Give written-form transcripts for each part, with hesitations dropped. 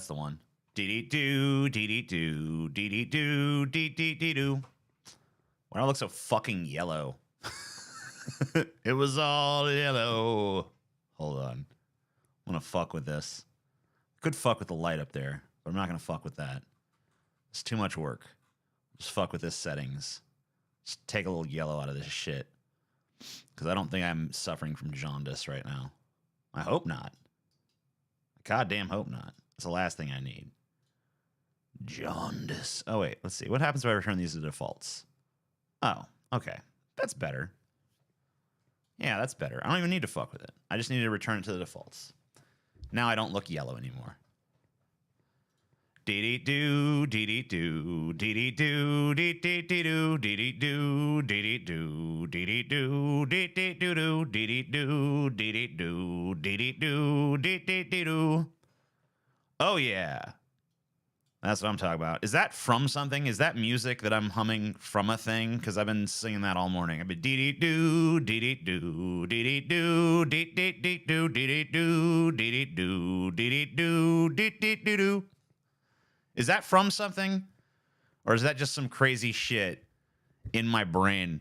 that's the one. Dee-dee-doo, dee-dee-doo, dee-dee-doo, dee-dee-dee-doo. Why do I look so fucking yellow? It was all yellow. Hold on. I'm gonna fuck with this. Could fuck with the light up there, but I'm not gonna fuck with that. It's too much work. Just fuck with this settings. Just take a little yellow out of this shit. Because I don't think I'm suffering from jaundice right now. I hope not. I goddamn hope not. It's the last thing I need. Jaundice. Oh, wait. Let's see. What happens if I return these to defaults? Oh, okay. That's better. Yeah, that's better. I don't even need to fuck with it. I just need to return it to the defaults. Now I don't look yellow anymore. Dee-dee-doo, dee-dee-doo, dee-dee-doo, dee-dee-doo, dee-dee-doo, dee-dee-doo, dee-dee-doo, dee-dee-doo, dee-dee-doo, dee-dee-doo, dee-dee-doo, dee-dee-doo. Oh, yeah. That's what I'm talking about. Is that from something? Is that music that I'm humming from a thing? Because I've been singing that all morning. I've been dee-dee-doo, dee-dee-doo, dee-dee-doo, dee-dee-doo, dee-dee-doo, dee-dee-doo, dee-dee-doo, dee-dee-doo. Is that from something? Or is that just some crazy shit in my brain?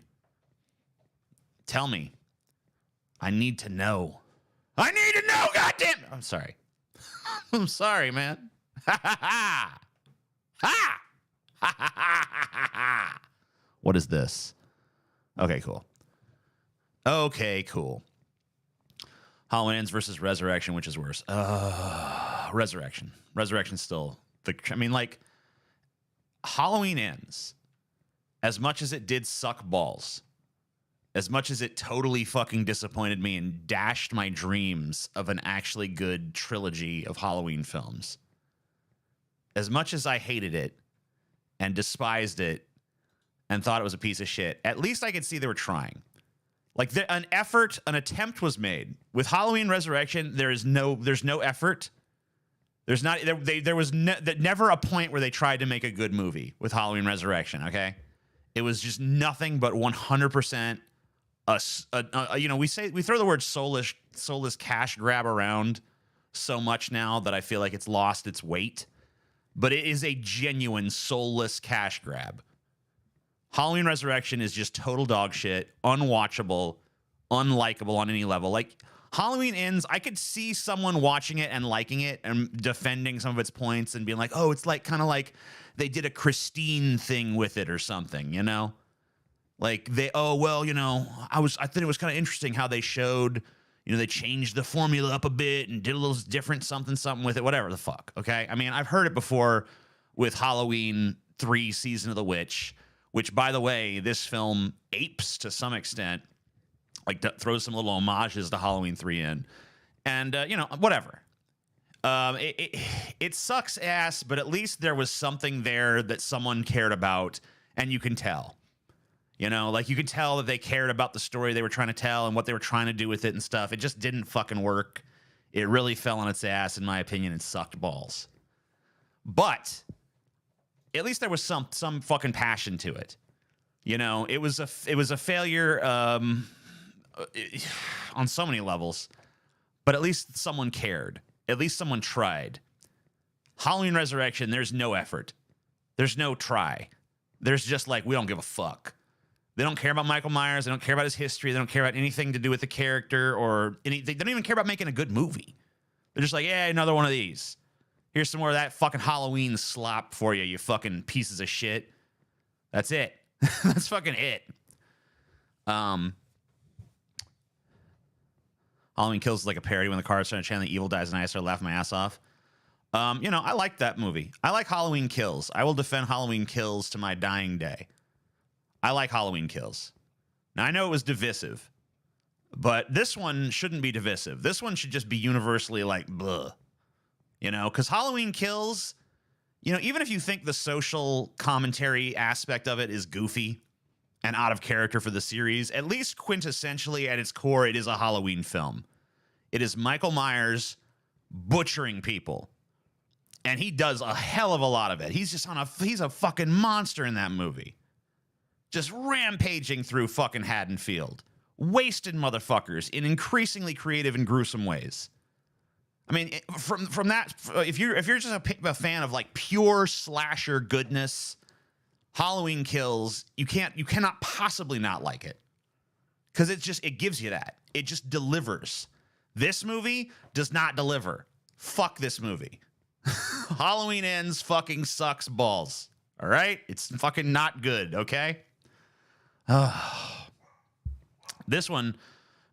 Tell me. I need to know. I need to know, goddamn. I'm sorry. I'm sorry, man. Ha ha ha. Ha! Ha ha ha ha ha. What is this? Okay, cool. Okay, cool. Halloween Ends versus Resurrection, which is worse? Resurrection. Resurrection's still... I mean, like, Halloween Ends, as much as it did suck balls, as much as it totally fucking disappointed me and dashed my dreams of an actually good trilogy of Halloween films, as much as I hated it and despised it and thought it was a piece of shit, at least I could see they were trying. Like, an attempt was made. With Halloween Resurrection, there's no effort. There's not there was never a point where they tried to make a good movie with Halloween Resurrection. Okay, it was just nothing but 100%. You know, we throw the word soulless cash grab around so much now that I feel like it's lost its weight, but it is a genuine soulless cash grab. Halloween Resurrection is just total dog shit, unwatchable, unlikable on any level. Like, Halloween Ends, I could see someone watching it and liking it and defending some of its points and being like, oh, it's like kind of like they did a Christine thing with it or something, you know? Like I thought it was kind of interesting how they showed, you know, they changed the formula up a bit and did a little different something with it, whatever the fuck, okay? I mean, I've heard it before with Halloween 3 Season of the Witch, which, by the way, this film apes to some extent. Like, throws some little homages to Halloween 3 in. And, you know, whatever. It sucks ass, but at least there was something there that someone cared about, and you can tell. You know, like, you could tell that they cared about the story they were trying to tell and what they were trying to do with it and stuff. It just didn't fucking work. It really fell on its ass, in my opinion, and sucked balls. But at least there was some fucking passion to it. You know, it was a failure... on so many levels, but at least someone cared. At least someone tried. Halloween Resurrection, there's no effort. There's no try. There's just like, we don't give a fuck. They don't care about Michael Myers. They don't care about his history. They don't care about anything to do with the character or anything. They don't even care about making a good movie. They're just like, yeah, another one of these. Here's some more of that fucking Halloween slop for you, you fucking pieces of shit. That's it. That's fucking it. Halloween Kills is like a parody when the car is trying to channel the evil dies and I start laughing my ass off. You know, I like that movie. I like Halloween Kills. I will defend Halloween Kills to my dying day. I like Halloween Kills. Now, I know it was divisive, but this one shouldn't be divisive. This one should just be universally like, bleh. You know, because Halloween Kills, you know, even if you think the social commentary aspect of it is goofy and out of character for the series, at least quintessentially at its core, it is a Halloween film. It is Michael Myers butchering people. And he does a hell of a lot of it. He's a fucking monster in that movie. Just rampaging through fucking Haddonfield. Wasted motherfuckers in increasingly creative and gruesome ways. I I mean, from that, if you're just a fan of like pure slasher goodness, Halloween Kills, you cannot possibly not like it, because it gives you that. It just delivers. This movie does not deliver. Fuck this movie. Halloween Ends fucking sucks balls. All right, it's fucking not good. Okay. This one,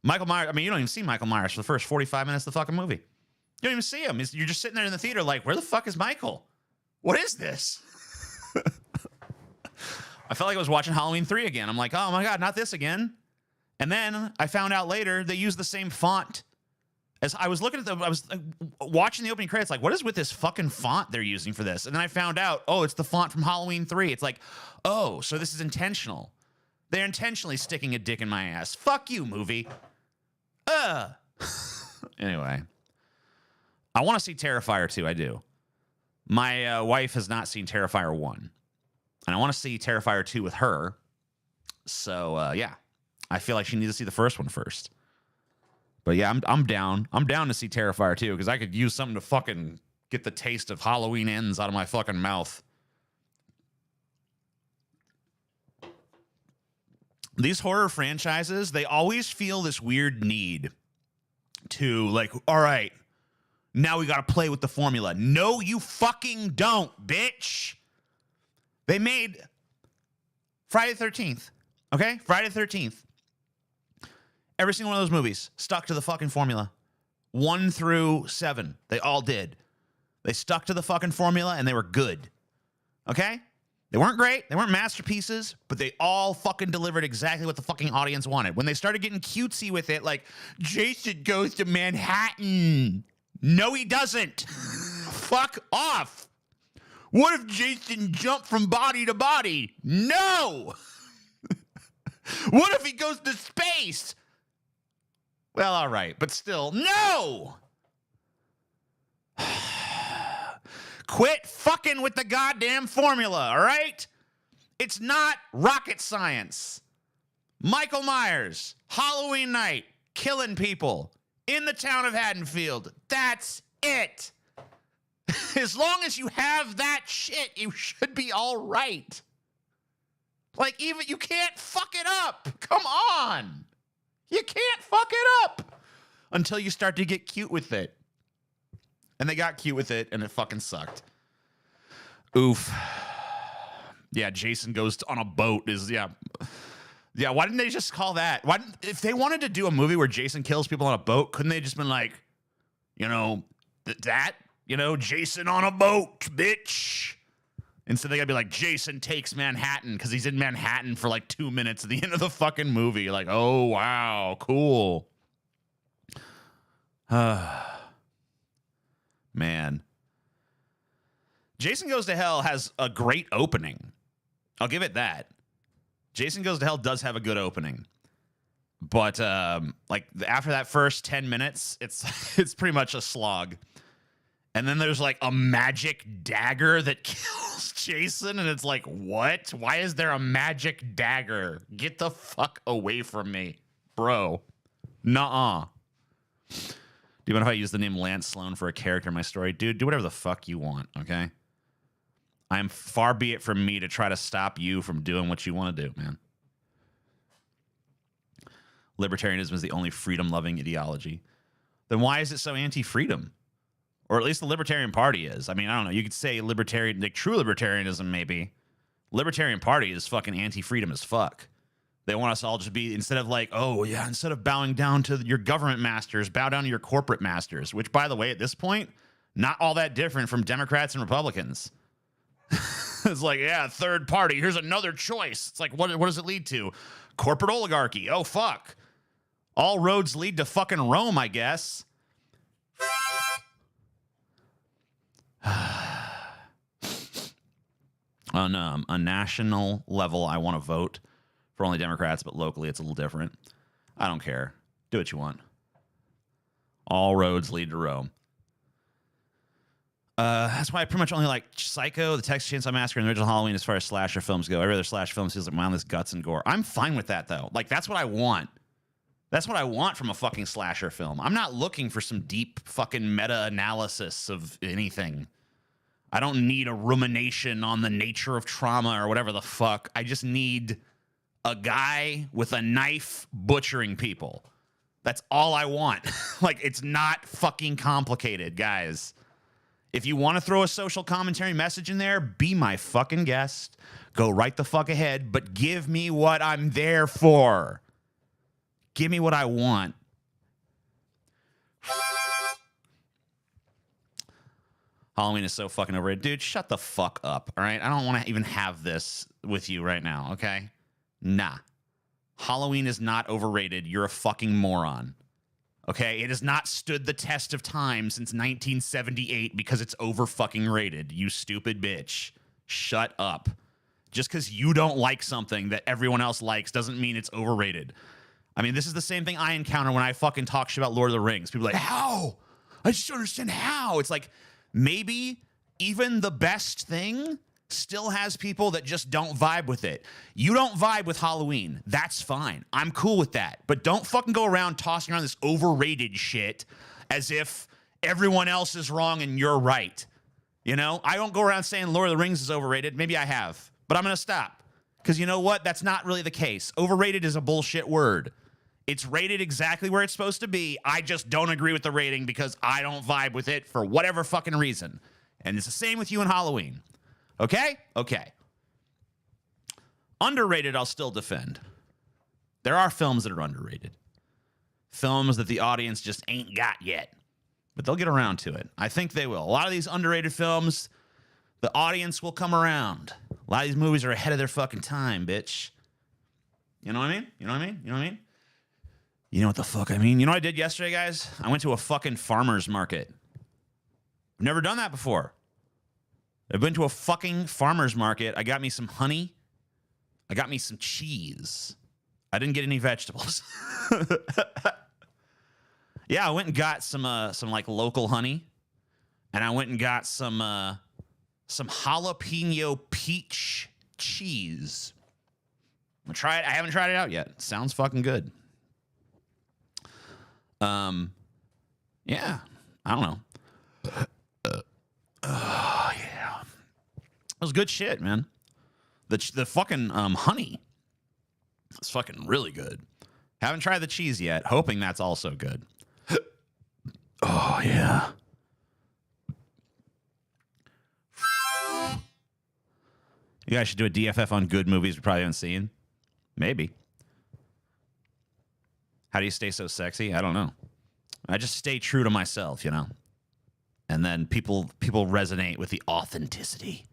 Michael Myers. I mean, you don't even see Michael Myers for the first 45 minutes of the fucking movie. You don't even see him. You're just sitting there in the theater like, where the fuck is Michael? What is this? I felt like I was watching Halloween 3 again. I'm like, oh my God, not this again. And then I found out later they used the same font. As I was looking at I was watching the opening credits, like, what is with this fucking font they're using for this? And then I found out, oh, it's the font from Halloween 3. It's like, oh, so this is intentional. They're intentionally sticking a dick in my ass. Fuck you, movie. Anyway. I want to see Terrifier 2. I do. My wife has not seen Terrifier 1. And I want to see Terrifier 2 with her. So, yeah. I feel like she needs to see the first one first. But yeah, I'm down. I'm down to see Terrifier 2 because I could use something to fucking get the taste of Halloween Ends out of my fucking mouth. These horror franchises, they always feel this weird need to, like, all right, now we got to play with the formula. No, you fucking don't, bitch. They made Friday the 13th, okay? Friday the 13th. Every single one of those movies stuck to the fucking formula. 1 through 7. They all did. They stuck to the fucking formula and they were good. Okay? They weren't great. They weren't masterpieces, but they all fucking delivered exactly what the fucking audience wanted. When they started getting cutesy with it, like, Jason goes to Manhattan. No, he doesn't. Fuck off. What if Jason jumped from body to body? No. What if he goes to space? Well, all right, but still, no! Quit fucking with the goddamn formula, all right? It's not rocket science. Michael Myers, Halloween night, killing people in the town of Haddonfield. That's it. As long as you have that shit, you should be all right. Like, even, you can't fuck it up. Come on. You can't fuck it up until you start to get cute with it. And they got cute with it, and it fucking sucked. Oof. Yeah, Jason goes on a boat is, yeah. Yeah, why didn't they just call that? If they wanted to do a movie where Jason kills people on a boat, couldn't they just been like, you know, Jason on a boat, bitch. Instead, they gotta be like, Jason takes Manhattan because he's in Manhattan for like 2 minutes at the end of the fucking movie. Like, oh, wow, cool. Man. Jason Goes to Hell has a great opening. I'll give it that. Jason Goes to Hell does have a good opening. But like after that first 10 minutes, it's pretty much a slog. And then there's like a magic dagger that kills Jason. And it's like, what? Why is there a magic dagger? Get the fuck away from me, bro. Nuh-uh. Do you mind if I use the name Lance Sloan for a character in my story? Dude, do whatever the fuck you want, okay? I am far be it from me to try to stop you from doing what you want to do, man. Libertarianism is the only freedom-loving ideology. Then why is it so anti-freedom? Or at least the Libertarian Party is. I mean, I don't know. You could say libertarian, like true libertarianism, maybe. Libertarian Party is fucking anti-freedom as fuck. They want us all just be, instead of like, oh, yeah, instead of bowing down to your government masters, bow down to your corporate masters, which, by the way, at this point, not all that different from Democrats and Republicans. It's like, yeah, third party. Here's another choice. It's like, what does it lead to? Corporate oligarchy. Oh, fuck. All roads lead to fucking Rome, I guess. On a national level, I want to vote for only Democrats, but locally it's a little different. I don't care. Do what you want. All roads lead to Rome. That's why I pretty much only like Psycho, the Texas Chainsaw Massacre, and the original Halloween as far as slasher films go. Every other slasher film feels like mindless guts and gore. I'm fine with that, though. Like, that's what I want. That's what I want from a fucking slasher film. I'm not looking for some deep fucking meta-analysis of anything. I don't need a rumination on the nature of trauma or whatever the fuck. I just need a guy with a knife butchering people. That's all I want. Like, it's not fucking complicated, guys. If you want to throw a social commentary message in there, be my fucking guest. Go right the fuck ahead, but give me what I'm there for. Give me what I want. Halloween is so fucking overrated. Dude, shut the fuck up, all right? I don't want to even have this with you right now, okay? Nah. Halloween is not overrated. You're a fucking moron. Okay? It has not stood the test of time since 1978 because it's over fucking rated. You stupid bitch. Shut up. Just because you don't like something that everyone else likes doesn't mean it's overrated. I mean, this is the same thing I encounter when I fucking talk shit about Lord of the Rings. People are like, how? I just don't understand how. It's like, maybe even the best thing still has people that just don't vibe with it. You don't vibe with Halloween. That's fine. I'm cool with that. But don't fucking go around tossing around this overrated shit as if everyone else is wrong and you're right. You know? I don't go around saying Lord of the Rings is overrated. Maybe I have. But I'm going to stop. Because you know what? That's not really the case. Overrated is a bullshit word. It's rated exactly where it's supposed to be. I just don't agree with the rating because I don't vibe with it for whatever fucking reason. And it's the same with you in Halloween. Okay? Okay. Underrated, I'll still defend. There are films that are underrated. Films that the audience just ain't got yet. But they'll get around to it. I think they will. A lot of these underrated films, the audience will come around. A lot of these movies are ahead of their fucking time, bitch. You know what I mean? You know what I mean? You know what I mean? You know what the fuck I mean? You know what I did yesterday, guys? I went to a fucking farmer's market. I've never done that before. I've been to a fucking farmer's market. I got me some honey. I got me some cheese. I didn't get any vegetables. Yeah, I went and got some like local honey, and I went and got some jalapeno peach cheese. I'm gonna try it. I haven't tried it out yet. Sounds fucking good. Yeah, I don't know. Yeah, it was good shit, man. The fucking honey, it's fucking really good. Haven't tried the cheese yet. Hoping that's also good. Oh yeah. You guys should do a DFF on good movies we probably haven't seen. Maybe. How do you stay so sexy? I don't know. I just stay true to myself, you know? And then people resonate with the authenticity.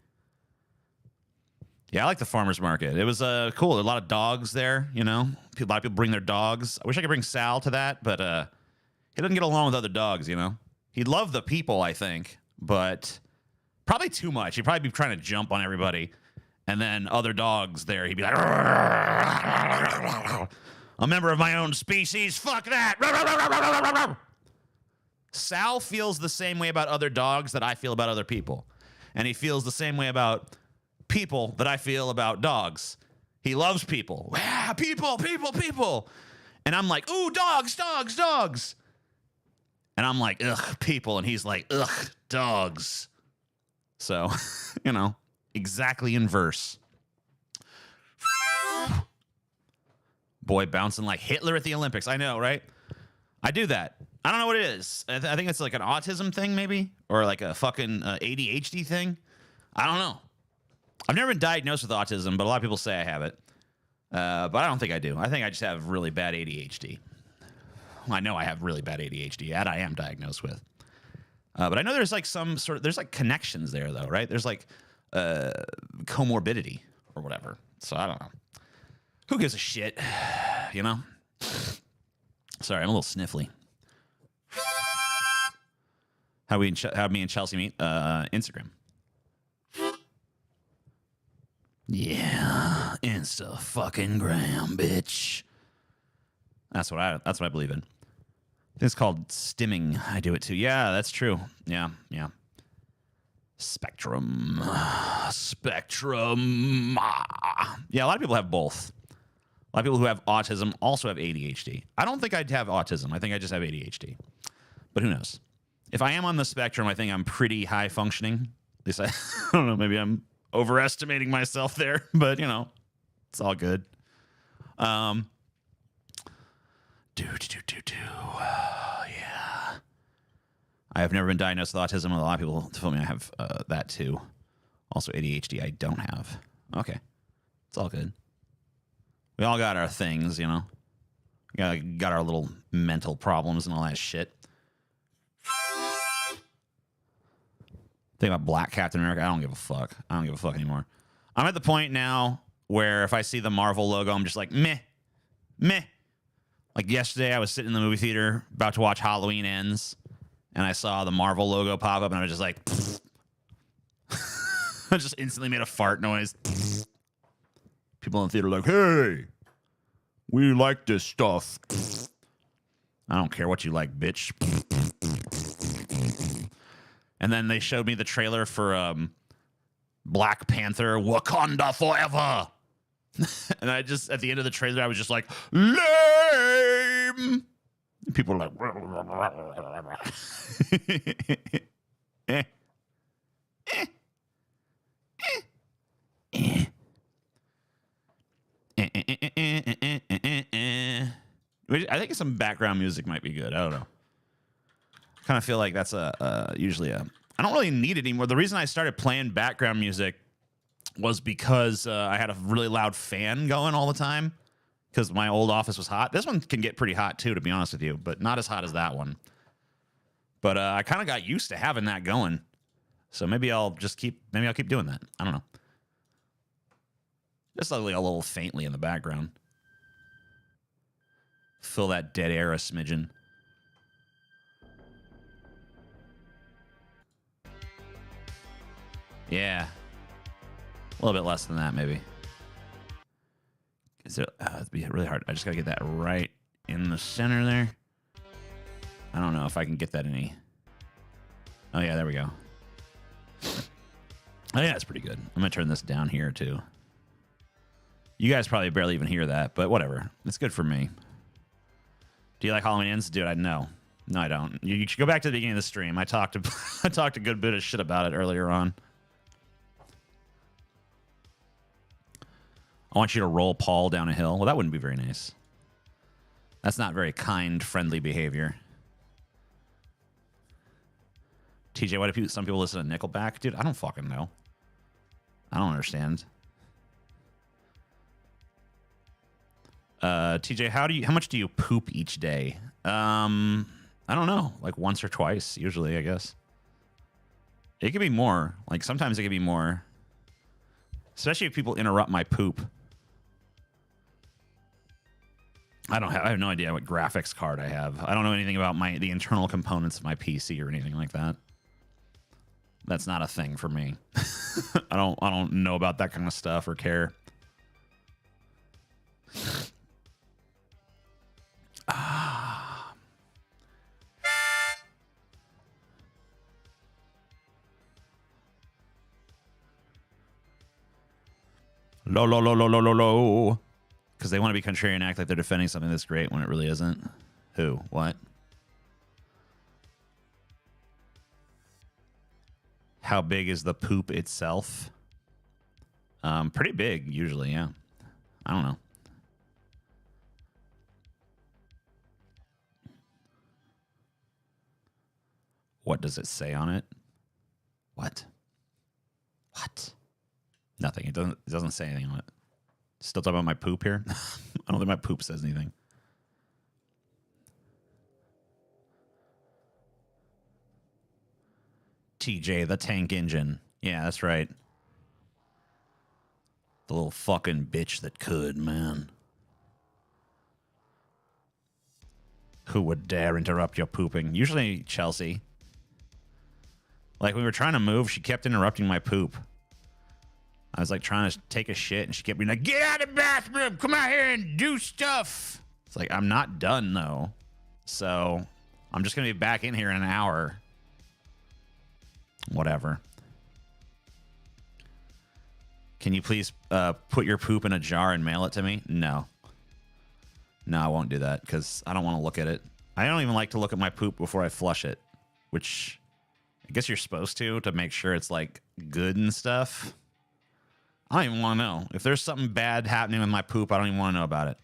Yeah, I like the farmer's market. It was cool. There were a lot of dogs there, you know? A lot of people bring their dogs. I wish I could bring Sal to that, but he doesn't get along with other dogs, you know? He'd love the people, I think, but probably too much. He'd probably be trying to jump on everybody. And then other dogs there, he'd be like, a member of my own species, fuck that. Sal feels the same way about other dogs that I feel about other people. And he feels the same way about people that I feel about dogs. He loves people. Yeah, people. And I'm like, ooh, dogs. And I'm like, ugh, people. And he's like, ugh, dogs. So, you know, exactly inverse. Boy, bouncing like Hitler at the Olympics. I know, right? I do that. I don't know what it is. I think it's like an autism thing, maybe, or like a fucking ADHD thing. I don't know. I've never been diagnosed with autism, but a lot of people say I have it. But I don't think I do. I think I just have really bad ADHD. Well, I know I have really bad ADHD. That I am diagnosed with. But I know there's like some sort of, there's like connections there, though, right? There's like comorbidity or whatever. So I don't know. Who gives a shit, you know? Sorry, I'm a little sniffly. How me and Chelsea meet? Instagram. Yeah, Insta fucking gram, bitch. That's what I believe in. It's called stimming. I do it too. Yeah, that's true. Yeah. Spectrum. Yeah, a lot of people have both. A lot of people who have autism also have ADHD. I don't think I'd have autism. I think I just have ADHD. But who knows? If I am on the spectrum, I think I'm pretty high functioning. At least I don't know. Maybe I'm overestimating myself there. But, you know, it's all good. Yeah. I have never been diagnosed with autism. A lot of people tell me I have that too. Also ADHD I don't have. Okay. It's all good. We all got our things, you know. Got our little mental problems and all that shit. Think about Black Captain America. I don't give a fuck. I don't give a fuck anymore. I'm at the point now where if I see the Marvel logo, I'm just like, meh. Like yesterday, I was sitting in the movie theater about to watch Halloween Ends, and I saw the Marvel logo pop up, and I was just like, I just instantly made a fart noise. People in the theater are like, hey, we like this stuff. I don't care what you like, bitch. And then they showed me the trailer for Black Panther, Wakanda Forever. And I just, at the end of the trailer, I was just like, lame. People are like, I think some background music might be good. I don't know. I kind of feel like that's usually I don't really need it anymore. The reason I started playing background music was because I had a really loud fan going all the time because my old office was hot. This one can get pretty hot too, to be honest with you, but not as hot as that one. But I kind of got used to having that going. So maybe I'll keep doing that. I don't know. Just like a little faintly in the background. Fill that dead air a smidgen. Yeah. A little bit less than that, maybe. It'd be really hard. I just got to get that right in the center there. I don't know if I can get that any. Oh, yeah, there we go. Oh, yeah, that's pretty good. I'm going to turn this down here, too. You guys probably barely even hear that, but whatever. It's good for me. Do you like Halloween Ends? Dude, No, I don't. You should go back to the beginning of the stream. I talked a good bit of shit about it earlier on. I want you to roll Paul down a hill. Well, that wouldn't be very nice. That's not very kind, friendly behavior. TJ, why do some people listen to Nickelback? Dude, I don't fucking know. I don't understand. TJ, how much do you poop each day? I don't know. Like once or twice, usually, I guess. It could be more. Like sometimes it could be more. Especially if people interrupt my poop. I have no idea what graphics card I have. I don't know anything about the internal components of my PC or anything like that. That's not a thing for me. I don't know about that kind of stuff or care. Low. Because they want to be contrarian and act like they're defending something that's great when it really isn't. Who? What? How big is the poop itself? Pretty big, usually, yeah. I don't know. What does it say on it? What? Nothing. It doesn't say anything on it. Still talking about my poop here? I don't think my poop says anything. TJ, the tank engine. Yeah, that's right. The little fucking bitch that could, man. Who would dare interrupt your pooping? Usually Chelsea. Like, we were trying to move, she kept interrupting my poop. I was like trying to take a shit, and she kept being like, get out of the bathroom, come out here and do stuff. It's like, I'm not done, though. So, I'm just going to be back in here in an hour. Whatever. Can you please put your poop in a jar and mail it to me? No. No, I won't do that because I don't want to look at it. I don't even like to look at my poop before I flush it, which I guess you're supposed to make sure it's like good and stuff. I don't even want to know. If there's something bad happening with my poop, I don't even want to know about it.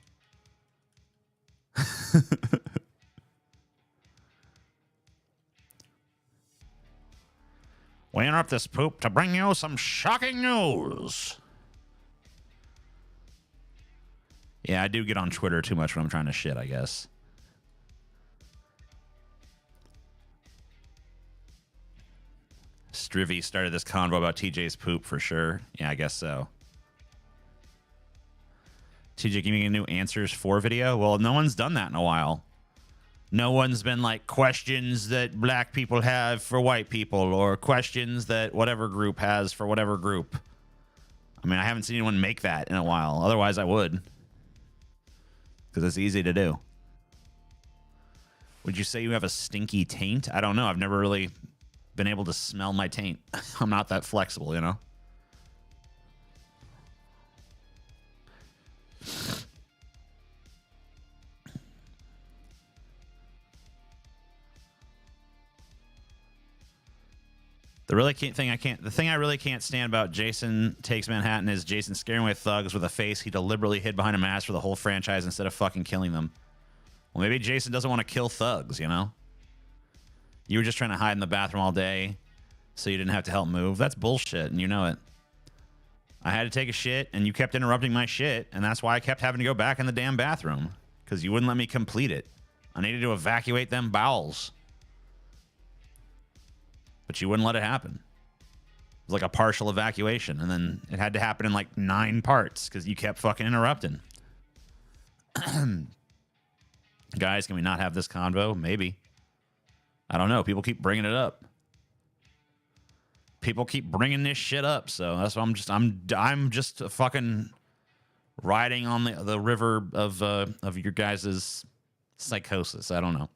We interrupt this poop to bring you some shocking news. Yeah, I do get on Twitter too much when I'm trying to shit, I guess. Strivy started this convo about TJ's poop for sure. Yeah, I guess so. TJ giving a new answers for video? Well, no one's done that in a while. No one's been like questions that black people have for white people or questions that whatever group has for whatever group. I mean, I haven't seen anyone make that in a while. Otherwise, I would. Because it's easy to do. Would you say you have a stinky taint? I don't know. I've never really been able to smell my taint. I'm not that flexible, you know? The thing I really can't stand about Jason Takes Manhattan is Jason scaring away thugs with a face he deliberately hid behind a mask for the whole franchise instead of fucking killing them. Well, maybe Jason doesn't want to kill thugs, you know? You were just trying to hide in the bathroom all day so you didn't have to help move. That's bullshit, and you know it. I had to take a shit, and you kept interrupting my shit, and that's why I kept having to go back in the damn bathroom. Because you wouldn't let me complete it. I needed to evacuate them bowels. But you wouldn't let it happen. It was like a partial evacuation, and then it had to happen in like 9 parts because you kept fucking interrupting. Guys, can we not have this convo? Maybe. I don't know. People keep bringing it up. People keep bringing this shit up, so that's why I'm just fucking riding on the river of your guys' psychosis. I don't know.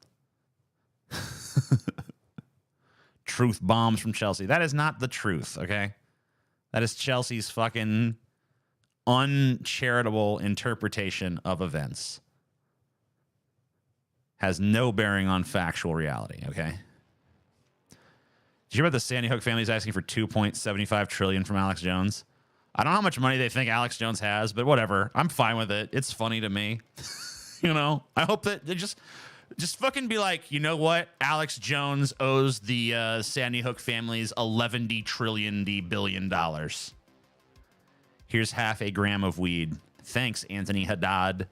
Truth bombs from Chelsea. That is not the truth, okay? That is Chelsea's fucking uncharitable interpretation of events. Has no bearing on factual reality, okay? Did you hear about the Sandy Hook family's asking for $2.75 trillion from Alex Jones? I don't know how much money they think Alex Jones has, but whatever. I'm fine with it. It's funny to me. You know? I hope that they just fucking be like, you know what? Alex Jones owes the Sandy Hook families $11 trillion billion. Here's half a gram of weed. Thanks, Anthony Haddad.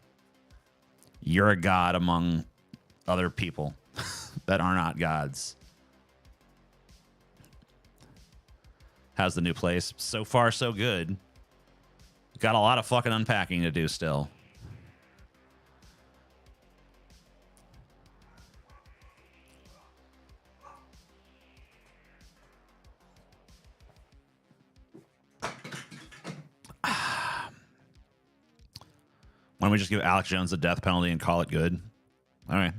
You're a god among other people that are not gods. How's the new place? So far, so good. Got a lot of fucking unpacking to do still. Why don't we just give Alex Jones the death penalty and call it good? All right.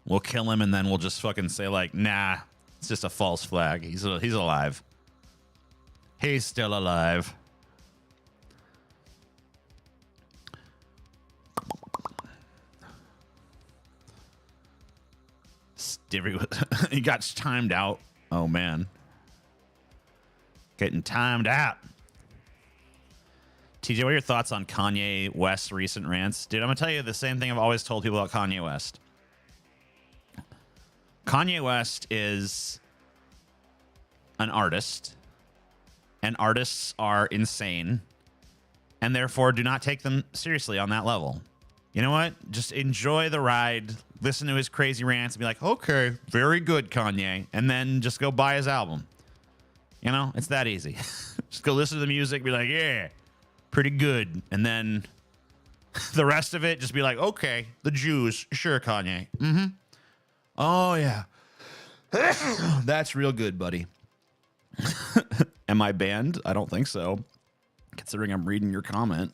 We'll kill him and then we'll just fucking say like, nah, it's just a false flag. He's alive. He's still alive. He got timed out. Oh man. Getting timed out. TJ, what are your thoughts on Kanye West's recent rants? Dude, I'm going to tell you the same thing I've always told people about Kanye West. Kanye West is an artist, and artists are insane, and therefore do not take them seriously on that level. You know what? Just enjoy the ride, listen to his crazy rants, and be like, okay, very good, Kanye, and then just go buy his album. You know, it's that easy. Just go listen to the music, be like, yeah, pretty good. And then the rest of it, just be like, okay, the Jews, sure, Kanye. Mm-hmm. Oh, yeah. That's real good, buddy. Am I banned? I don't think so, considering I'm reading your comment.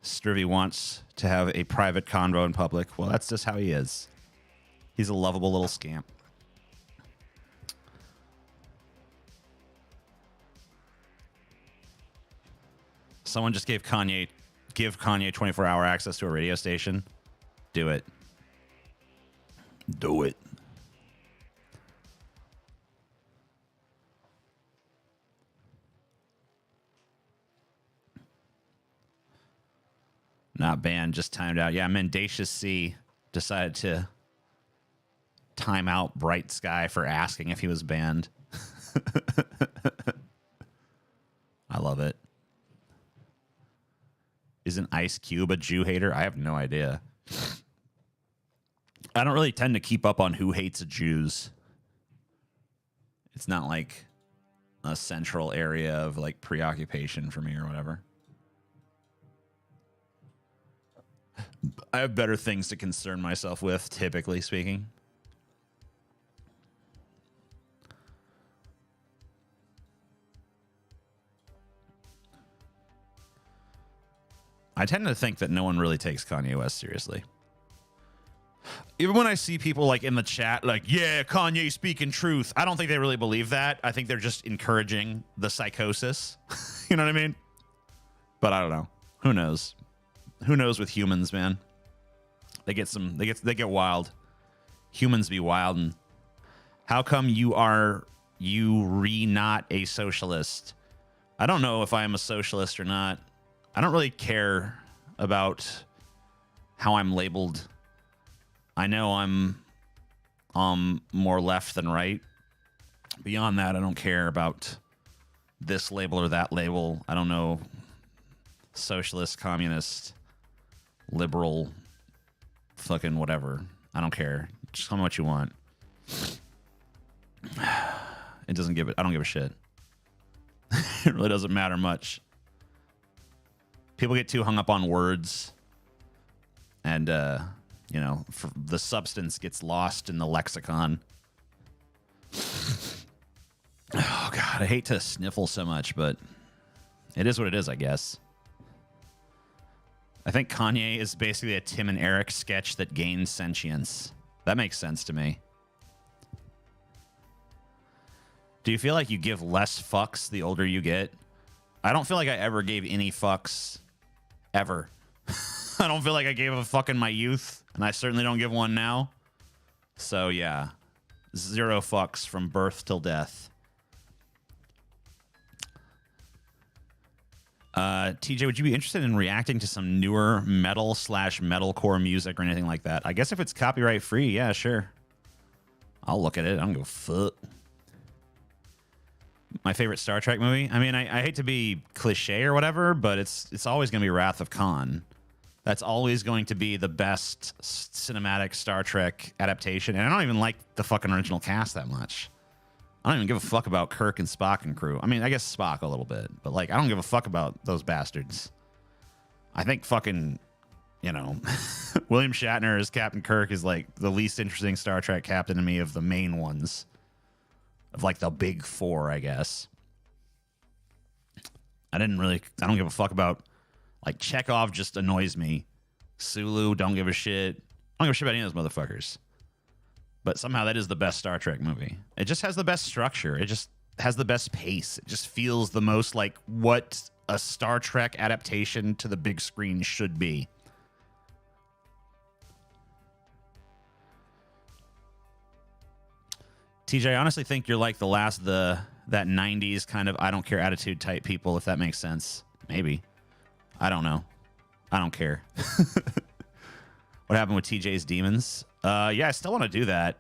Strivy wants to have a private convo in public. Well, that's just how he is. He's a lovable little scamp. Someone just give Kanye 24-hour access to a radio station. Do it. Do it. Not banned, just timed out. Yeah, Mendacious C decided to time out Bright Sky for asking if he was banned. I love it. Isn't Ice Cube a Jew hater? I have no idea. I don't really tend to keep up on who hates Jews. It's not like a central area of like preoccupation for me or whatever. I have better things to concern myself with, typically speaking. I tend to think that no one really takes Kanye West seriously. Even when I see people like in the chat, like, yeah, Kanye speaking truth, I don't think they really believe that. I think they're just encouraging the psychosis. You know what I mean? But I don't know. Who knows? Who knows with humans, man? They get wild. Humans be wild. And how come you not a socialist? I don't know if I am a socialist or not. I don't really care about how I'm labeled. I know I'm more left than right. Beyond that, I don't care about this label or that label. I don't know. Socialist, communist, liberal, fucking whatever. I don't care. Just tell me what you want. It doesn't give it. I don't give a shit. It really doesn't matter much. People get too hung up on words, and you know, the substance gets lost in the lexicon. Oh God, I hate to sniffle so much, but it is what it is, I guess. I think Kanye is basically a Tim and Eric sketch that gains sentience. That makes sense to me. Do you feel like you give less fucks the older you get? I don't feel like I ever gave any fucks, ever. I don't feel like I gave a fuck in my youth, and I certainly don't give one now. So, yeah. 0 fucks from birth till death. TJ, would you be interested in reacting to some newer metal/metalcore music or anything like that? I guess if it's copyright free, yeah, sure. I'll look at it. I don't give a fuck. My favorite Star Trek movie? I mean, I hate to be cliche or whatever, but it's always going to be Wrath of Khan. That's always going to be the best cinematic Star Trek adaptation. And I don't even like the fucking original cast that much. I don't even give a fuck about Kirk and Spock and crew. I mean, I guess Spock a little bit, but like, I don't give a fuck about those bastards. I think fucking, you know, William Shatner as Captain Kirk is like the least interesting Star Trek captain to me of the main ones. Of like the big 4, I guess. I don't give a fuck about, like, Chekhov just annoys me. Sulu, don't give a shit. I don't give a shit about any of those motherfuckers. But somehow that is the best Star Trek movie. It just has the best structure. It just has the best pace. It just feels the most like what a Star Trek adaptation to the big screen should be. TJ, I honestly think you're like that 90s kind of I don't care attitude type people, if that makes sense. Maybe. I don't know. I don't care. What happened with TJ's Demons? Yeah, I still want to do that.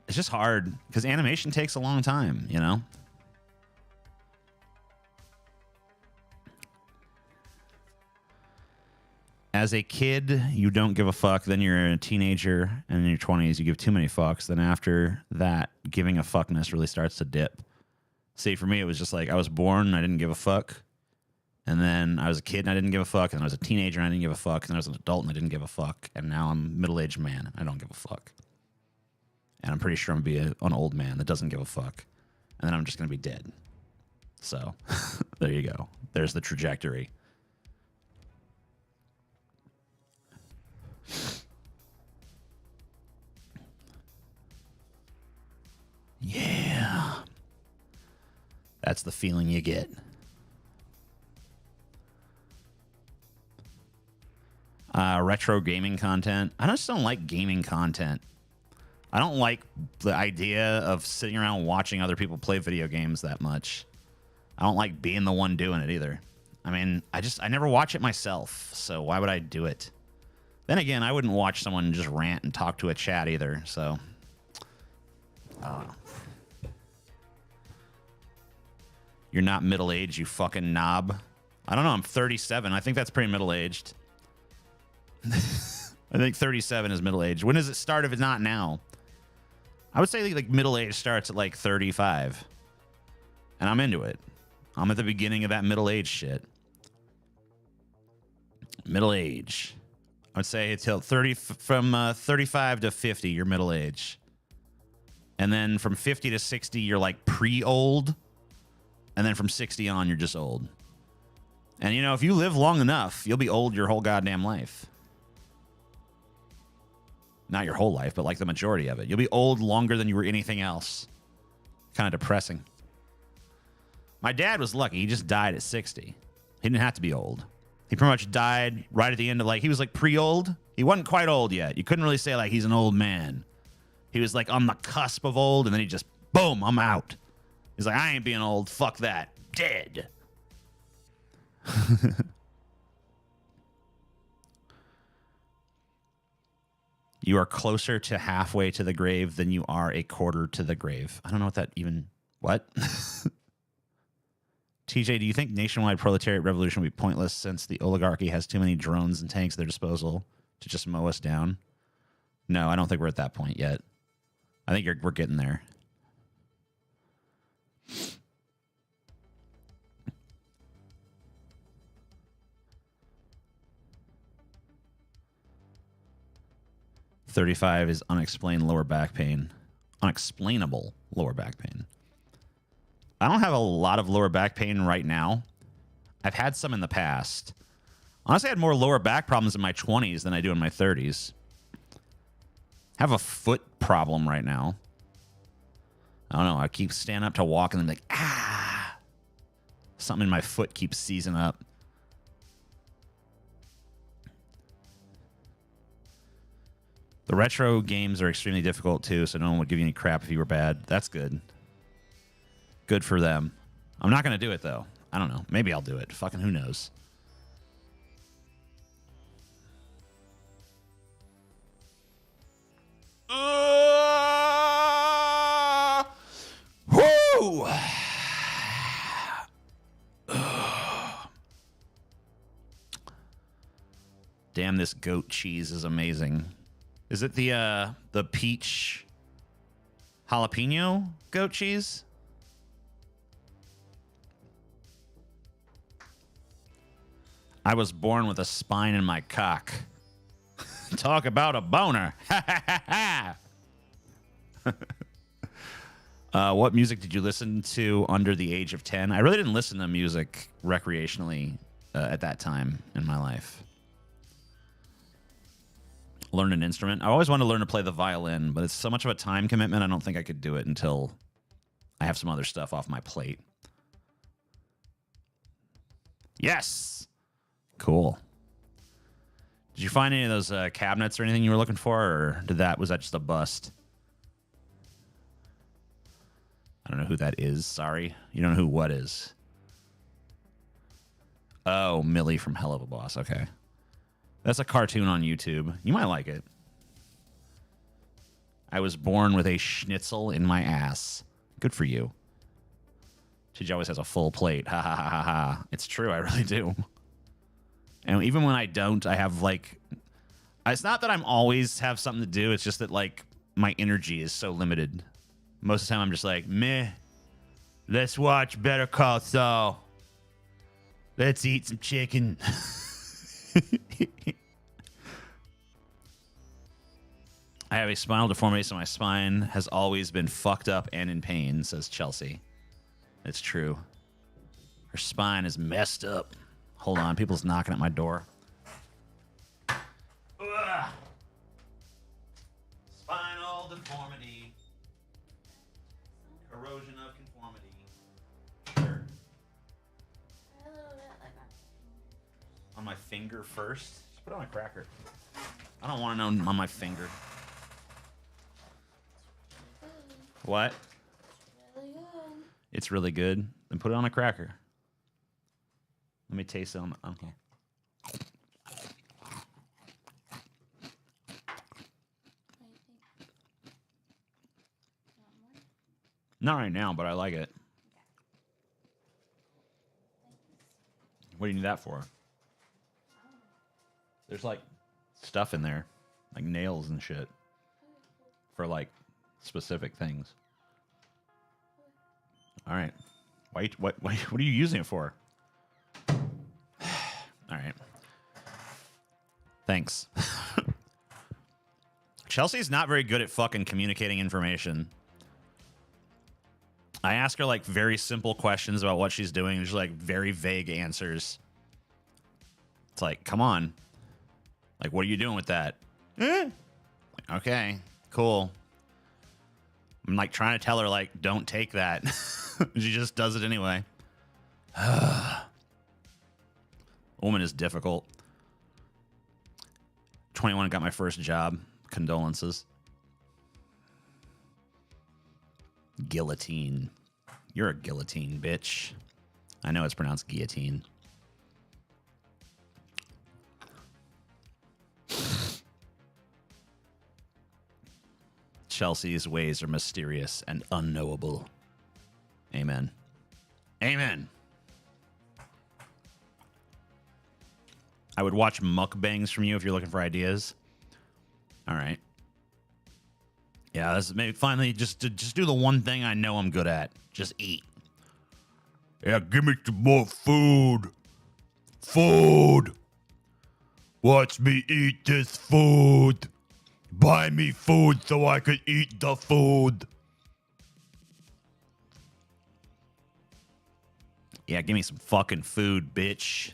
It's just hard because animation takes a long time, you know? As a kid, you don't give a fuck. Then you're a teenager, and in your 20s, you give too many fucks. Then after that, giving a fuckness really starts to dip. See, for me, it was just like I was born and I didn't give a fuck. And then I was a kid and I didn't give a fuck. And then I was a teenager and I didn't give a fuck. And then I was an adult and I didn't give a fuck. And now I'm a middle-aged man and I don't give a fuck. And I'm pretty sure I'm going to be an old man that doesn't give a fuck. And then I'm just going to be dead. So, there you go. There's the trajectory. Yeah. That's the feeling you get. Retro gaming content. I just don't like gaming content. I don't like the idea of sitting around watching other people play video games that much. I don't like being the one doing it either. I mean, I never watch it myself, so why would I do it? Then again, I wouldn't watch someone just rant and talk to a chat either, so I don't know. You're not middle-aged, you fucking knob. I don't know, I'm 37. I think that's pretty middle-aged. I think 37 is middle-aged. When does it start if it's not now? I would say like middle age starts at like 35. And I'm into it. I'm at the beginning of that middle age shit. Middle age. I would say until 35 to 50, you're middle age. And then from 50 to 60, you're like pre-old. And then from 60 on, you're just old. And you know, if you live long enough, you'll be old your whole goddamn life. Not your whole life, but like the majority of it. You'll be old longer than you were anything else. Kind of depressing. My dad was lucky. He just died at 60. He didn't have to be old. He pretty much died right at the end of like, he was like pre-old. He wasn't quite old yet. You couldn't really say like he's an old man. He was like on the cusp of old, and then he just, boom, I'm out. He's like, I ain't being old. Fuck that. Dead. You are closer to halfway to the grave than you are a quarter to the grave. I don't know what that even... What? TJ, do you think nationwide proletariat revolution will be pointless since the oligarchy has too many drones and tanks at their disposal to just mow us down? No, I don't think we're at that point yet. I think we're getting there. $35 is unexplained lower back pain. Unexplainable lower back pain. I don't have a lot of lower back pain right now. I've had some in the past. Honestly, I had more lower back problems in my 20s than I do in my 30s. I have a foot problem right now. I don't know. I keep standing up to walk and then like, ah. Something in my foot keeps seizing up. The retro games are extremely difficult too, so no one would give you any crap if you were bad. That's good. Good for them. I'm not going to do it, though. I don't know. Maybe I'll do it. Fucking who knows? Whoo! Damn, this goat cheese is amazing. Is it the peach jalapeno goat cheese? I was born with a spine in my cock. Talk about a boner. What music did you listen to under the age of 10? I really didn't listen to music recreationally at that time in my life. Learn an instrument. I always wanted to learn to play the violin, but it's so much of a time commitment, I don't think I could do it until I have some other stuff off my plate. Yes! Cool. Did you find any of those cabinets or anything you were looking for, or was that just a bust? I don't know who that is. Sorry. You don't know who what is. Oh, Millie from Hell of a Boss. Okay. That's a cartoon on YouTube. You might like it. I was born with a schnitzel in my ass. Good for you. She always has a full plate. Ha ha ha ha ha. It's true. I really do. And even when I don't, I have like... It's not that I'm always have something to do. It's just that like my energy is so limited. Most of the time I'm just like, meh. Let's watch Better Call Saul. Let's eat some chicken. I have a spinal deformity, so my spine has always been fucked up and in pain, says Chelsea. It's true. Her spine is messed up. Hold on, people's knocking at my door. Ugh. Spinal deformity. Corrosion of conformity. Sure. On my finger first? Put it on a cracker. I don't want to know on my finger. What? Really good. It's really good. Then put it on a cracker. Let me taste some. Okay. Not right now, but I like it. What do you need that for? There's like stuff in there, like nails and shit, for like specific things. All right. What are you using it for? All right. Thanks. Chelsea's not very good at fucking communicating information. I ask her like very simple questions about what she's doing, and she's like very vague answers. It's like, come on. Like, what are you doing with that? Like, okay, cool. I'm like trying to tell her, like, don't take that. She just does it anyway. Woman is difficult. 21, got my first job. Condolences. Guillotine. You're a guillotine, bitch. I know it's pronounced guillotine. Chelsea's ways are mysterious and unknowable. Amen. Amen. I would watch mukbangs from you if you're looking for ideas. All right. Yeah, let's maybe finally just do the one thing I know I'm good at. Just eat. Yeah, give me some more food. Food. Watch me eat this food. Buy me food so I could eat the food. Yeah, give me some fucking food, bitch.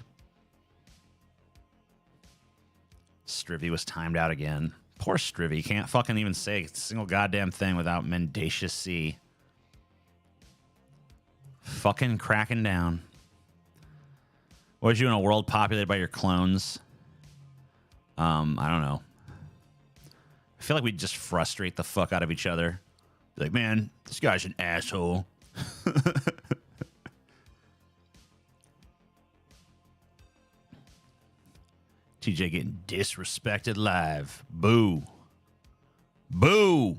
Strivy was timed out again. Poor Strivy. Can't fucking even say a single goddamn thing without mendacious C. Fucking cracking down. What would you in a world populated by your clones? I don't know. I feel like we'd just frustrate the fuck out of each other. Be like, man, this guy's an asshole. TJ getting disrespected live. Boo. Boo.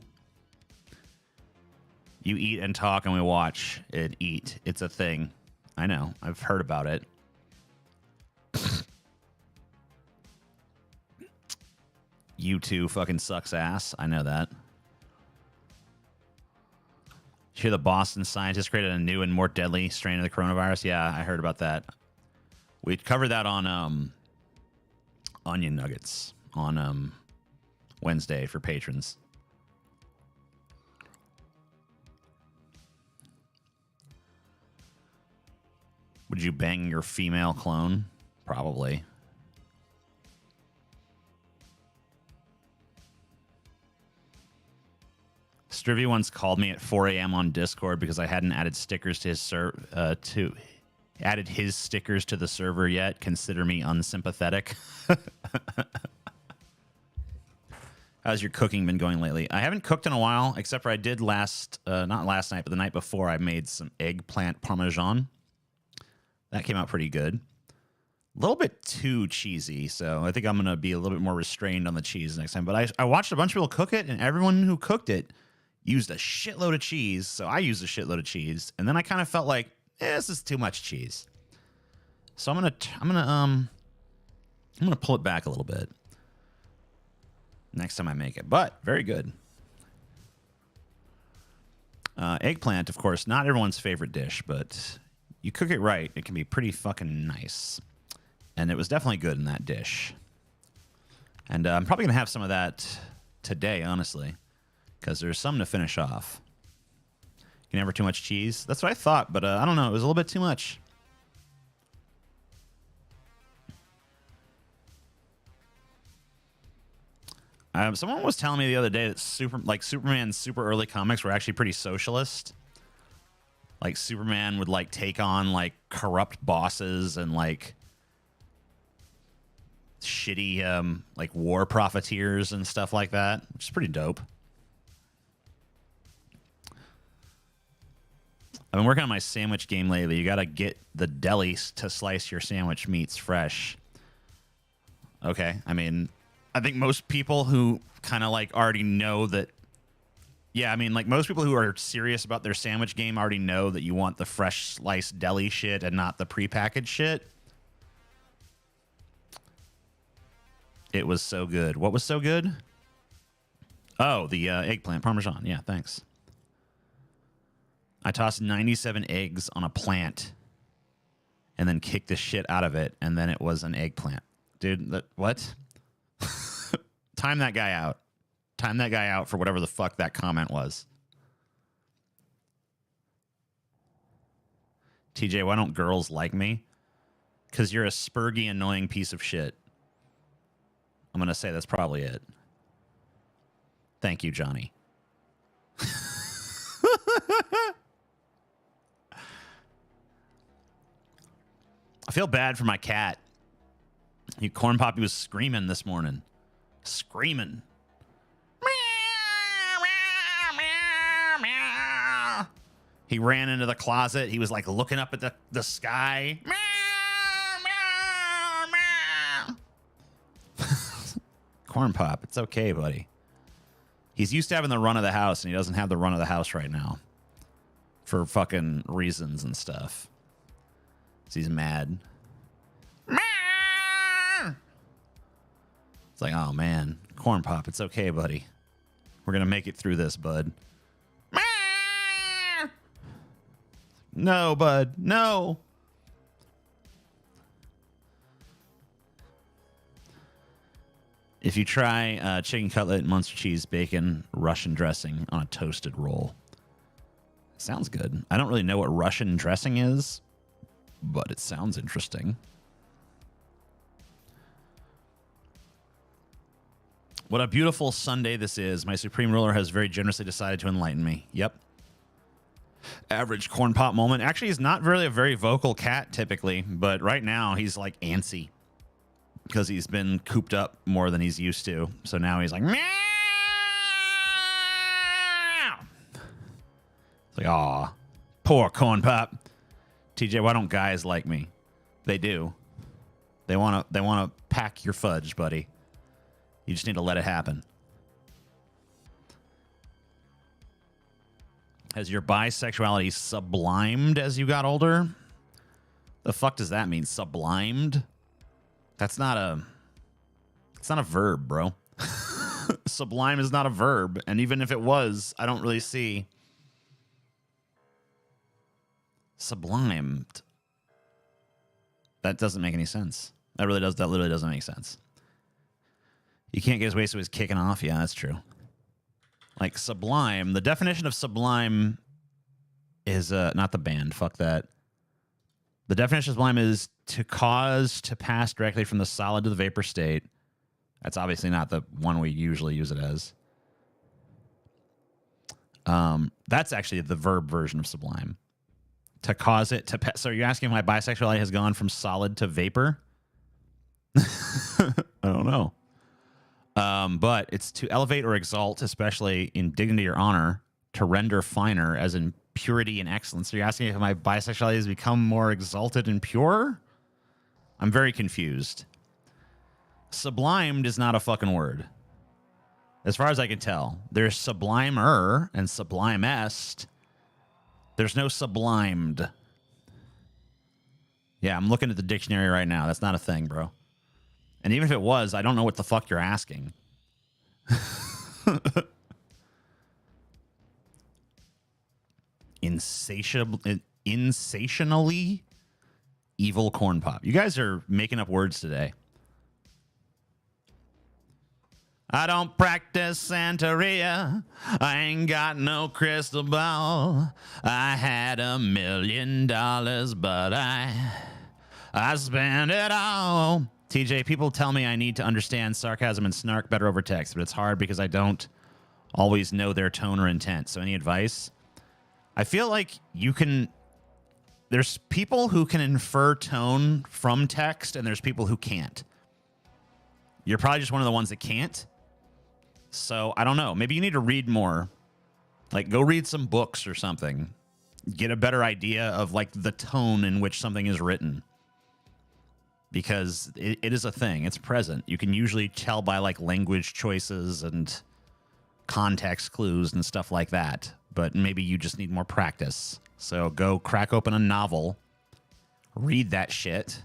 You eat and talk and we watch and eat. It's a thing. I know. I've heard about it. You two fucking sucks ass. I know that. Did you hear the Boston scientists created a new and more deadly strain of the coronavirus? Yeah, I heard about that. We covered that on Onion Nuggets on Wednesday for patrons. Would you bang your female clone? Probably. Strivy once called me at 4 a.m. on Discord because I hadn't added stickers to his added his stickers to the server yet. Consider me unsympathetic. How's your cooking been going lately? I haven't cooked in a while, except for I did not last night, but the night before I made some eggplant parmesan. That came out pretty good. A little bit too cheesy, so I think I'm going to be a little bit more restrained on the cheese next time. But I watched a bunch of people cook it, and everyone who cooked it used a shitload of cheese, so I used a shitload of cheese. And then I kind of felt like, this is too much cheese. So I'm gonna pull it back a little bit next time I make it. But very good. Eggplant, of course, not everyone's favorite dish, but you cook it right, it can be pretty fucking nice. And it was definitely good in that dish. And I'm probably gonna have some of that today, honestly, because there's some to finish off. You can never too much cheese. That's what I thought, but I don't know. It was a little bit too much. Someone was telling me the other day that Superman's super early comics were actually pretty socialist. Like Superman would like take on like corrupt bosses and like shitty like war profiteers and stuff like that, which is pretty dope. I've been working on my sandwich game lately. You got to get the delis to slice your sandwich meats fresh. Okay. I mean, I think most people who kind of like already know that. Yeah, I mean, like most people who are serious about their sandwich game already know that you want the fresh sliced deli shit and not the prepackaged shit. It was so good. What was so good? Oh, the eggplant parmesan. Yeah, thanks. I tossed 97 eggs on a plant and then kicked the shit out of it, and then it was an eggplant. Dude, what? Time that guy out. Time that guy out for whatever the fuck that comment was. TJ, why don't girls like me? Because you're a spurgy, annoying piece of shit. I'm going to say that's probably it. Thank you, Johnny. I feel bad for my cat. Corn Poppy was screaming this morning. Screaming. He ran into the closet. He was like looking up at the sky. Corn Pop, it's okay, buddy. He's used to having the run of the house, and he doesn't have the run of the house right now. For fucking reasons and stuff. So he's mad. It's like, oh man, Corn Pop, it's okay, buddy. We're gonna make it through this, bud. No, bud, no. If you try chicken cutlet, Munster cheese, bacon, Russian dressing on a toasted roll. Sounds good. I don't really know what Russian dressing is, but it sounds interesting. What a beautiful Sunday this is. My Supreme Ruler has very generously decided to enlighten me. Yep. Average Corn Pop moment. Actually, he's not really a very vocal cat typically, but right now he's like antsy because he's been cooped up more than he's used to. So now he's like, meow. It's like, aw, poor Corn Pop. TJ, why don't guys like me? They do. They wanna pack your fudge, buddy. You just need to let it happen. Has your bisexuality sublimed as you got older? The fuck does that mean? Sublimed? It's not a verb, bro. Sublime is not a verb. And even if it was, I don't really see sublimed. That doesn't make any sense. That literally doesn't make sense. You can't get his waist, so he's kicking off. Yeah, that's true. Like sublime, the definition of sublime is not the band. Fuck that. The definition of sublime is to cause to pass directly from the solid to the vapor state. That's obviously not the one we usually use it as. That's actually the verb version of sublime. To cause it to pass. So you're asking why bisexuality has gone from solid to vapor? I don't know. But it's to elevate or exalt, especially in dignity or honor, to render finer, as in purity and excellence. So you're asking if my bisexuality has become more exalted and pure? I'm very confused. Sublimed is not a fucking word. As far as I can tell, there's sublimer and sublimest. There's no sublimed. Yeah, I'm looking at the dictionary right now. That's not a thing, bro. And even if it was, I don't know what the fuck you're asking. Insatiably evil Corn Pop. You guys are making up words today. I don't practice Santeria. I ain't got no crystal ball. I had $1 million, but I spent it all. TJ, people tell me I need to understand sarcasm and snark better over text, but it's hard because I don't always know their tone or intent. So any advice? I feel like you can... There's people who can infer tone from text, and there's people who can't. You're probably just one of the ones that can't. So I don't know. Maybe you need to read more. Like, go read some books or something. Get a better idea of, like, the tone in which something is written. Because it is a thing. It's present. You can usually tell by, like, language choices and context clues and stuff like that. But maybe you just need more practice. So go crack open a novel. Read that shit.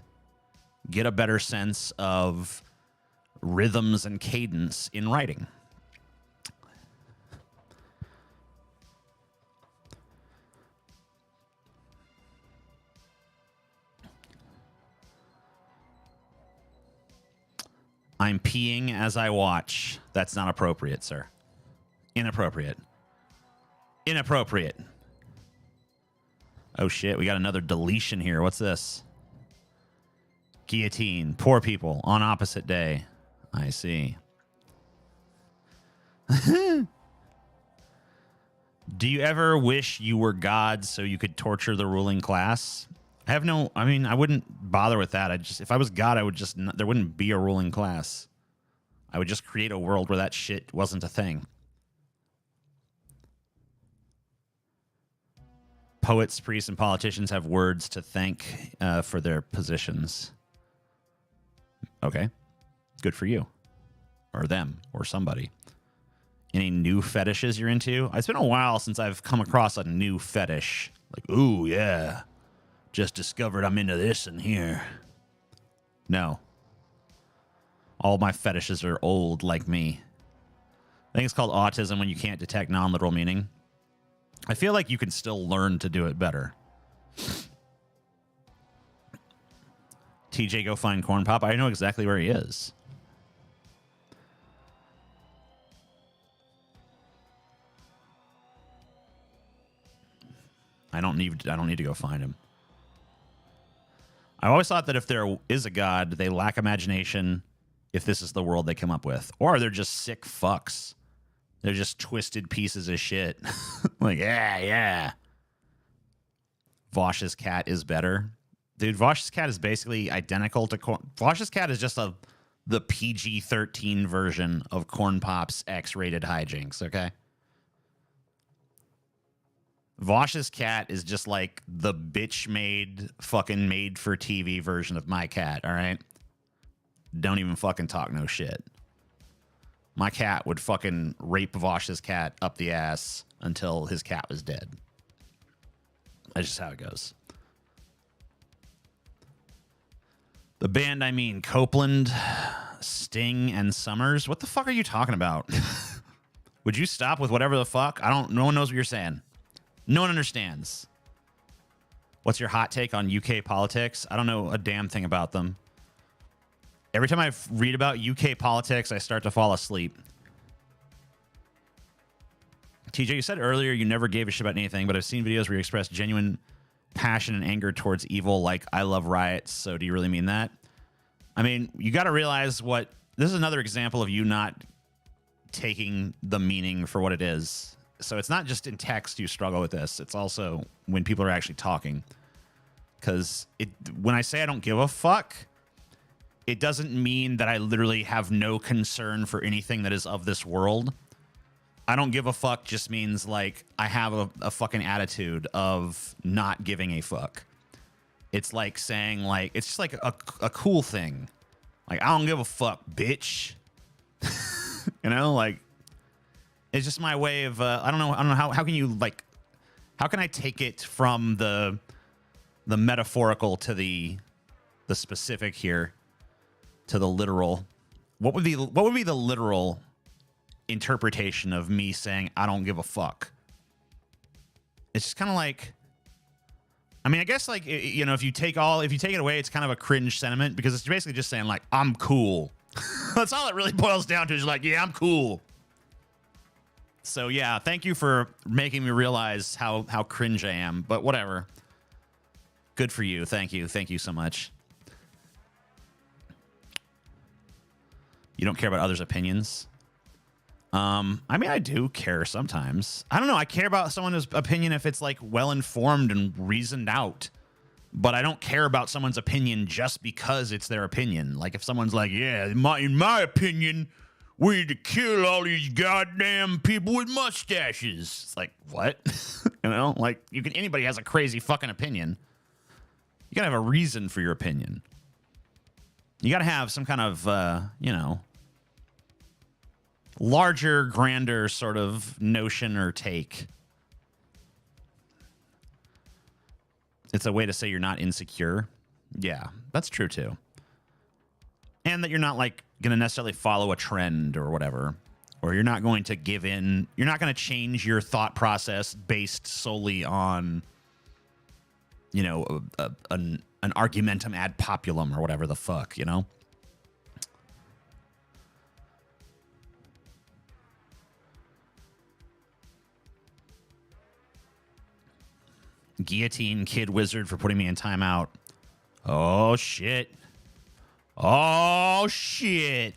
Get a better sense of rhythms and cadence in writing. I'm peeing as I watch. That's not appropriate, sir. Inappropriate. Inappropriate. Oh, shit. We got another deletion here. What's this? Guillotine. Poor people on opposite day. I see. Do you ever wish you were God so you could torture the ruling class? I mean, I wouldn't bother with that. If I was God, I would just, there wouldn't be a ruling class. I would just create a world where that shit wasn't a thing. Poets, priests, and politicians have words to thank for their positions. Okay. Good for you. Or them. Or somebody. Any new fetishes you're into? It's been a while since I've come across a new fetish. Like, ooh, yeah. Just discovered I'm into this in here. No. All my fetishes are old like me. I think it's called autism when you can't detect non-literal meaning. I feel like you can still learn to do it better. TJ, go find Corn Pop. I know exactly where he is. I don't need to go find him. I always thought that if there is a God, they lack imagination if this is the world they come up with. Or they're just sick fucks. They're just twisted pieces of shit. Like, yeah. Vosh's cat is better. Dude, Vosh's cat is basically identical to Corn. Vosh's cat is just the PG-13 version of Corn Pop's X-rated hijinks, okay? Vosh's cat is just like the bitch-made, fucking made-for-TV version of my cat, all right? Don't even fucking talk no shit. My cat would fucking rape Vosh's cat up the ass until his cat was dead. That's just how it goes. The band, I mean, Copeland, Sting, and Summers. What the fuck are you talking about? Would you stop with whatever the fuck? No one knows what you're saying. No one understands. What's your hot take on UK politics? I don't know a damn thing about them. Every time I read about UK politics, I start to fall asleep. TJ, you said earlier you never gave a shit about anything, but I've seen videos where you express genuine passion and anger towards evil, like I love riots. So do you really mean that? I mean, you got to realize this is another example of you not taking the meaning for what it is. So it's not just in text you struggle with this. It's also when people are actually talking. Because when I say I don't give a fuck, it doesn't mean that I literally have no concern for anything that is of this world. I don't give a fuck just means, like, I have a fucking attitude of not giving a fuck. It's like saying, like, it's just like a cool thing. Like, I don't give a fuck, bitch. You know, like, it's just my way of, I don't know how can you, like, how can I take it from the metaphorical to the specific here? To the literal. What would be the literal interpretation of me saying I don't give a fuck? It's just kind of like, I mean, I guess, like, you know, if you take it away, it's kind of a cringe sentiment because it's basically just saying, like, I'm cool. That's all it really boils down to, is like, yeah, I'm cool. So yeah, thank you for making me realize how cringe I am, but whatever. Good for you. Thank you so much. You don't care about others' opinions? I mean, I do care sometimes. I don't know. I care about someone's opinion if it's, like, well-informed and reasoned out. But I don't care about someone's opinion just because it's their opinion. Like if someone's like, yeah, in my opinion, we need to kill all these goddamn people with mustaches. It's like, what? You know, like anybody has a crazy fucking opinion. You gotta have a reason for your opinion. You gotta have some kind of, larger, grander sort of notion or take. It's a way to say you're not insecure. Yeah, that's true too. And that you're not like going to necessarily follow a trend or whatever. Or you're not going to give in. You're not going to change your thought process based solely on, an argumentum ad populum or whatever the fuck, you know? Guillotine Kid Wizard for putting me in timeout. Oh, shit. Oh, shit.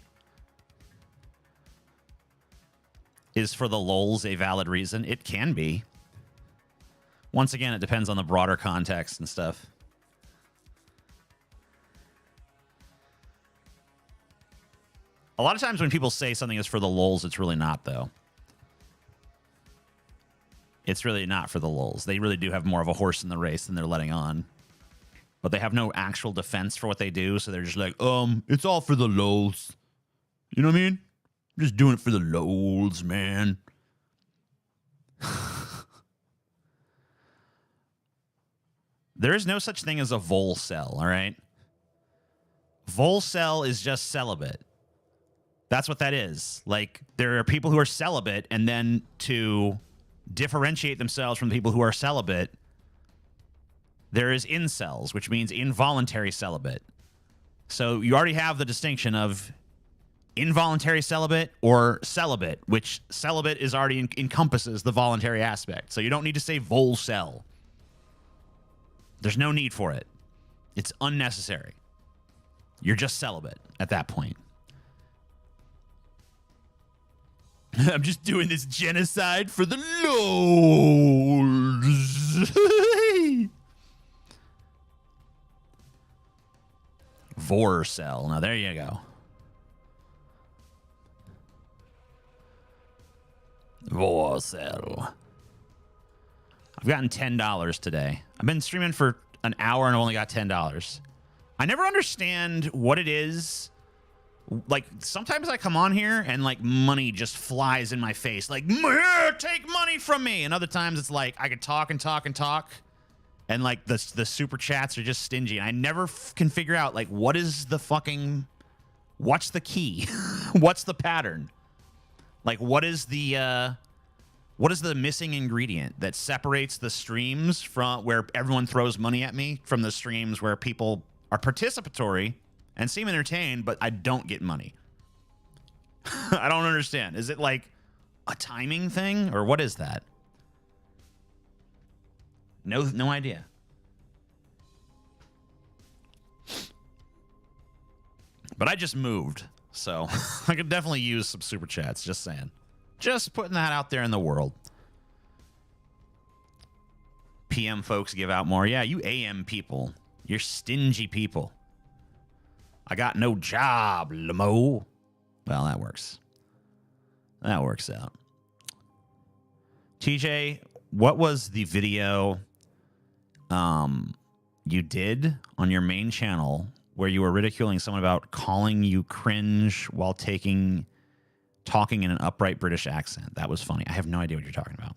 Is for the lols a valid reason? It can be. Once again, it depends on the broader context and stuff. A lot of times when people say something is for the lols, it's really not, though. It's really not for the lulz. They really do have more of a horse in the race than they're letting on. But they have no actual defense for what they do, so they're just like, it's all for the lulz. You know what I mean? I'm just doing it for the lulz, man. There is no such thing as a volcel, all right? Volcel is just celibate. That's what that is. Like, there are people who are celibate, and then to differentiate themselves from the people who are celibate, there is incels, which means involuntary celibate. So you already have the distinction of involuntary celibate or celibate, which celibate is already encompasses the voluntary aspect. So you don't need to say volcel. There's no need for it. It's unnecessary. You're just celibate at that point. I'm just doing this genocide for the lols. Vorcel. Now, there you go. Vorcel. I've gotten $10 today. I've been streaming for an hour and I've only got $10. I never understand what it is. Like, sometimes I come on here and, like, money just flies in my face. Like, take money from me. And other times it's like I could talk and talk and talk. And, like, the super chats are just stingy. And I never can figure out, like, what is the fucking... What's the key? What's the pattern? Like, what is the missing ingredient that separates the streams from where everyone throws money at me from the streams where people are participatory and seem entertained, but I don't get money? I don't understand. Is it like a timing thing, or what is that? No idea. But I just moved, so I could definitely use some super chats. Just saying. Just putting that out there in the world. PM folks give out more. Yeah, you AM people. You're stingy people. I got no job, Lamo. Well, that works. That works out. TJ, what was the video you did on your main channel where you were ridiculing someone about calling you cringe while talking in an upright British accent? That was funny. I have no idea what you're talking about.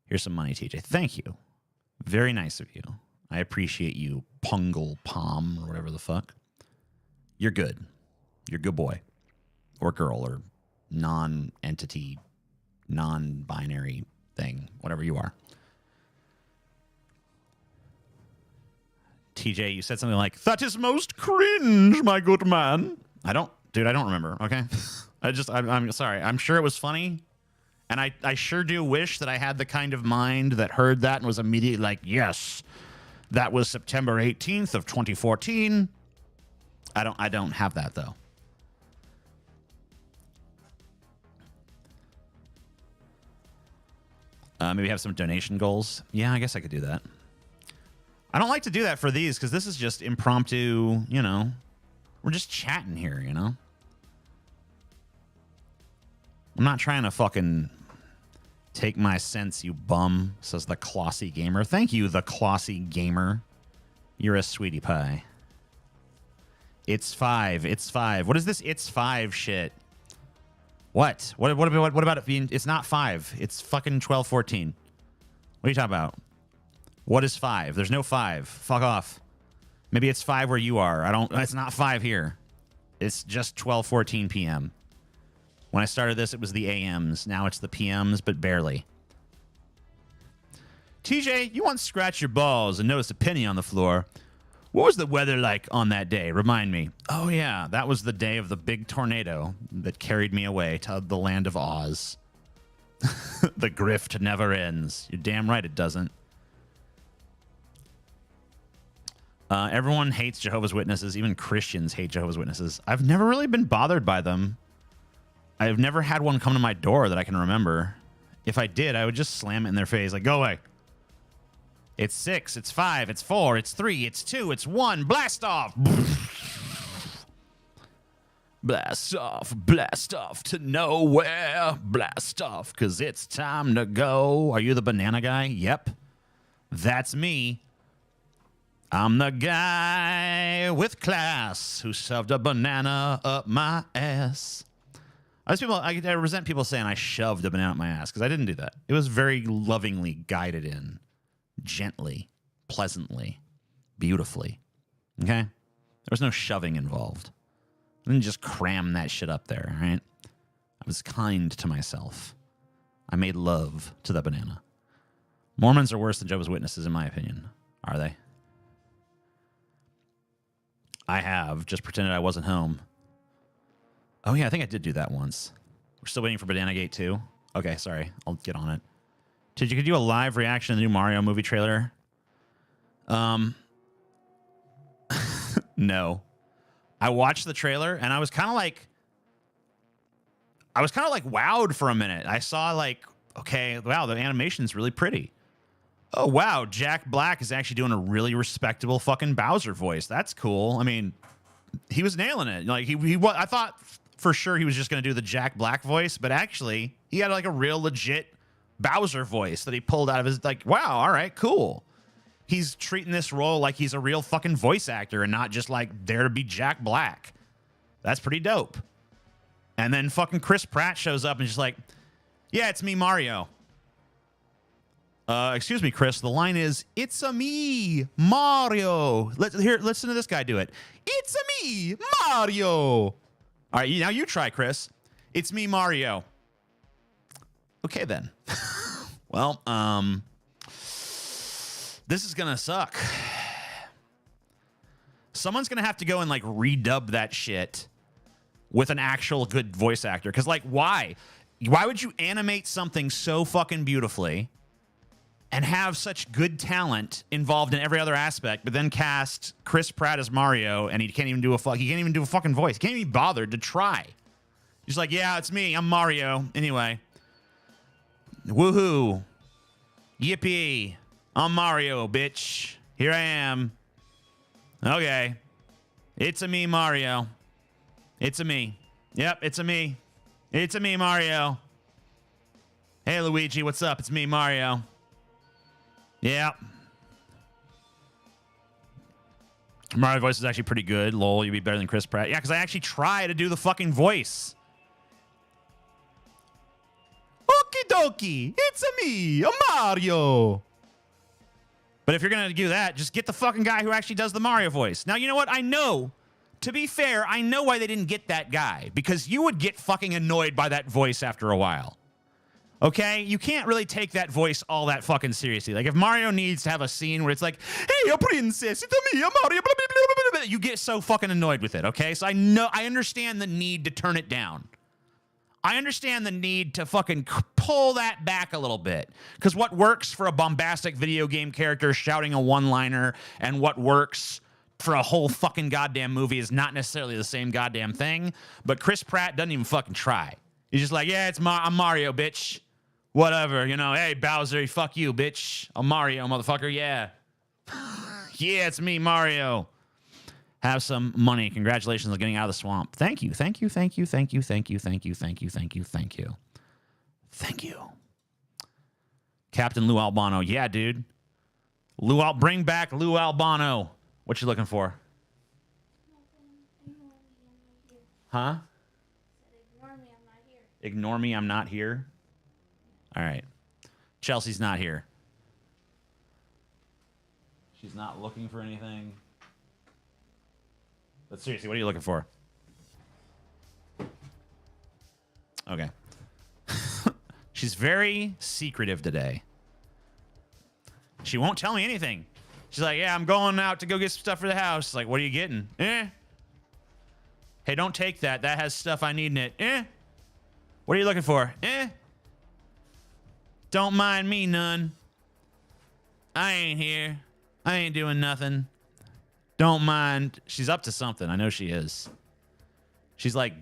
Here's some money, TJ. Thank you. Very nice of you. I appreciate you, Pungle Palm, or whatever the fuck. You're good. You're a good boy. Or girl, or non-entity, non-binary thing. Whatever you are. TJ, you said something like, "That is most cringe, my good man." I don't remember, okay? I'm sorry. I'm sure it was funny. And I sure do wish that I had the kind of mind that heard that and was immediately like, yes, that was September 18th of 2014. I don't have that, though. Maybe have some donation goals. Yeah, I guess I could do that. I don't like to do that for these because this is just impromptu, you know. We're just chatting here, you know. I'm not trying to fucking take my sense, you bum, says the Klossy Gamer. Thank you, the Klossy Gamer. You're a sweetie pie. It's 5. It's 5. What is this it's 5 shit? What? What about it being... It's not 5. It's fucking 12:14. What are you talking about? What is 5? There's no 5. Fuck off. Maybe it's 5 where you are. It's not 5 here. It's just 12:14 p.m. When I started this, it was the AMs. Now it's the PMs, but barely. TJ, you once scratched your balls and noticed a penny on the floor. What was the weather like on that day? Remind me. Oh, yeah. That was the day of the big tornado that carried me away to the land of Oz. The grift never ends. You're damn right it doesn't. Everyone hates Jehovah's Witnesses. Even Christians hate Jehovah's Witnesses. I've never really been bothered by them. I've never had one come to my door that I can remember. If I did, I would just slam it in their face. Like, go away. It's 6. It's 5. It's 4. It's 3. It's 2. It's 1. Blast off. Blast off. Blast off to nowhere. Blast off, because it's time to go. Are you the banana guy? Yep. That's me. I'm the guy with class who shoved a banana up my ass. I resent people saying I shoved a banana up my ass, because I didn't do that. It was very lovingly guided in. Gently, pleasantly, beautifully. Okay? There was no shoving involved. I didn't just cram that shit up there, right? I was kind to myself. I made love to the banana. Mormons are worse than Jehovah's Witnesses, in my opinion. Are they? I have just pretended I wasn't home. Oh, yeah, I think I did do that once. We're still waiting for Banana Gate 2. Okay, sorry. I'll get on it. Could you do a live reaction to the new Mario movie trailer? No. I watched the trailer and I was kind of like wowed for a minute. I saw like, okay, wow, the animation's really pretty. Oh, wow, Jack Black is actually doing a really respectable fucking Bowser voice. That's cool. I mean, he was nailing it. Like I thought for sure he was just going to do the Jack Black voice, but actually he had like a real legit Bowser voice that he pulled out of his, like, wow, all right, cool. He's treating this role like he's a real fucking voice actor and not just like there to be Jack Black. That's pretty dope. And then fucking Chris Pratt shows up and just like, yeah, it's me, Mario. Excuse me, Chris. The line is, it's a me, Mario. Listen to this guy do it. It's a me, Mario. All right, now you try, Chris. It's me, Mario. Okay, then. Well, this is gonna suck. Someone's gonna have to go and like redub that shit with an actual good voice actor. Because like, why? Why would you animate something so fucking beautifully and have such good talent involved in every other aspect, but then cast Chris Pratt as Mario and he can't even do a fucking voice. He can't even be bothered to try. He's like, yeah, it's me. I'm Mario. Anyway. Woohoo. Yippee. I'm Mario, bitch. Here I am. Okay. It's a me, Mario. It's a me. Yep, it's a me. It's a me, Mario. Hey, Luigi, what's up? It's me, Mario. Yep. Mario voice is actually pretty good. Lol, you'd be better than Chris Pratt. Yeah, because I actually try to do the fucking voice. Okie dokie, it's a me, a Mario. But if you're going to do that, just get the fucking guy who actually does the Mario voice. Now, you know what? I know, to be fair, I know why they didn't get that guy. Because you would get fucking annoyed by that voice after a while. Okay? You can't really take that voice all that fucking seriously. Like, if Mario needs to have a scene where it's like, hey, a princess, it's a me, a Mario, blah, blah, blah, blah, blah, you get so fucking annoyed with it, okay? So I understand the need to turn it down. I understand the need to fucking pull that back a little bit. Because what works for a bombastic video game character shouting a one-liner and what works for a whole fucking goddamn movie is not necessarily the same goddamn thing. But Chris Pratt doesn't even fucking try. He's just like, yeah, I'm Mario, bitch. Whatever, you know. Hey, Bowser, fuck you, bitch. I'm Mario, motherfucker, yeah. Yeah, it's me, Mario. Have some money. Congratulations on getting out of the swamp. Thank you. Thank you. Thank you. Thank you. Thank you. Thank you. Thank you. Thank you. Thank you. Thank you. Captain Lou Albano. Yeah, dude. Bring back Lou Albano. What you looking for? Huh? Ignore me, I'm not here. All right. Chelsea's not here. She's not looking for anything. But seriously, what are you looking for? Okay. She's very secretive today. She won't tell me anything. She's like, yeah, I'm going out to go get some stuff for the house. Like, what are you getting? Hey, don't take that. That has stuff I need in it. What are you looking for? Don't mind me none. I ain't here. I ain't doing nothing. Don't mind. She's up to something. I know she is. She's like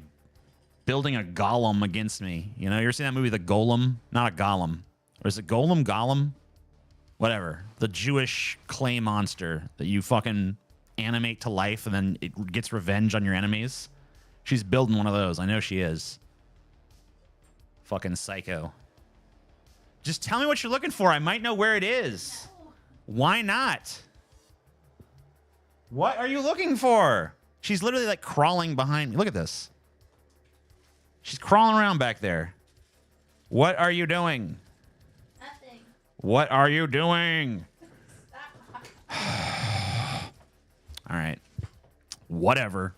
building a golem against me. You know, you ever seen that movie, The Golem? Not a golem. Or is it Golem? Gollum? Whatever. The Jewish clay monster that you fucking animate to life and then it gets revenge on your enemies. She's building one of those. I know she is. Fucking psycho. Just tell me what you're looking for. I might know where it is. No. Why not? What are you looking for? She's literally like crawling behind me. Look at this. She's crawling around back there. What are you doing? Nothing. What are you doing? All right. Whatever.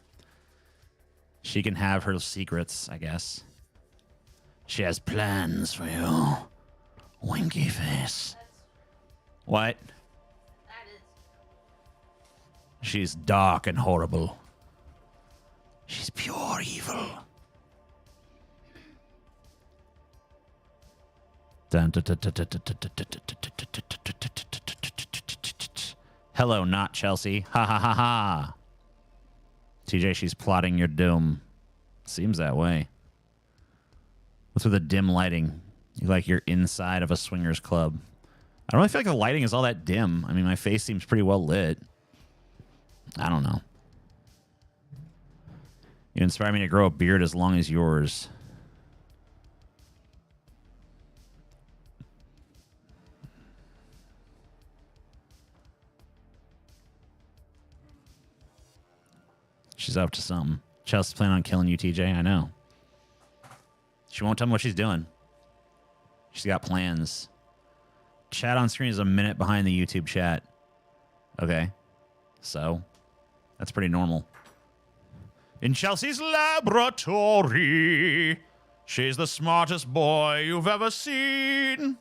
She can have her secrets, I guess. She has plans for you. Winky face. What? That is. She's dark and horrible. She's pure evil. Hello, not Chelsea. Ha ha ha ha. TJ, she's plotting your doom. Seems that way. What's with the dim lighting? You like you're inside of a swingers club. I don't really feel like the lighting is all that dim. I mean, my face seems pretty well lit. I don't know. You inspire me to grow a beard as long as yours. She's up to something. Chelsea's planning on killing you, TJ. I know. She won't tell me what she's doing. She's got plans. Chat on screen is a minute behind the YouTube chat. Okay. So, that's pretty normal. In Chelsea's laboratory, she's the smartest boy you've ever seen.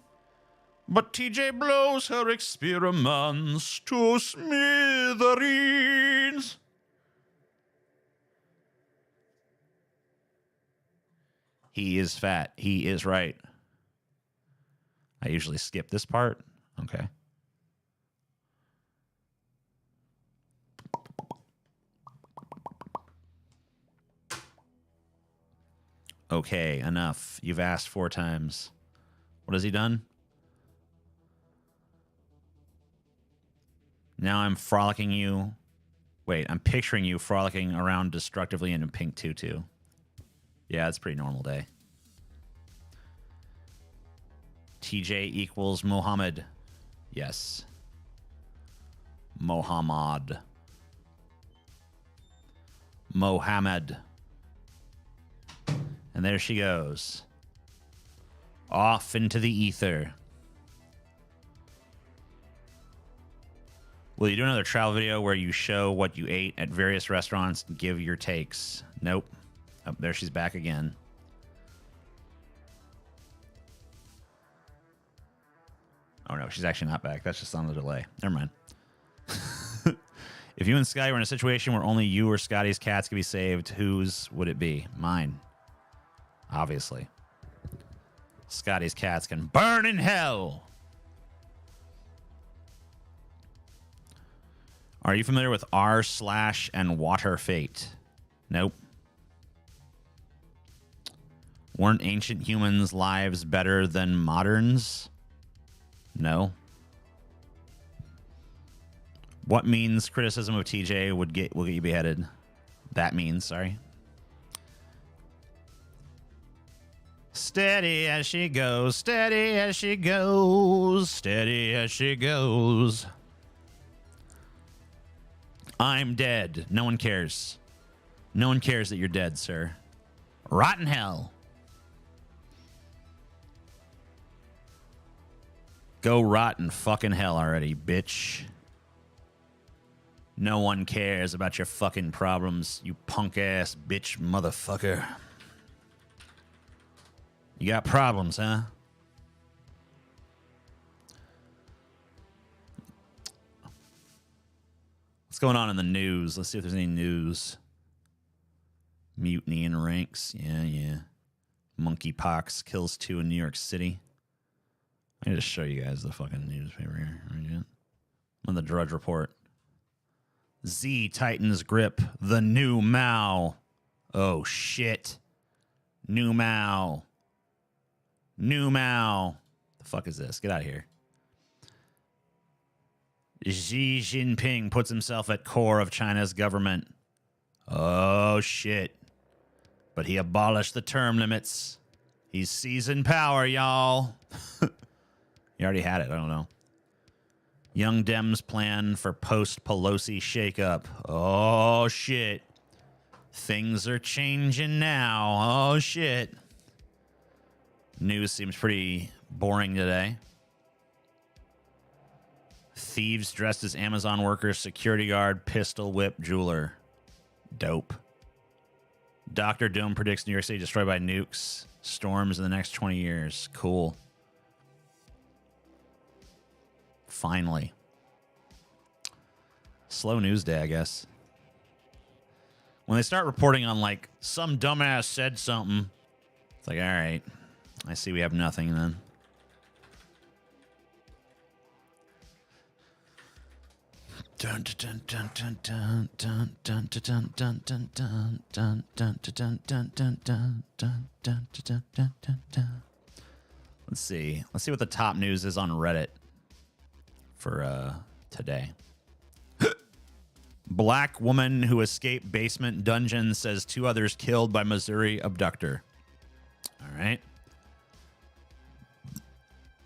But TJ blows her experiments to smithereens. He is fat. He is right. I usually skip this part. Okay. Okay, enough. You've asked 4 times. What has he done? Now I'm frolicking you. Wait, I'm picturing you frolicking around destructively in a pink tutu. Yeah, it's a pretty normal day. TJ equals Mohammed. Yes. Mohammed. Mohammed. And there she goes. Off into the ether. Will you do another travel video where you show what you ate at various restaurants and give your takes? Nope. Oh, there she's back again. Oh, no, she's actually not back. That's just on the delay. Never mind. If you and Scotty were in a situation where only you or Scotty's cats could be saved, whose would it be? Mine. Obviously. Scotty's cats can burn in hell. Are you familiar with r/ and water fate? Nope. Weren't ancient humans' lives better than moderns? No. What means criticism of TJ will get you beheaded? That means, sorry. Steady as she goes, steady as she goes, steady as she goes. I'm dead. No one cares. No one cares that you're dead, sir. Rotten hell. Go rot in fucking hell already, bitch. No one cares about your fucking problems, you punk-ass bitch motherfucker. You got problems, huh? What's going on in the news? Let's see if there's any news. Mutiny in ranks. Yeah. Monkeypox kills 2 in New York City. I need to show you guys the fucking newspaper here. On the Drudge Report. Z tightens grip. The new Mao. Oh, shit. New Mao. New Mao. The fuck is this? Get out of here. Xi Jinping puts himself at core of China's government. Oh, shit. But he abolished the term limits. He's seizing power, y'all. He already had it. I don't know. Young Dems plan for post-Pelosi shakeup. Oh, shit. Things are changing now. Oh, shit. News seems pretty boring today. Thieves dressed as Amazon workers, security guard, pistol whip, jeweler. Dope. Dr. Doom predicts New York City destroyed by nukes, storms in the next 20 years. Cool. Finally. Slow news day, I guess. When they start reporting on, like, some dumbass said something, it's like, all right, I see we have nothing then. Let's see. Let's see what the top news is on Reddit for today. Black woman who escaped basement dungeon says 2 others killed by Missouri abductor. All right.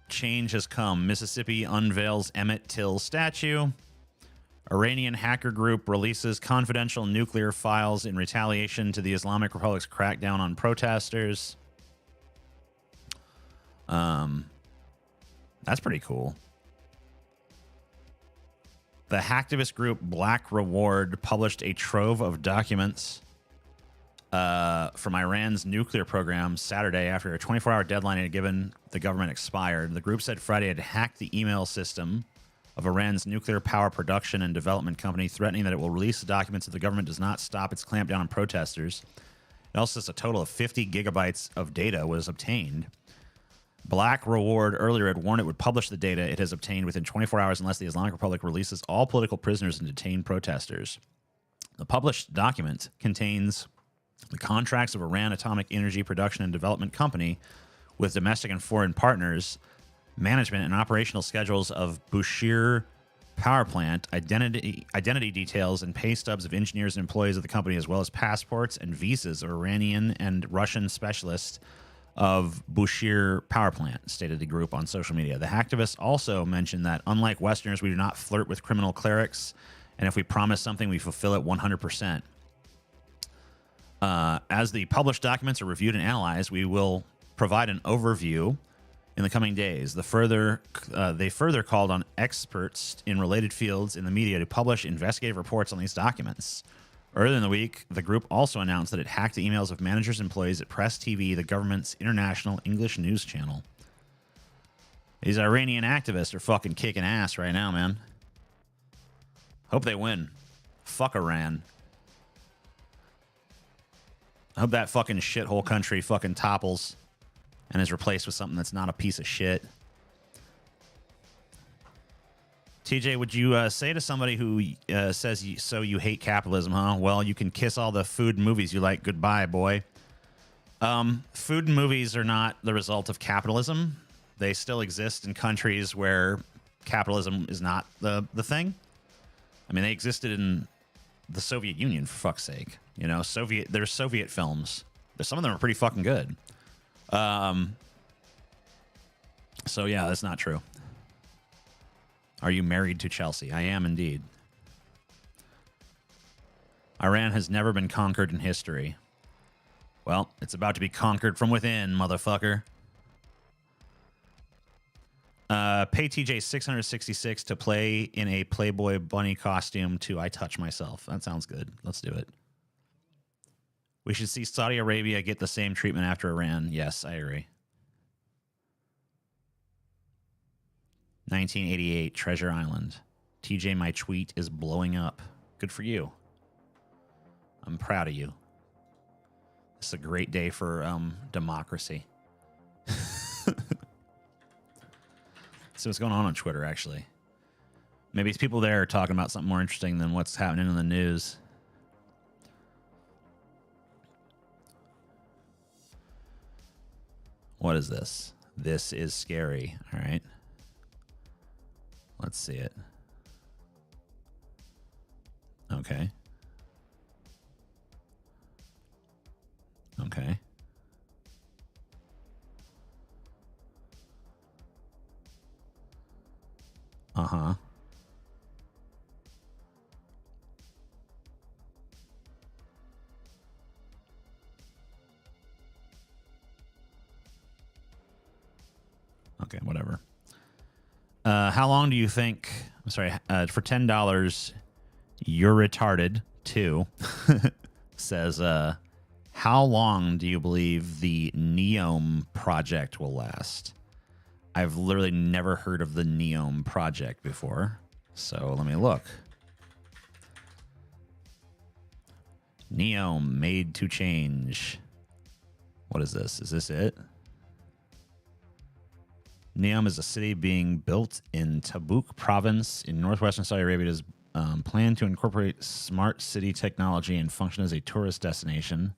Change has come. Mississippi unveils Emmett Till statue. Iranian hacker group releases confidential nuclear files in retaliation to the Islamic Republic's crackdown on protesters. That's pretty cool. The hacktivist group Black Reward published a trove of documents from Iran's nuclear program Saturday after a 24-hour deadline it had given the government expired. The group said Friday it had hacked the email system of Iran's nuclear power production and development company, threatening that it will release the documents if the government does not stop its clampdown on protesters. It also says a total of 50 gigabytes of data was obtained. Black Reward earlier had warned it would publish the data it has obtained within 24 hours unless the Islamic Republic releases all political prisoners and detained protesters. The published document contains the contracts of Iran Atomic Energy Production and Development Company with domestic and foreign partners, management and operational schedules of Bushehr power plant, identity details, and pay stubs of engineers and employees of the company, as well as passports and visas of Iranian and Russian specialists of Bushehr power plant, stated the group on social media. The hacktivists also mentioned that, unlike Westerners, we do not flirt with criminal clerics, and if we promise something, we fulfill it 100%. As the published documents are reviewed and analyzed, we will provide an overview in the coming days. They further called on experts in related fields in the media to publish investigative reports on these documents. Earlier in the week, the group also announced that it hacked the emails of managers and employees at Press TV, the government's international English news channel. These Iranian activists are fucking kicking ass right now, man. Hope they win. Fuck Iran. I hope that fucking shithole country fucking topples and is replaced with something that's not a piece of shit. TJ, would you say to somebody who says, so you hate capitalism, huh? Well, you can kiss all the food and movies you like goodbye, boy. Food and movies are not the result of capitalism. They still exist in countries where capitalism is not the thing. I mean, they existed in the Soviet Union, for fuck's sake. You know, there's Soviet films. Some of them are pretty fucking good. So yeah, that's not true. Are you married to Chelsea? I am indeed. Iran has never been conquered in history. Well, it's about to be conquered from within, motherfucker. Pay TJ $666 to play in a Playboy bunny costume to I Touch Myself. That sounds good. Let's do it. We should see Saudi Arabia get the same treatment after Iran. Yes, I agree. 1988, Treasure Island. TJ, my tweet is blowing up. Good for you. I'm proud of you. It's a great day for democracy. So what's going on Twitter, actually? Maybe it's people there talking about something more interesting than what's happening in the news. What is this? This is scary. All right. Let's see it. Okay. Okay. Uh-huh. Okay, whatever. How long do you think... I'm sorry. For $10, you're retarded, too. Says, how long do you believe the Neome project will last? I've literally never heard of the Neome project before. So let me look. Neome, made to change. What is this? Is this it? Neom is a city being built in Tabuk province in northwestern Saudi Arabia. It is planned to incorporate smart city technology and function as a tourist destination.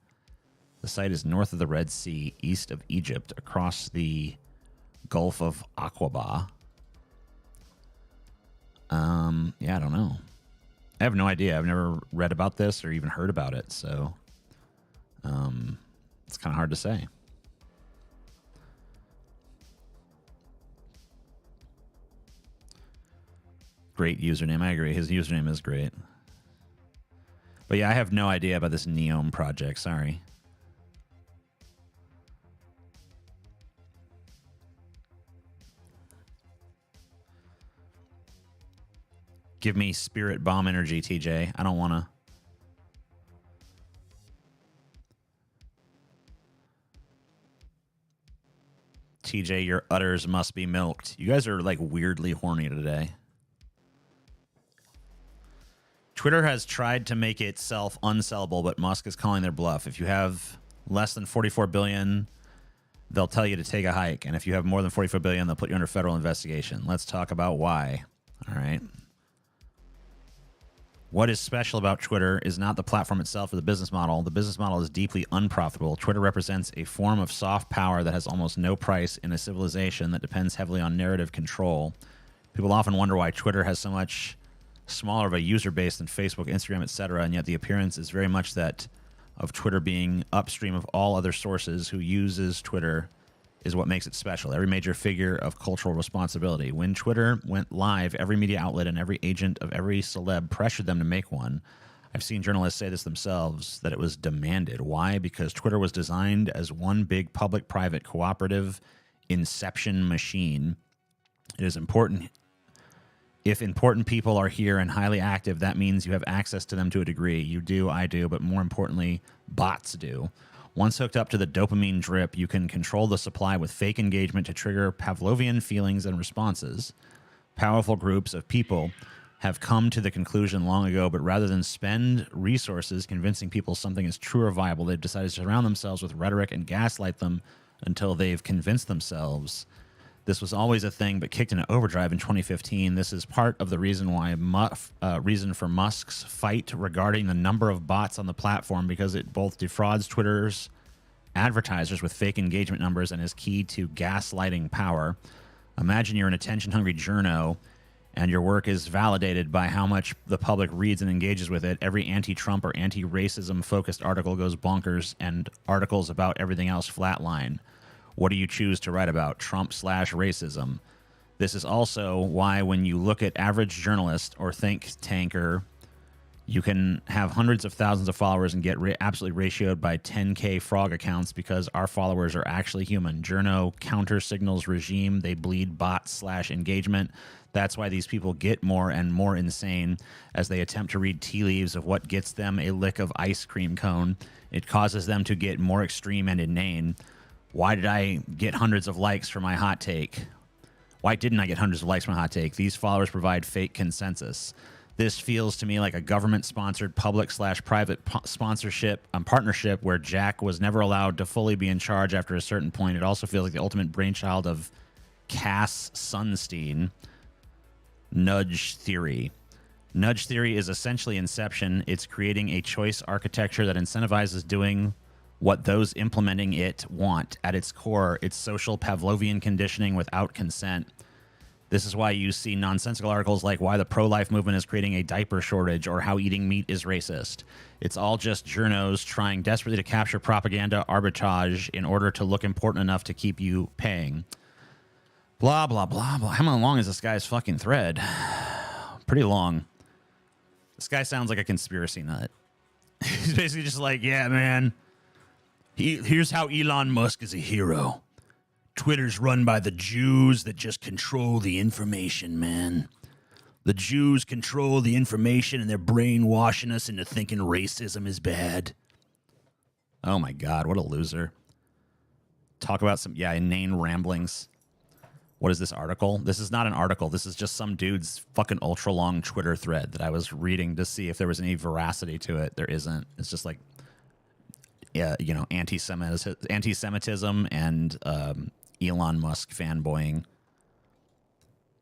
The site is north of the Red Sea, east of Egypt, across the Gulf of Aqaba. Yeah, I don't know. I have no idea. I've never read about this or even heard about it, so it's kind of hard to say. Great username. I agree. His username is great. But yeah, I have no idea about this Neome project. Sorry. Give me spirit bomb energy, TJ. I don't want to. TJ, your udders must be milked. You guys are like weirdly horny today. Twitter has tried to make itself unsellable, but Musk is calling their bluff. If you have less than 44 billion, they'll tell you to take a hike. And if you have more than 44 billion, they'll put you under federal investigation. Let's talk about why. All right. What is special about Twitter is not the platform itself or the business model. The business model is deeply unprofitable. Twitter represents a form of soft power that has almost no price in a civilization that depends heavily on narrative control. People often wonder why Twitter has so much smaller of a user base than Facebook, Instagram, etc., and yet the appearance is very much that of Twitter being upstream of all other sources who uses Twitter is what makes it special. Every major figure of cultural responsibility. When Twitter went live, every media outlet and every agent of every celeb pressured them to make one. I've seen journalists say this themselves, that it was demanded. Why? Because Twitter was designed as one big public-private cooperative inception machine. It is important. If important people are here and highly active, that means you have access to them to a degree. You do, I do, but more importantly, bots do. Once hooked up to the dopamine drip, you can control the supply with fake engagement to trigger Pavlovian feelings and responses. Powerful groups of people have come to the conclusion long ago, but rather than spend resources convincing people something is true or viable, they've decided to surround themselves with rhetoric and gaslight them until they've convinced themselves. This was always a thing, but kicked into overdrive in 2015. This is part of the reason why reason for Musk's fight regarding the number of bots on the platform, because it both defrauds Twitter's advertisers with fake engagement numbers and is key to gaslighting power. Imagine you're an attention-hungry journo, and your work is validated by how much the public reads and engages with it. Every anti-Trump or anti-racism focused article goes bonkers, and articles about everything else flatline. What do you choose to write about? Trump/racism. This is also why when you look at average journalist or think tanker, you can have hundreds of thousands of followers and get absolutely ratioed by 10K frog accounts because our followers are actually human. Journo counter signals regime. They bleed bots/engagement. That's why these people get more and more insane as they attempt to read tea leaves of what gets them a lick of ice cream cone. It causes them to get more extreme and inane. Why did I get hundreds of likes for my hot take? Why didn't I get hundreds of likes for my hot take? These followers provide fake consensus. This feels to me like a government-sponsored public/private sponsorship partnership where Jack was never allowed to fully be in charge after a certain point. It also feels like the ultimate brainchild of Cass Sunstein. Nudge theory. Nudge theory is essentially Inception. It's creating a choice architecture that incentivizes doing what those implementing it want. At its core, it's social Pavlovian conditioning without consent. This is why you see nonsensical articles like why the pro-life movement is creating a diaper shortage or how eating meat is racist. It's all just journos trying desperately to capture propaganda arbitrage in order to look important enough to keep you paying. Blah, blah, blah, blah. How long is this guy's fucking thread? Pretty long. This guy sounds like a conspiracy nut. He's basically just like, yeah, man. Here's how Elon Musk is a hero. Twitter's run by the Jews that just control the information, man. The Jews control the information and they're brainwashing us into thinking racism is bad. Oh my God, what a loser. Talk about some, inane ramblings. What is this article? This is not an article. This is just some dude's fucking ultra long Twitter thread that I was reading to see if there was any veracity to it. There isn't. It's just like, anti-Semitism and Elon Musk fanboying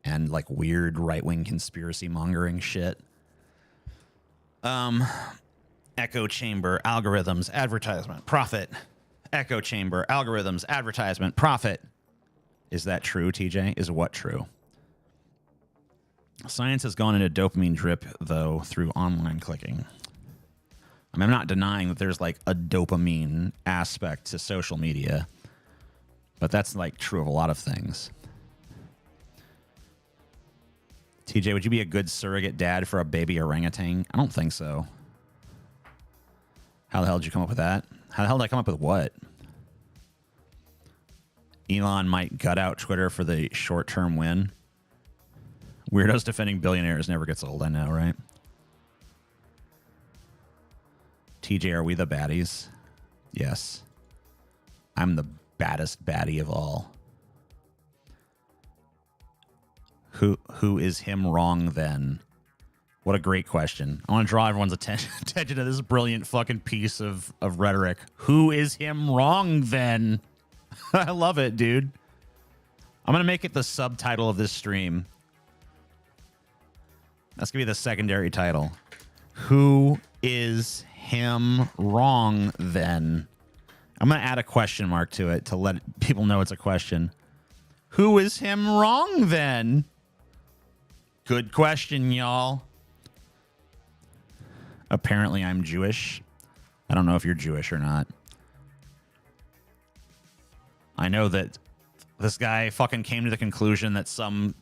and like weird right-wing conspiracy mongering shit. Echo chamber, algorithms, advertisement, profit. Echo chamber, algorithms, advertisement, profit. Is that true, TJ? Is what true? Science has gone into dopamine drip, though, through online clicking. I mean, I'm not denying that there's like a dopamine aspect to social media, but that's like true of a lot of things. TJ, would you be a good surrogate dad for a baby orangutan? I don't think so. How the hell did you come up with that? How the hell did I come up with what? Elon might gut out Twitter for the short-term win. Weirdos defending billionaires never gets old, I know, right? TJ, are we the baddies? Yes. I'm the baddest baddie of all. Who is him wrong then? What a great question. I want to draw everyone's attention to this brilliant fucking piece of rhetoric. Who is him wrong then? I love it, dude. I'm going to make it the subtitle of this stream. That's going to be the secondary title. Who is him wrong then? I'm going to add a question mark to it to let people know it's a question. Who is him wrong then? Good question, y'all. Apparently I'm Jewish. I don't know if you're Jewish or not. I know that this guy fucking came to the conclusion that some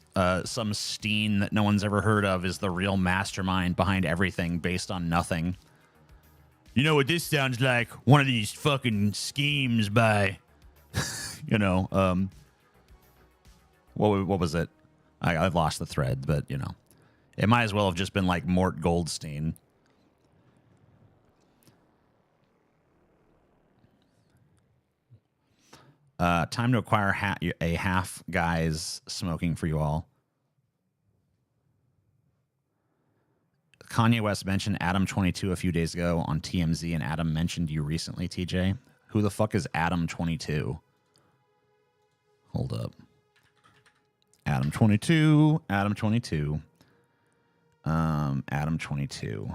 Steen that no one's ever heard of is the real mastermind behind everything based on nothing. You know what this sounds like? One of these fucking schemes by, what was it? I've lost the thread, but, it might as well have just been like Mort Goldstein. Time to acquire a half guys smoking for you all. Kanye West mentioned Adam 22 a few days ago on TMZ, and Adam mentioned you recently, TJ. Who the fuck is Adam 22? Hold up. Adam 22. Adam 22. Adam 22.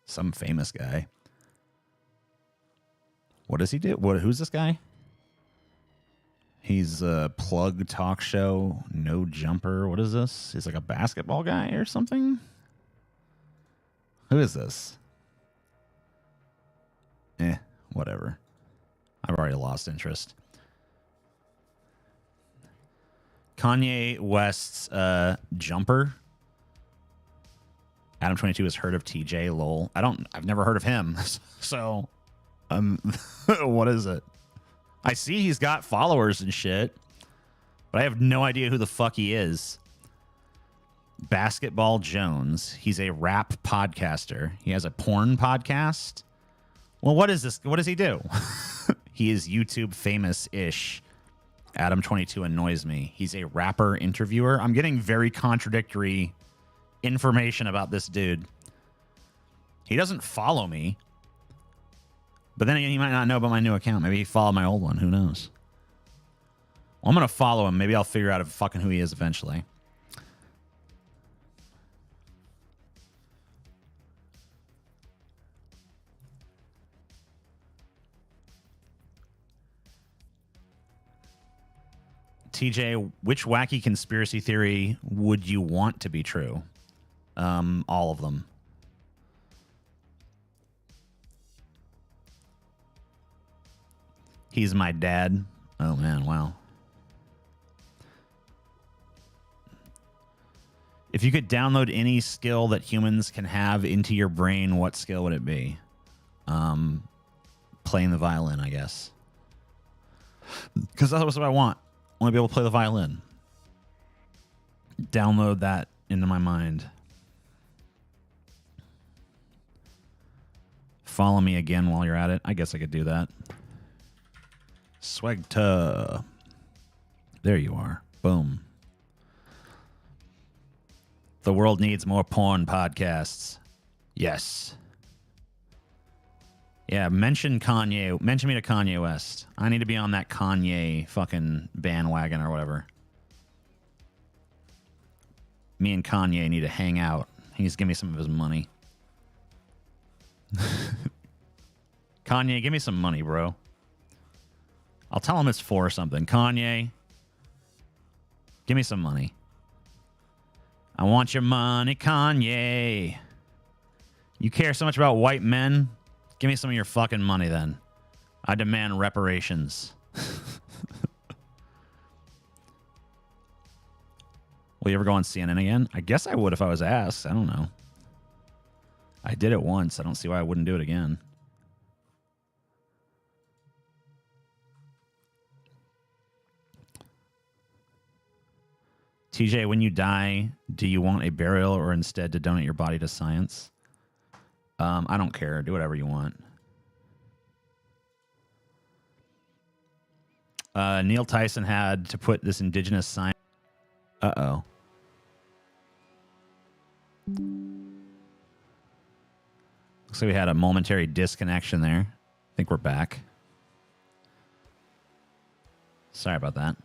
Some famous guy. What does he do? Who's this guy? He's a plug talk show, no jumper. What is this? He's like a basketball guy or something? Who is this? Whatever. I've already lost interest. Kanye West's jumper. Adam 22 has heard of TJ. Lol. I've never heard of him. So, what is it? I see he's got followers and shit, but I have no idea who the fuck he is. Basketball Jones. He's a rap podcaster. He has a porn podcast. Well, what is this? What does he do? He is YouTube famous-ish. Adam 22 annoys me. He's a rapper interviewer. I'm getting very contradictory information about this dude. He doesn't follow me. But then again, he might not know about my new account. Maybe he followed my old one. Who knows? Well, I'm going to follow him. Maybe I'll figure out fucking who he is eventually. TJ, which wacky conspiracy theory would you want to be true? All of them. He's my dad. Oh, man, wow. If you could download any skill that humans can have into your brain, what skill would it be? Playing the violin, I guess. Because that's what I want. I want to be able to play the violin. Download that into my mind. Follow me again while you're at it. I guess I could do that. Swagta. There you are. Boom. The world needs more porn podcasts. Yes. Yeah, mention Kanye. Mention me to Kanye West. I need to be on that Kanye fucking bandwagon or whatever. Me and Kanye need to hang out. He needs to give me some of his money. Kanye, give me some money, bro. I'll tell him it's for something. Kanye, give me some money. I want your money, Kanye. You care so much about white men? Give me some of your fucking money, then. I demand reparations. Will you ever go on CNN again? I guess I would if I was asked. I don't know. I did it once. I don't see why I wouldn't do it again. TJ, when you die, do you want a burial or instead to donate your body to science? I don't care. Do whatever you want. Neil Tyson had to put this indigenous sign. Uh-oh. Looks like we had a momentary disconnection there. I think we're back. Sorry about that.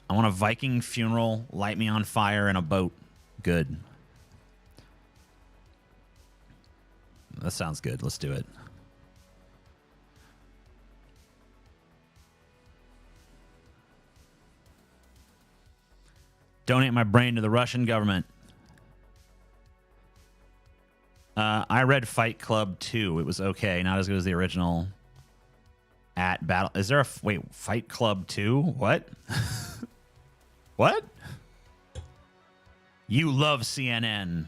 I want a Viking funeral. Light me on fire in a boat. Good. That sounds good. Let's do it. Donate my brain to the Russian government. I read Fight Club 2. It was okay. Not as good as the original. At Battle. Is there a... Wait, Fight Club 2? What? What? You love CNN.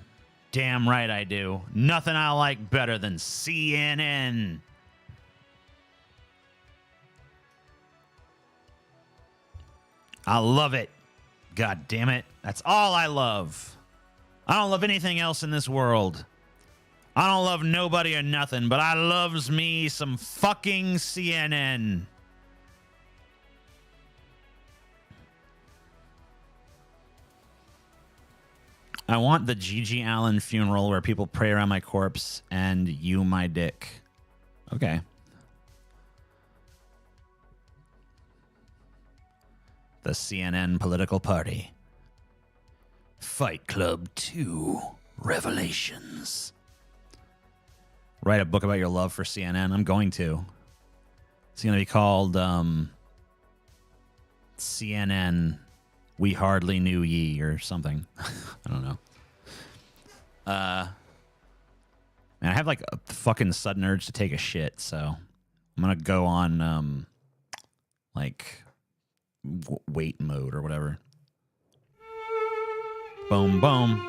Damn right I do. Nothing I like better than CNN. I love it. God damn it. That's all I love. I don't love anything else in this world. I don't love nobody or nothing, but I loves me some fucking CNN. I want the Gigi Allen funeral where people pray around my corpse and you my dick. Okay. The CNN political party. Fight Club 2 Revelations. Write a book about your love for CNN. I'm going to. It's going to be called CNN We Hardly Knew Ye or something. I don't know. Man, I have like a fucking sudden urge to take a shit, so I'm going to go on like wait mode or whatever. Boom, boom.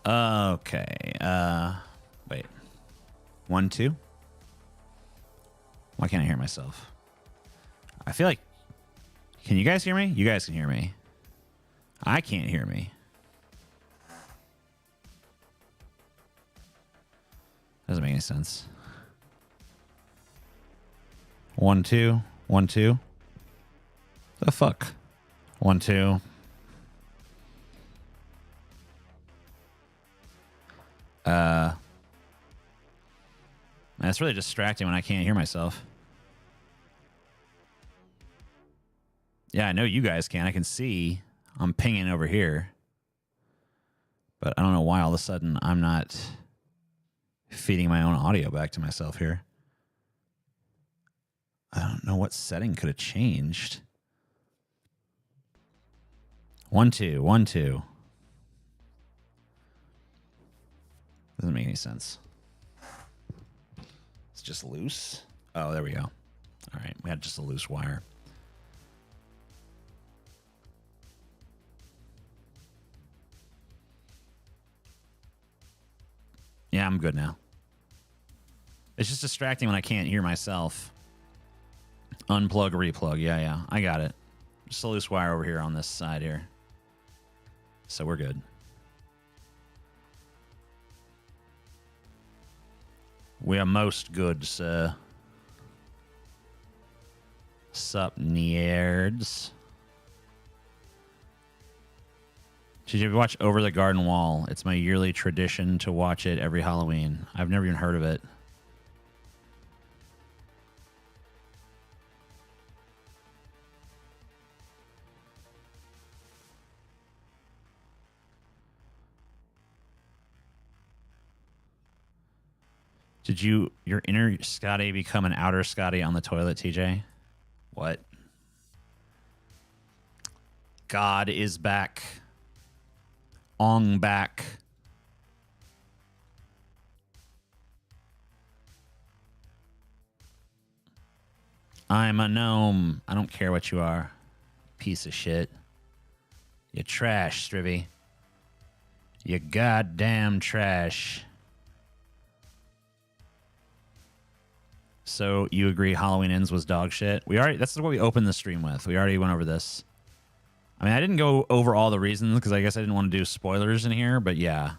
Okay. Wait. 1, 2. Why can't I hear myself? I feel like... Can you guys hear me? You guys can hear me. I can't hear me. Doesn't make any sense. 1, 2. 1, 2. The fuck? 1, 2. That's really distracting when I can't hear myself. Yeah, I know you guys can. I can see I'm pinging over here. But I don't know why all of a sudden I'm not feeding my own audio back to myself here. I don't know what setting could have changed. 1, 2. 1, 2. Doesn't make any sense. It's just loose. Oh, there we go. All right, we had just a loose wire. Yeah, I'm good now. It's just distracting when I can't hear myself. Unplug, replug. Yeah, I got it. Just a loose wire over here on this side here. So we're good. We are most good, sir. Sup, nerds? Did you ever watch Over the Garden Wall? It's my yearly tradition to watch it every Halloween. I've never even heard of it. Did your inner Scotty become an outer Scotty on the toilet, TJ? What? God is back. Ong back. I'm a gnome. I don't care what you are. Piece of shit. You trash, Strivy. You goddamn trash. So you agree Halloween Ends was dog shit? That's what we opened the stream with. We already went over this. I mean, I didn't go over all the reasons because I guess I didn't want to do spoilers in here, but yeah.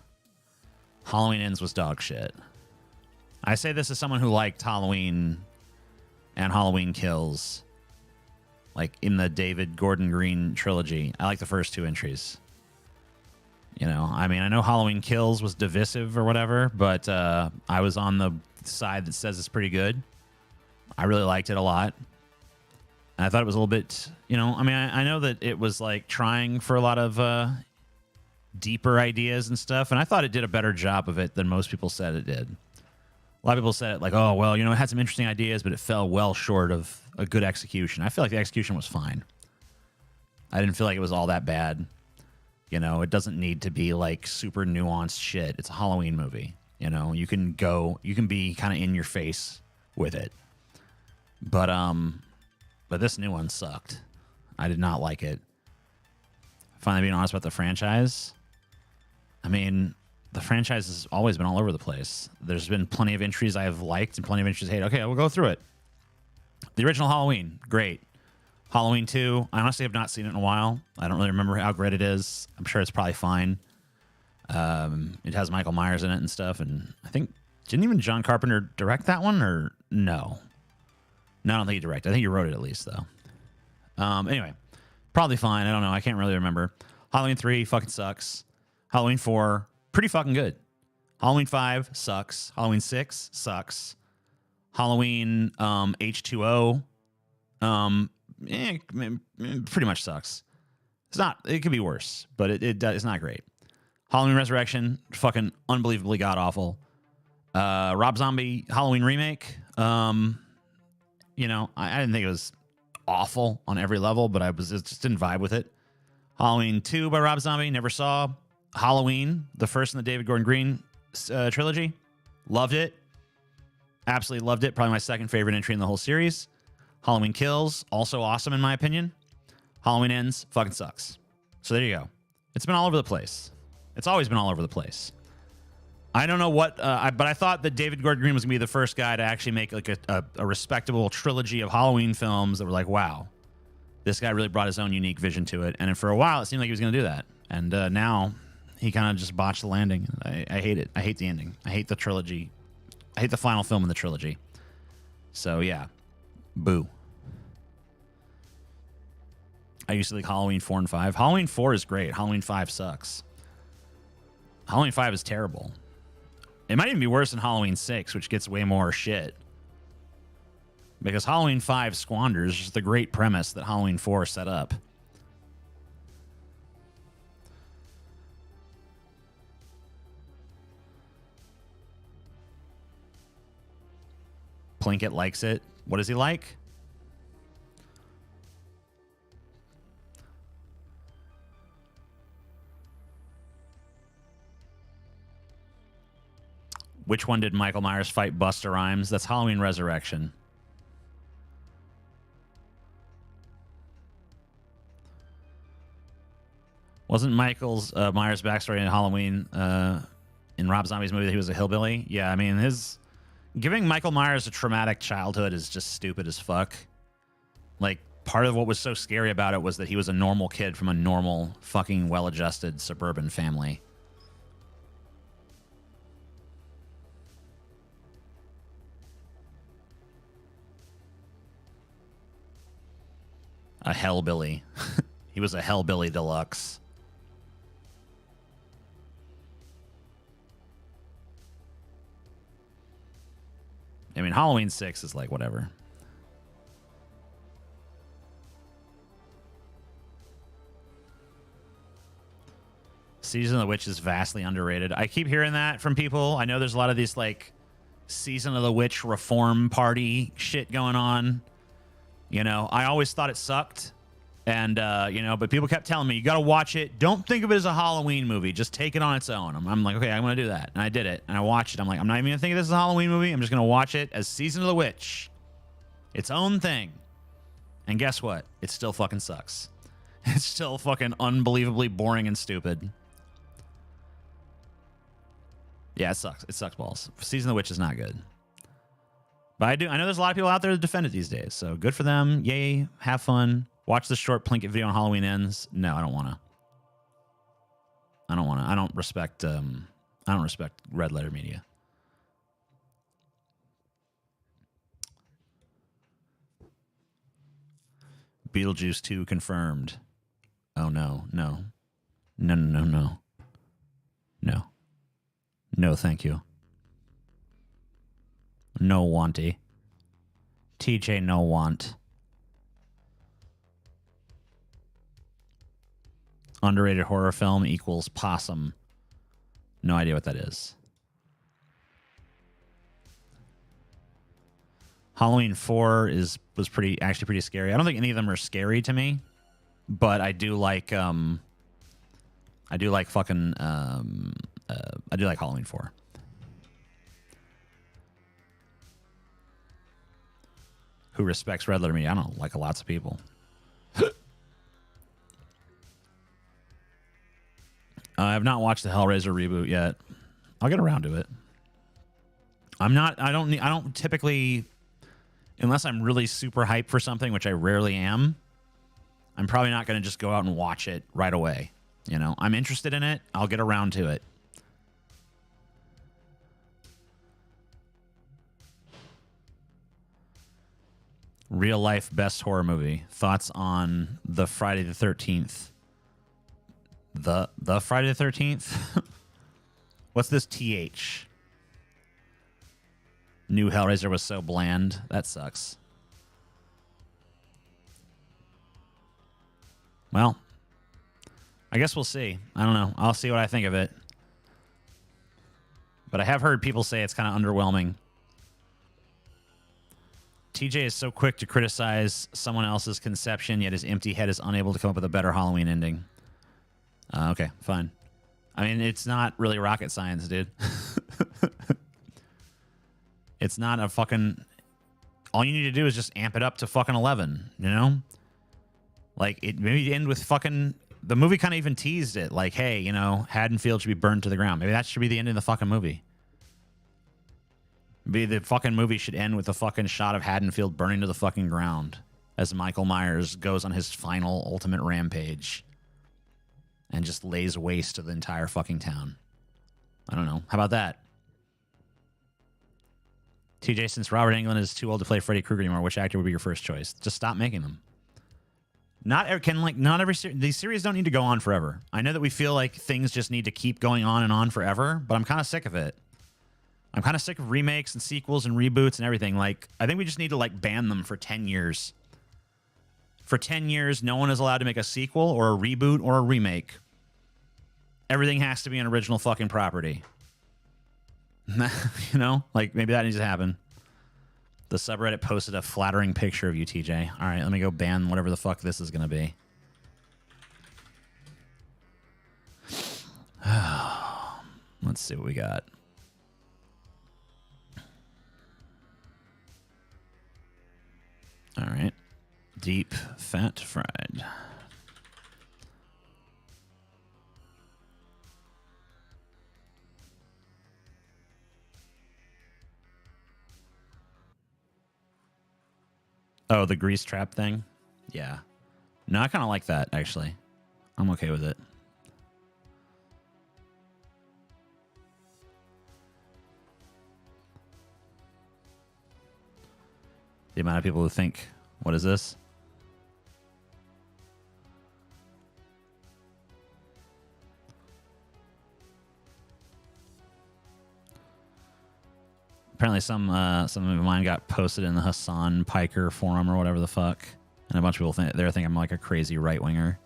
Halloween Ends was dog shit. I say this as someone who liked Halloween and Halloween Kills. Like in the David Gordon Green trilogy. I like the first 2 entries. You know, I mean, I know Halloween Kills was divisive or whatever, but I was on the side that says it's pretty good. I really liked it a lot. And I thought it was a little bit, you know, I mean, I know that it was like trying for a lot of deeper ideas and stuff, and I thought it did a better job of it than most people said it did. A lot of people said it like, oh, well, you know, it had some interesting ideas, but it fell well short of a good execution. I feel like the execution was fine. I didn't feel like it was all that bad. You know, it doesn't need to be like super nuanced shit. It's a Halloween movie. You know, you can be kind of in your face with it. But this new one sucked. I did not like it. Finally being honest about the franchise. I mean, the franchise has always been all over the place. There's been plenty of entries I have liked and plenty of entries I hate. Okay, we'll go through it. The original Halloween, great. Halloween 2, I honestly have not seen it in a while. I don't really remember how great it is. I'm sure it's probably fine. It has Michael Myers in it and stuff, and I think, didn't even John Carpenter direct that one, or no? No, I don't think he directed. I think he wrote it at least, though. Anyway, probably fine. I don't know. I can't really remember. Halloween 3 fucking sucks. Halloween 4, pretty fucking good. Halloween 5 sucks. Halloween 6 sucks. Halloween H2O pretty much sucks. It could be worse, but it's not great. Halloween Resurrection, fucking unbelievably god-awful. Rob Zombie Halloween remake, you know, I didn't think it was awful on every level, but just didn't vibe with it. Halloween 2 by Rob Zombie, never saw. Halloween, the first in the David Gordon Green trilogy, loved it. Absolutely loved it. Probably my second favorite entry in the whole series. Halloween Kills, also awesome in my opinion. Halloween Ends, fucking sucks. So there you go. It's been all over the place. It's always been all over the place. I don't know what, but I thought that David Gordon Green was going to be the first guy to actually make like a respectable trilogy of Halloween films that were like, wow, this guy really brought his own unique vision to it. And for a while, it seemed like he was going to do that. And now he kind of just botched the landing. I hate it. I hate the ending. I hate the trilogy. I hate the final film in the trilogy. So, yeah. Boo. I used to like Halloween 4 and 5. Halloween 4 is great. Halloween 5 sucks. Halloween 5 is terrible. It might even be worse than Halloween 6, which gets way more shit. Because Halloween 5 squanders the great premise that Halloween 4 set up. Plinkett likes it. What does he like? Which one did Michael Myers fight Busta Rhymes? That's Halloween Resurrection. Wasn't Michael's Myers' backstory in Halloween in Rob Zombie's movie that he was a hillbilly? Yeah, I mean, giving Michael Myers a traumatic childhood is just stupid as fuck. Like, part of what was so scary about it was that he was a normal kid from a normal, fucking well-adjusted suburban family. A hellbilly. He was a hellbilly deluxe. I mean, Halloween 6 is like whatever. Season of the Witch is vastly underrated. I keep hearing that from people. I know there's a lot of these like Season of the Witch reform party shit going on. You know, I always thought it sucked. And, you know, but people kept telling me, you got to watch it. Don't think of it as a Halloween movie. Just take it on its own. I'm like, okay, I'm going to do that. And I did it. And I watched it. I'm like, I'm not even going to think of this as a Halloween movie. I'm just going to watch it as Season of the Witch. Its own thing. And guess what? It still fucking sucks. It's still fucking unbelievably boring and stupid. Yeah, it sucks. It sucks balls. Season of the Witch is not good. But I know there's a lot of people out there that defend it these days. So good for them. Yay. Have fun. Watch the short Plinkett video on Halloween Ends. No, I don't want to. I don't want to. I don't respect Red Letter Media. Beetlejuice 2 confirmed. Oh no, no. No, no, no, no. No. No, thank you. No wanty. TJ no want. Underrated horror film equals possum. No idea what that is. Halloween 4 was actually pretty scary. I don't think any of them are scary to me, but I do like Halloween 4. Who respects Red Letter Media? I don't like lots of people. I have not watched the Hellraiser reboot yet. I'll get around to it. I don't typically, unless I'm really super hyped for something, which I rarely am, I'm probably not going to just go out and watch it right away. You know, I'm interested in it. I'll get around to it. Real life best horror movie. Thoughts on the Friday the 13th? The Friday the 13th? What's this TH? New Hellraiser was so bland. That sucks. Well, I guess we'll see. I don't know. I'll see what I think of it. But I have heard people say it's kind of underwhelming. TJ is so quick to criticize someone else's conception, yet his empty head is unable to come up with a better Halloween ending. Okay, fine. I mean, it's not really rocket science, dude. It's not a fucking... All you need to do is just amp it up to fucking 11, you know? Like, maybe end with fucking the movie kind of even teased it, like, hey, you know, Haddonfield should be burned to the ground. Maybe that should be the end of the fucking movie. Maybe the fucking movie should end with a fucking shot of Haddonfield burning to the fucking ground as Michael Myers goes on his final ultimate rampage and just lays waste to the entire fucking town. I don't know. How about that? TJ, since Robert Englund is too old to play Freddy Krueger anymore, which actor would be your first choice? Just stop making them. Not every these series don't need to go on forever. I know that we feel like things just need to keep going on and on forever, but I'm kind of sick of it. I'm kind of sick of remakes and sequels and reboots and everything. Like, I think we just need to like ban them for 10 years. For 10 years, no one is allowed to make a sequel or a reboot or a remake. Everything has to be an original fucking property. You know, like maybe that needs to happen. The subreddit posted a flattering picture of you, TJ. All right, let me go ban whatever the fuck this is going to be. Let's see what we got. All right. Deep fat fried. Oh, the grease trap thing? Yeah. No, I kind of like that, actually. I'm okay with it. The amount of people who think, what is this? Apparently some of mine got posted in the Hassan Piker forum or whatever the fuck. And a bunch of people think I'm like a crazy right-winger.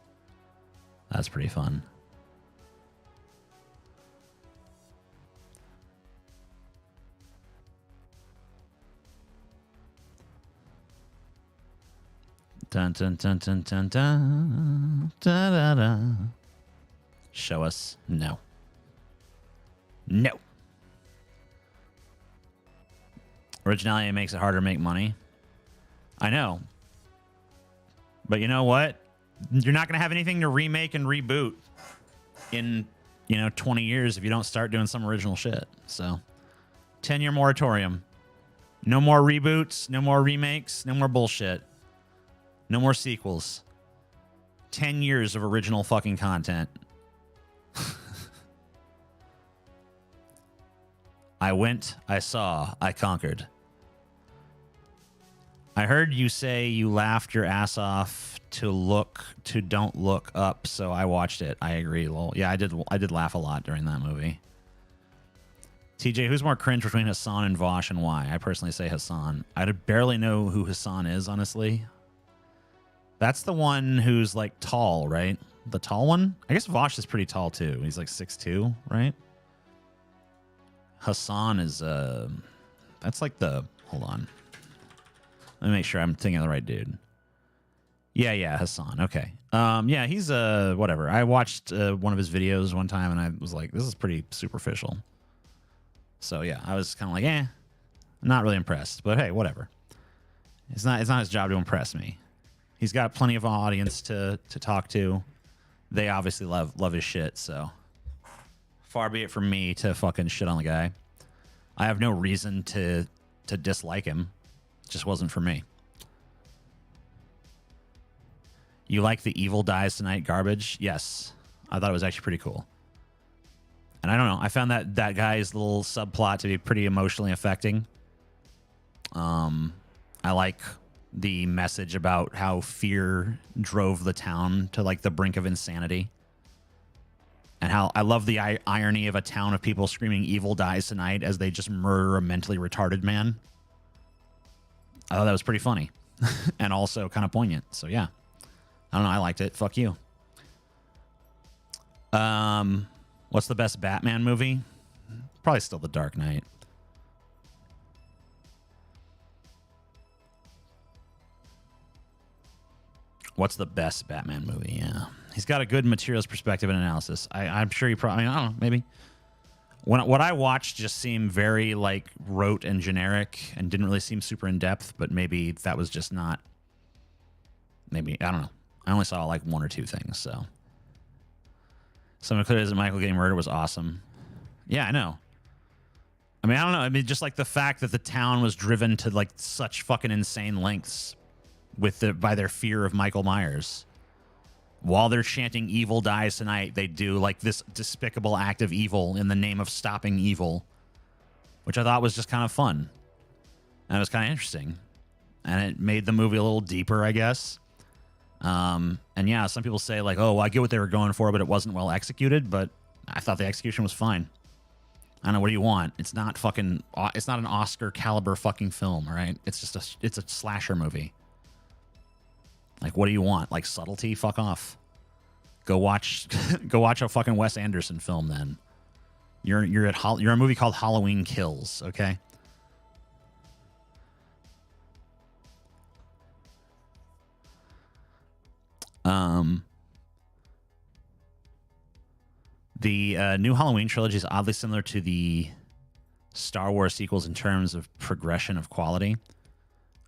That's pretty fun. Dun dun dun dun dun dun da da da. Show us. No. No. Originality makes it harder to make money. I know. But you know what? You're not going to have anything to remake and reboot in, 20 years if you don't start doing some original shit. So, 10-year moratorium. No more reboots, no more remakes, no more bullshit. No more sequels. 10 years of original fucking content. I went, I saw, I conquered. I heard you say you laughed your ass off to Don't Look Up, so I watched it. I agree. Well, yeah, I did laugh a lot during that movie. TJ, who's more cringe between Hassan and Vosh and why? I personally say Hassan. I barely know who Hassan is, honestly. That's the one who's like tall, right? The tall one? I guess Vosh is pretty tall too. He's like 6'2", right? Hassan is that's like the, hold on. Let me make sure I'm thinking of the right dude. Yeah, Hassan. Okay. Yeah, he's whatever. I watched one of his videos one time and I was like, this is pretty superficial. So yeah, I was kind of like, not really impressed, but hey, whatever. It's not his job to impress me. He's got plenty of audience to talk to. They obviously love his shit, so far be it from me to fucking shit on the guy. I have no reason to dislike him. It just wasn't for me. You like the Evil Dies Tonight garbage? Yes. I thought it was actually pretty cool. And I don't know. I found that guy's little subplot to be pretty emotionally affecting. I like the message about how fear drove the town to like the brink of insanity. And how I love the irony of a town of people screaming evil dies tonight as they just murder a mentally retarded man. I thought that was pretty funny and also kind of poignant. So yeah, I don't know. I liked it. Fuck you. What's the best Batman movie? Probably still The Dark Knight. What's the best Batman movie? Yeah. He's got a good materials perspective and analysis. I'm sure he probably, I don't know, maybe. What I watched just seemed very like rote and generic and didn't really seem super in depth, but maybe that was just not, maybe, I don't know. I only saw like one or two things, so Someone clear as Michael getting murdered was awesome. Yeah, I know. I mean, I don't know. I mean, just like the fact that the town was driven to like such fucking insane lengths by their fear of Michael Myers. While they're chanting "Evil dies tonight," they do like this despicable act of evil in the name of stopping evil, which I thought was just kind of fun. And it was kind of interesting. And it made the movie a little deeper, I guess. And yeah, some people say like, oh, well, I get what they were going for, but it wasn't well executed. But I thought the execution was fine. I don't know. What do you want? It's not fucking. It's not an Oscar caliber fucking film, all right? It's just it's a slasher movie. Like, what do you want? Like subtlety? Fuck off. Go watch a fucking Wes Anderson film then. You're a movie called Halloween Kills, okay? The new Halloween trilogy is oddly similar to the Star Wars sequels in terms of progression of quality.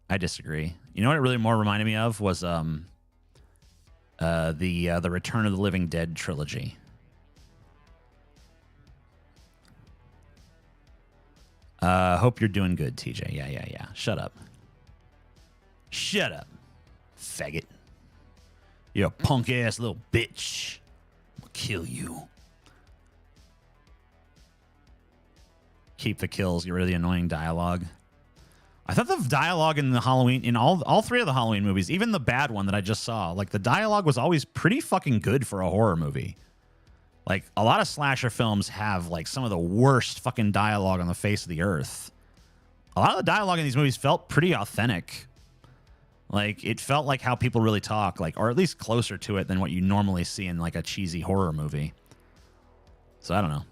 I disagree. You know what it really more reminded me of was the Return of the Living Dead trilogy. Hope you're doing good, TJ. Yeah. Shut up. Shut up, faggot. You're a punk ass little bitch. I'll kill you. Keep the kills. Get rid of the annoying dialogue. I thought the dialogue in the Halloween, in all three of the Halloween movies, even the bad one that I just saw, like the dialogue was always pretty fucking good for a horror movie. Like a lot of slasher films have like some of the worst fucking dialogue on the face of the earth. A lot of the dialogue in these movies felt pretty authentic. Like it felt like how people really talk, like, or at least closer to it than what you normally see in like a cheesy horror movie. So I don't know.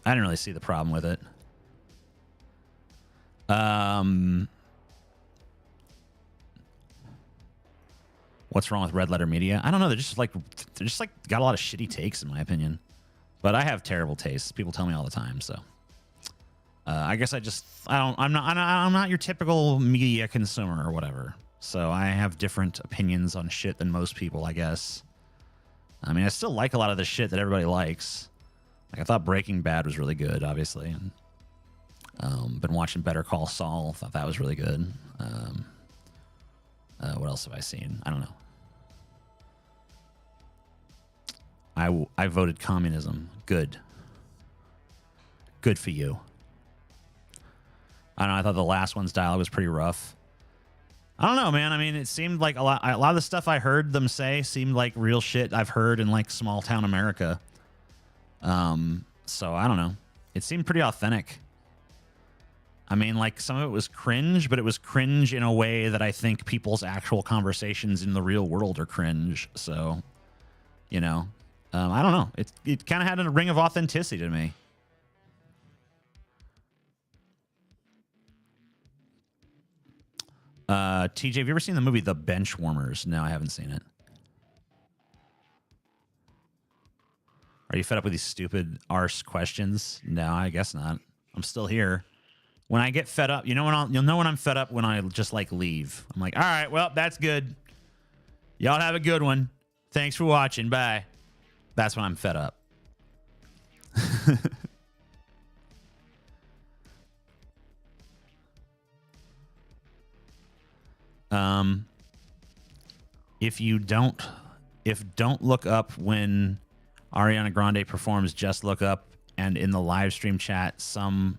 I didn't really see the problem with it. What's wrong with Red Letter Media? I don't know. They're just like got a lot of shitty takes, in my opinion. But I have terrible tastes. People tell me all the time. So I guess I'm not your typical media consumer or whatever. So I have different opinions on shit than most people, I guess. I mean, I still like a lot of the shit that everybody likes. Like I thought Breaking Bad was really good, obviously. And been watching Better Call Saul. Thought that was really good. What else have I seen? I don't know. I voted communism. Good. Good for you. I don't know. I thought the last one's dialogue was pretty rough. I don't know, man. I mean, it seemed like a lot of the stuff I heard them say seemed like real shit I've heard in like small town America. So I don't know. It seemed pretty authentic. I mean, like some of it was cringe, but it was cringe in a way that I think people's actual conversations in the real world are cringe. So, you know, I don't know. It kind of had a ring of authenticity to me. TJ, have you ever seen the movie The Benchwarmers? No, I haven't seen it. Are you fed up with these stupid arse questions? No, I guess not. I'm still here. When I get fed up, you'll know when I'm fed up when I just like leave. I'm like, all right, well, that's good. Y'all have a good one. Thanks for watching. Bye. That's when I'm fed up. If Don't Look Up when Ariana Grande performs Just Look Up, and in the live stream chat, some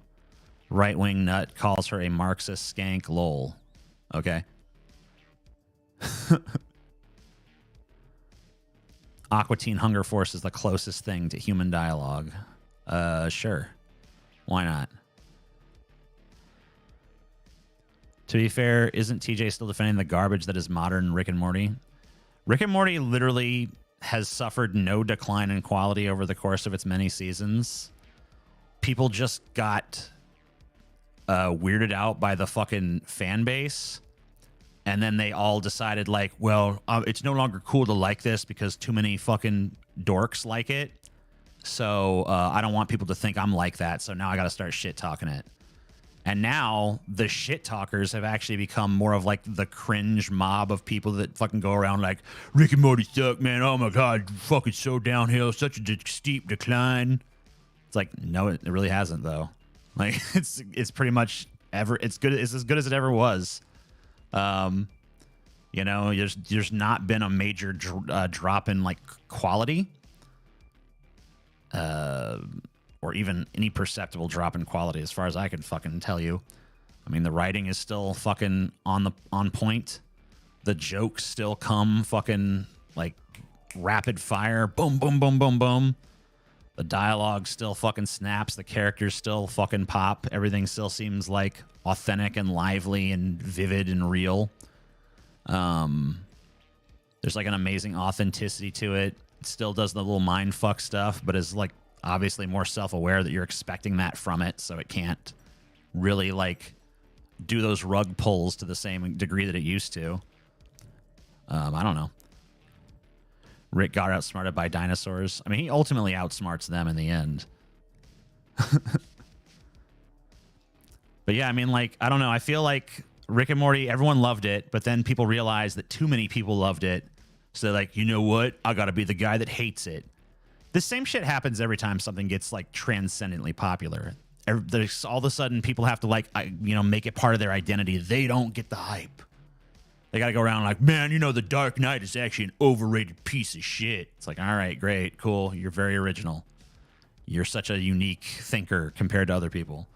right-wing nut calls her a Marxist skank, lol. Okay. Aqua Teen Hunger Force is the closest thing to human dialogue. Sure. Why not? To be fair, isn't TJ still defending the garbage that is modern Rick and Morty? Rick and Morty literally has suffered no decline in quality over the course of its many seasons. People just got weirded out by the fucking fan base, and then they all decided like, well, it's no longer cool to like this because too many fucking dorks like it, so I don't want people to think I'm like that, so now I gotta start shit talking it. And now the shit talkers have actually become more of like the cringe mob of people that fucking go around like, Rick and Morty suck, man. Oh my God, fucking so downhill, such a steep decline. It's like, no, it really hasn't though. Like it's pretty much it's as good as it ever was. You know, there's not been a major drop in like quality, or even any perceptible drop in quality, as far as I can fucking tell you. I mean, the writing is still fucking on point. The jokes still come fucking like rapid fire, boom, boom, boom, boom, boom. The dialogue still fucking snaps. The characters still fucking pop. Everything still seems like authentic and lively and vivid and real. There's like an amazing authenticity to it. It still does the little mind fuck stuff, but is like obviously more self-aware that you're expecting that from it, so it can't really like do those rug pulls to the same degree that it used to. I don't know. Rick got outsmarted by dinosaurs. I mean, he ultimately outsmarts them in the end. But yeah, I mean, like, I don't know. I feel like Rick and Morty, everyone loved it, but then people realized that too many people loved it. So they're like, you know what? I got to be the guy that hates it. The same shit happens every time something gets like transcendently popular. There's all of a sudden people have to like, make it part of their identity. They don't get the hype. They got to go around like, man, you know, The Dark Knight is actually an overrated piece of shit. It's like, all right, great, cool. You're very original. You're such a unique thinker compared to other people.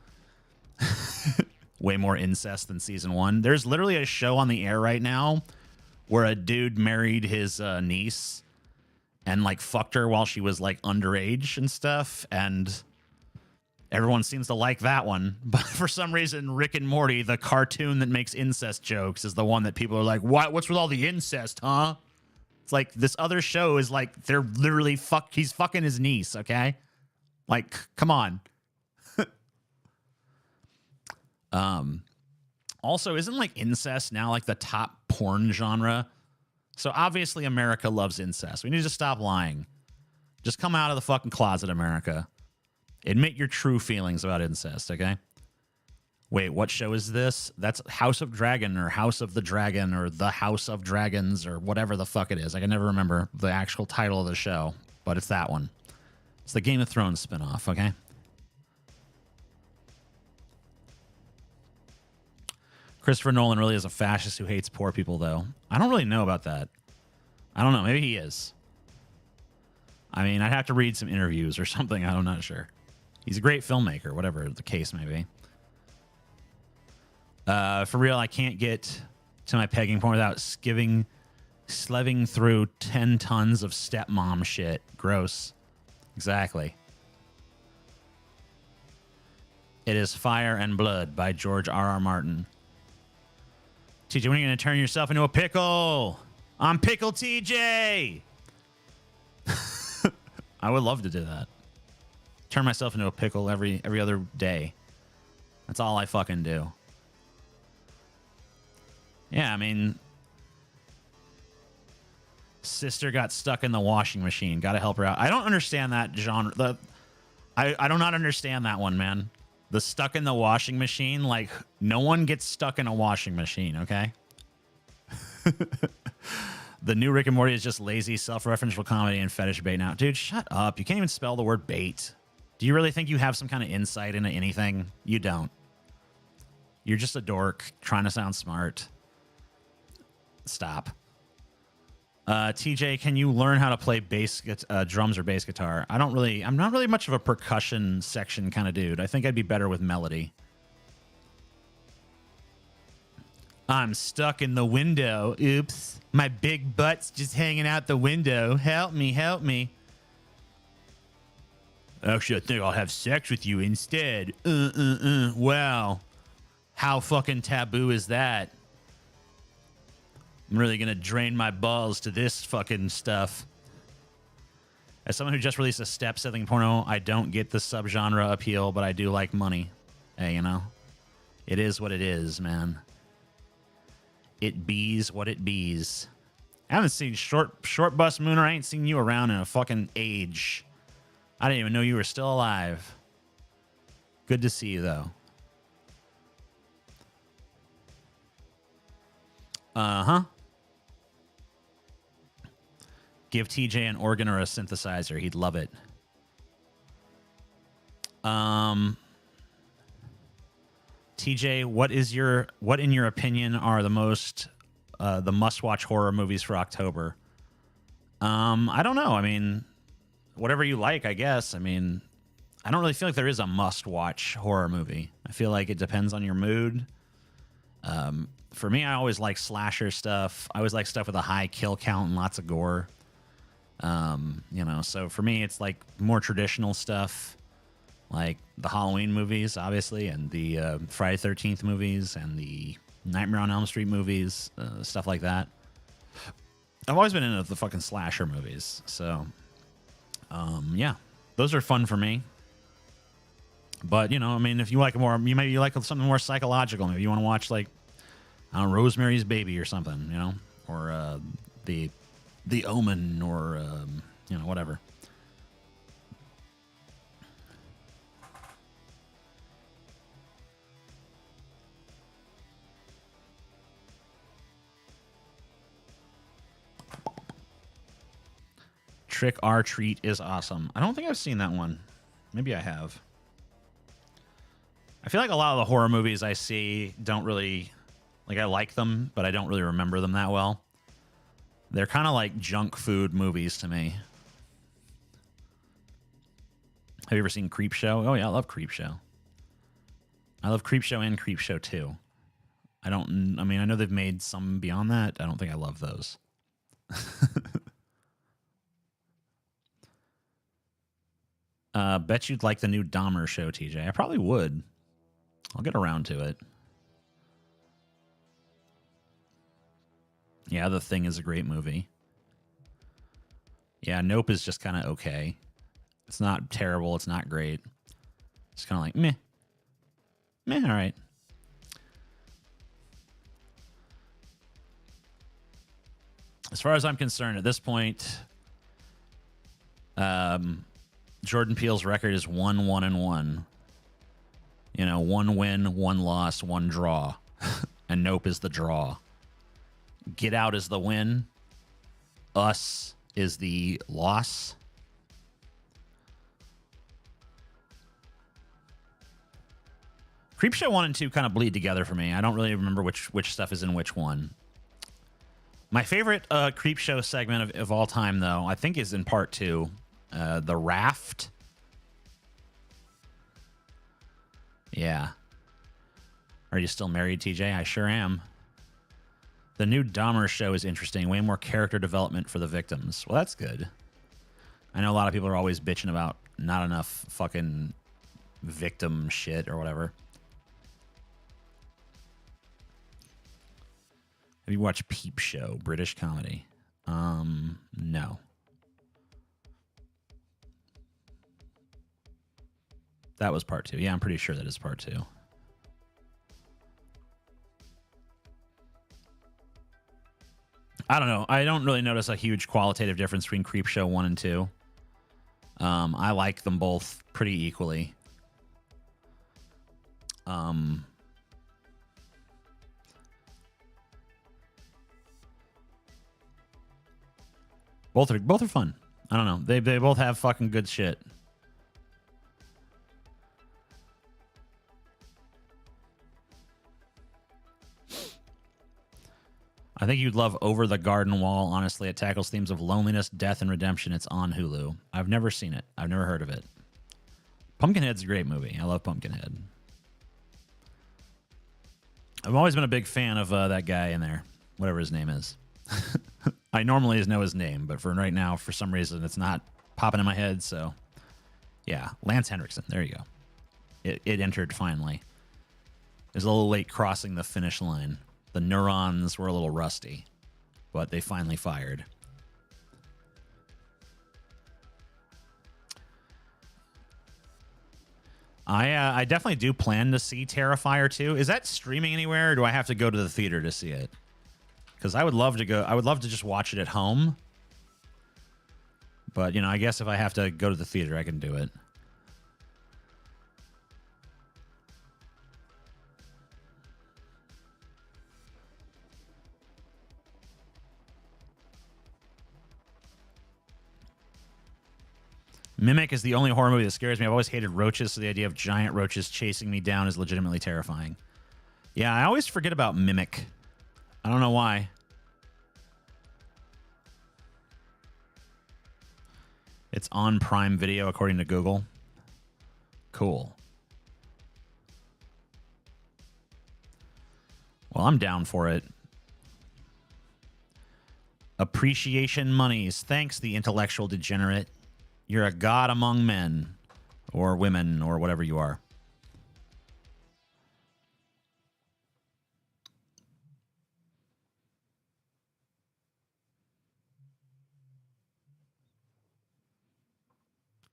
Way more incest than season 1. There's literally a show on the air right now where a dude married his niece and like fucked her while she was like underage and stuff, and everyone seems to like that one. But for some reason, Rick and Morty, the cartoon that makes incest jokes, is the one that people are like, what? What's with all the incest, huh? It's like this other show is like, they're literally he's fucking his niece, okay? Like, come on. Also, isn't like incest now like the top porn genre? So obviously America loves incest. We need to stop lying. Just come out of the fucking closet, America. Admit your true feelings about incest, okay? Wait, what show is this? That's House of Dragon or House of the Dragon or The House of Dragons or whatever the fuck it is. I can never remember the actual title of the show, but it's that one. It's the Game of Thrones spinoff, okay? Christopher Nolan really is a fascist who hates poor people, though. I don't really know about that. I don't know. Maybe he is. I mean, I'd have to read some interviews or something. I'm not sure. He's a great filmmaker, whatever the case may be. For real, I can't get to my pegging point without sleving through 10 tons of stepmom shit. Gross. Exactly. It is Fire and Blood by George R.R. Martin. TJ, when are you going to turn yourself into a pickle? I'm Pickle TJ. I would love to do that. Turn myself into a pickle every other day. That's all I fucking do. Yeah, I mean, sister got stuck in the washing machine. Got to help her out. I don't understand that genre. I do not understand that one, man. The stuck in the washing machine, like, no one gets stuck in a washing machine, okay? The new Rick and Morty is just lazy, self-referential comedy and fetish bait now. Dude, shut up. You can't even spell the word bait. Do you really think you have some kind of insight into anything? You don't. You're just a dork trying to sound smart. Stop. TJ, can you learn how to play drums or bass guitar? I'm not really much of a percussion section kind of dude. I think I'd be better with melody. I'm stuck in the window. Oops. My big butt's just hanging out the window. Help me, help me. Actually, I think I'll have sex with you instead. Wow. How fucking taboo is that? I'm really going to drain my balls to this fucking stuff. As someone who just released a step-selling porno, I don't get the subgenre appeal, but I do like money. Hey, you know? It is what it is, man. It bees what it bees. I haven't seen Short Bus Mooner. I ain't seen you around in a fucking age. I didn't even know you were still alive. Good to see you, though. Uh-huh. Give TJ an organ or a synthesizer. He'd love it. TJ, what in your opinion are the must-watch horror movies for October? I don't know. I mean, whatever you like, I guess. I mean, I don't really feel like there is a must-watch horror movie. I feel like it depends on your mood. For me, I always like slasher stuff. I always like stuff with a high kill count and lots of gore. So for me, it's like more traditional stuff, like the Halloween movies, obviously, and the Friday 13th movies and the Nightmare on Elm Street movies, stuff like that. I've always been into the fucking slasher movies, so yeah, those are fun for me. But I mean, if you like maybe you like something more psychological. Maybe you want to watch like I don't know, Rosemary's Baby or something, or the Omen, or whatever. Trick or Treat is awesome. I don't think I've seen that one. Maybe I have. I feel like a lot of the horror movies I see don't really, like, I like them, but I don't really remember them that well. They're kind of like junk food movies to me. Have you ever seen Creepshow? Oh yeah, I love Creepshow. I love Creepshow and Creepshow 2. I know they've made some beyond that. I don't think I love those. Bet you'd like the new Dahmer show, TJ. I probably would. I'll get around to it. Yeah, The Thing is a great movie. Yeah, Nope is just kind of okay. It's not terrible. It's not great. It's kind of like, meh. Meh, all right. As far as I'm concerned, at this point, Jordan Peele's record is 1-1-1. 1 win, 1 loss, 1 draw. And Nope is the draw. Get Out is the win. Us is the loss. Creepshow 1 and 2 kind of bleed together for me. I don't really remember which stuff is in which one. My favorite Creepshow segment of all time, though, I think is in part 2. The raft. Yeah. Are you still married, TJ? I sure am. The new Dahmer show is interesting. Way more character development for the victims. Well, that's good. I know a lot of people are always bitching about not enough fucking victim shit or whatever. Have you watched Peep Show, British comedy? No. That was part 2. Yeah, I'm pretty sure that is part 2. I don't know. I don't really notice a huge qualitative difference between Creepshow 1 and 2. I like them both pretty equally. Both are fun. I don't know. They both have fucking good shit. I think you'd love Over the Garden Wall. Honestly, it tackles themes of loneliness, death, and redemption. It's on Hulu. I've never seen it. I've never heard of it. Pumpkinhead's a great movie. I love Pumpkinhead. I've always been a big fan of that guy in there, whatever his name is. I normally know his name, but for right now, for some reason, it's not popping in my head. So, yeah, Lance Henriksen. There you go. It entered finally. It was a little late crossing the finish line. The neurons were a little rusty, but they finally fired. I definitely do plan to see Terrifier 2. Is that streaming anywhere, or do I have to go to the theater to see it? Because I would love to go. I would love to just watch it at home. But, I guess if I have to go to the theater, I can do it. Mimic is the only horror movie that scares me. I've always hated roaches, so the idea of giant roaches chasing me down is legitimately terrifying. Yeah, I always forget about Mimic. I don't know why. It's on Prime Video, according to Google. Cool. Well, I'm down for it. Appreciation monies. Thanks, the intellectual degenerate. You're a god among men. Or women, or whatever you are.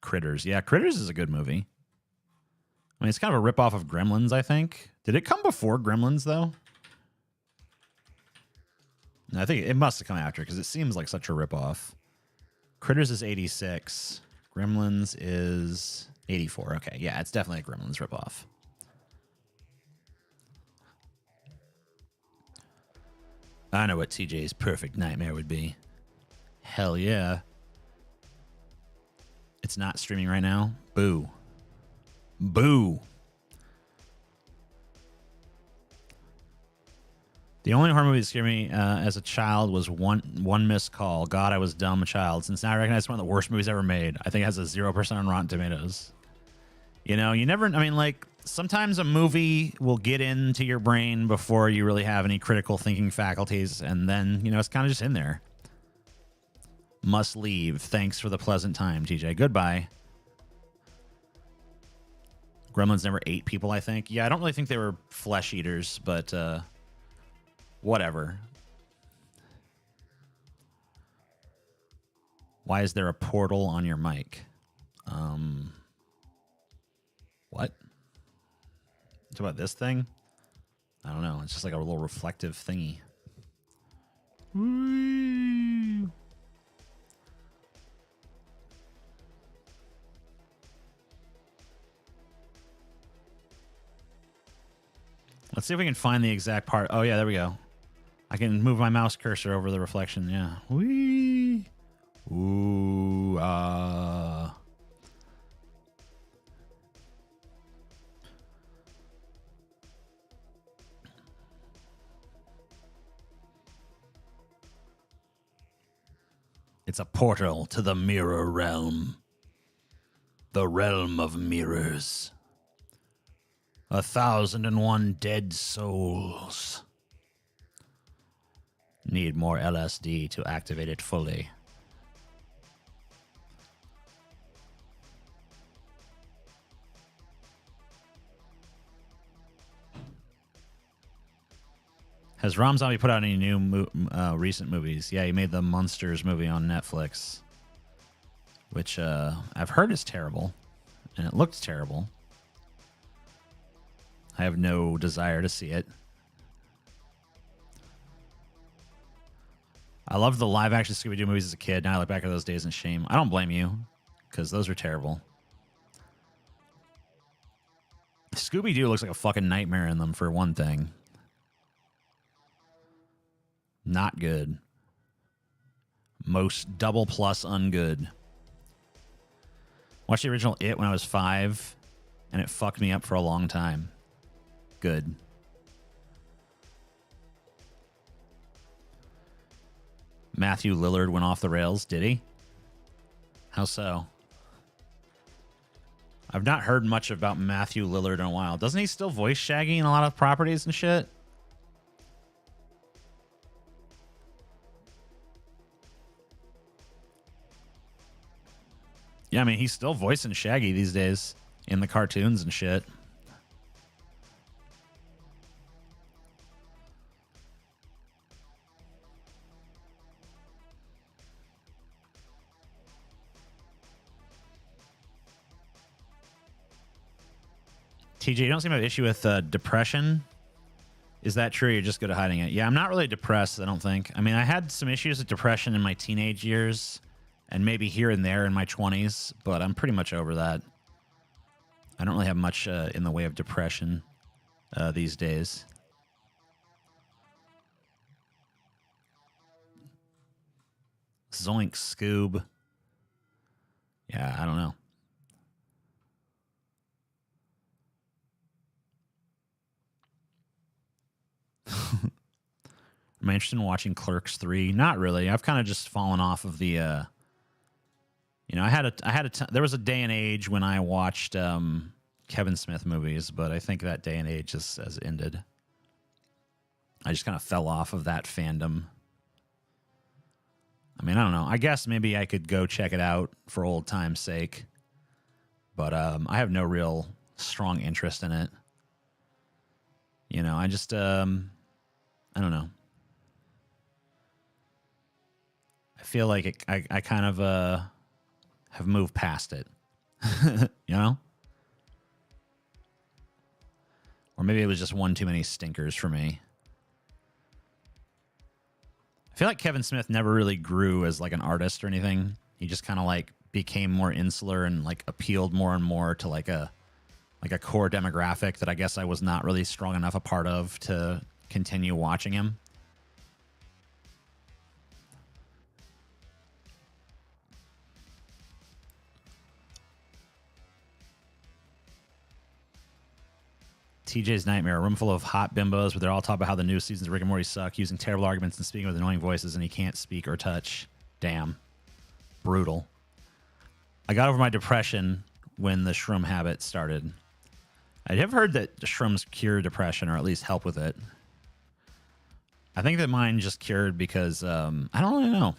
Critters. Yeah, Critters is a good movie. I mean, it's kind of a ripoff of Gremlins, I think. Did it come before Gremlins, though? No, I think it must have come after, because it seems like such a ripoff. Critters is 86. Gremlins is 84. Okay, yeah, it's definitely a Gremlins ripoff. I know what TJ's perfect nightmare would be. Hell yeah. It's not streaming right now. Boo. Boo. The only horror movie that scared me as a child was one missed call. God, I was dumb child. Since now I recognize it's one of the worst movies ever made. I think it has a 0% on Rotten Tomatoes. You know, you never, I mean, like, sometimes a movie will get into your brain before you really have any critical thinking faculties, and then, you know, it's kind of just in there. Must leave. Thanks for the pleasant time, TJ. Goodbye. Gremlins never ate people, I think. Yeah, I don't really think they were flesh eaters, but whatever. Why is there a portal on your mic? What? It's about this thing? I don't know. It's just like a little reflective thingy. Whee! Let's see if we can find the exact part. Oh, yeah, there we go. I can move my mouse cursor over the reflection. Yeah. Whee! Ooh, It's a portal to the mirror realm. The realm of mirrors. 1,001 dead souls. Need more LSD to activate it fully. Has Ram Zombie put out any new recent movies? Yeah, he made the Monsters movie on Netflix, which I've heard is terrible, and it looks terrible. I have no desire to see it. I loved the live-action Scooby-Doo movies as a kid. Now I look back at those days in shame. I don't blame you, because those were terrible. Scooby-Doo looks like a fucking nightmare in them, for one thing. Not good. Most double plus ungood. Watched the original It when I was 5, and it fucked me up for a long time. Good. Matthew Lillard went off the rails, did he? How so? I've not heard much about Matthew Lillard in a while. Doesn't he still voice Shaggy in a lot of properties and shit? Yeah, I mean, he's still voicing Shaggy these days in the cartoons and shit. TJ, you don't seem to have an issue with depression. Is that true? You're just good at hiding it. Yeah, I'm not really depressed, I don't think. I mean, I had some issues with depression in my teenage years and maybe here and there in my 20s, but I'm pretty much over that. I don't really have much in the way of depression these days. Zoink, Scoob. Yeah, I don't know. Am I interested in watching Clerks 3? Not really. I've kind of just fallen off of the there was a day and age when I watched Kevin Smith movies, but I think that day and age has ended. I just kind of fell off of that fandom. I mean, I don't know. I guess maybe I could go check it out for old time's sake, but I have no real strong interest in it. You know, I just I don't know. I feel like I kind of have moved past it. You know? Or maybe it was just one too many stinkers for me. I feel like Kevin Smith never really grew as like an artist or anything. He just kind of like became more insular and like appealed more and more to like a core demographic that I guess I was not really strong enough a part of to continue watching him. TJ's Nightmare, a room full of hot bimbos, but they're all talking about how the new seasons of Rick and Morty suck, using terrible arguments and speaking with annoying voices, and he can't speak or touch. Damn. Brutal. I got over my depression when the shroom habit started. I have heard that shrooms cure depression, or at least help with it. I think that mine just cured because, I don't really know.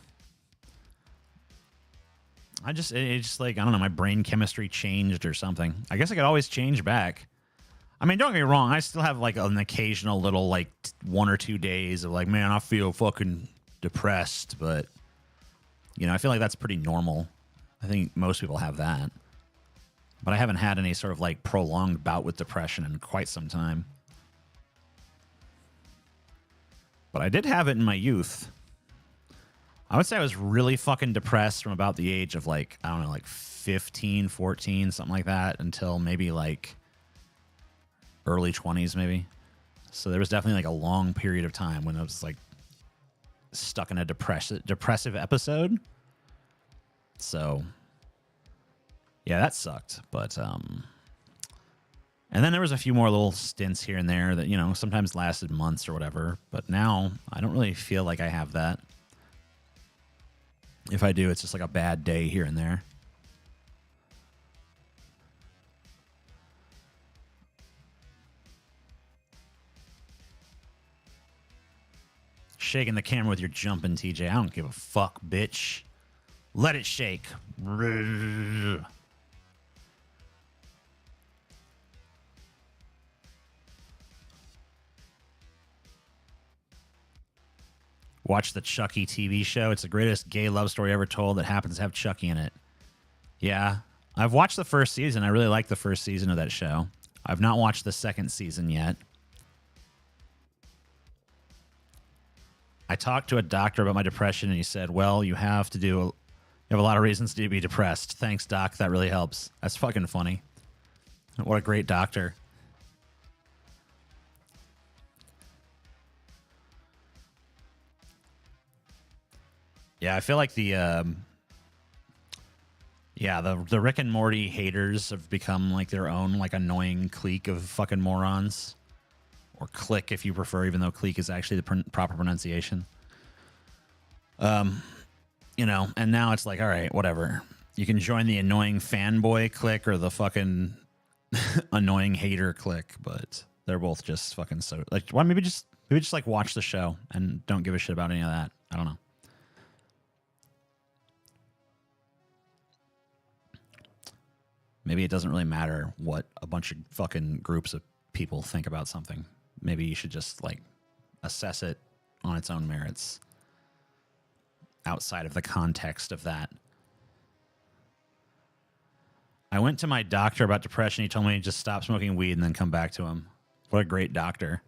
It's just like, I don't know, my brain chemistry changed or something. I guess I could always change back. I mean, don't get me wrong. I still have like an occasional little like 1 or 2 days of like, man, I feel fucking depressed. But, you know, I feel like that's pretty normal. I think most people have that. But I haven't had any sort of like prolonged bout with depression in quite some time. But I did have it in my youth. I would say I was really fucking depressed from about the age of like, I don't know, like 15, 14, something like that, until maybe like early 20s maybe. So there was definitely like a long period of time when I was like stuck in a depressive episode. So yeah, that sucked. But and then there was a few more little stints here and there that, you know, sometimes lasted months or whatever. But now I don't really feel like I have that. If I do, it's just like a bad day here and there. Shaking the camera with your jumping, TJ. I don't give a fuck, bitch. Let it shake. Watch the Chucky TV show. It's the greatest gay love story ever told that happens to have Chucky in it. Yeah. I've watched the first season. I really like the first season of that show. I've not watched the second season yet. I talked to a doctor about my depression, and he said, well, you have a lot of reasons to be depressed. Thanks, doc. That really helps. That's fucking funny. What a great doctor. Yeah, I feel like the Rick and Morty haters have become like their own like annoying clique of fucking morons. Or clique if you prefer, even though clique is actually the proper pronunciation. You know, and now it's like, all right, whatever. You can join the annoying fanboy clique or the fucking annoying hater clique, but they're both just fucking so like. Why maybe just like watch the show and don't give a shit about any of that. I don't know. Maybe it doesn't really matter what a bunch of fucking groups of people think about something. Maybe you should just like assess it on its own merits outside of the context of that. I went to my doctor about depression. He told me to just stop smoking weed and then come back to him. What a great doctor.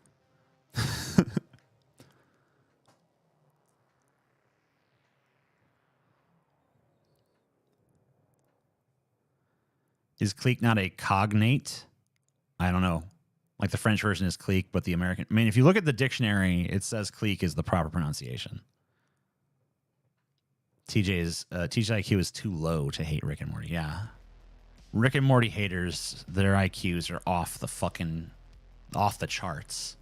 Is clique not a cognate? I don't know. Like the French version is clique, but the American... I mean, if you look at the dictionary, it says clique is the proper pronunciation. TJ's IQ is too low to hate Rick and Morty. Yeah. Rick and Morty haters, their IQs are off the charts.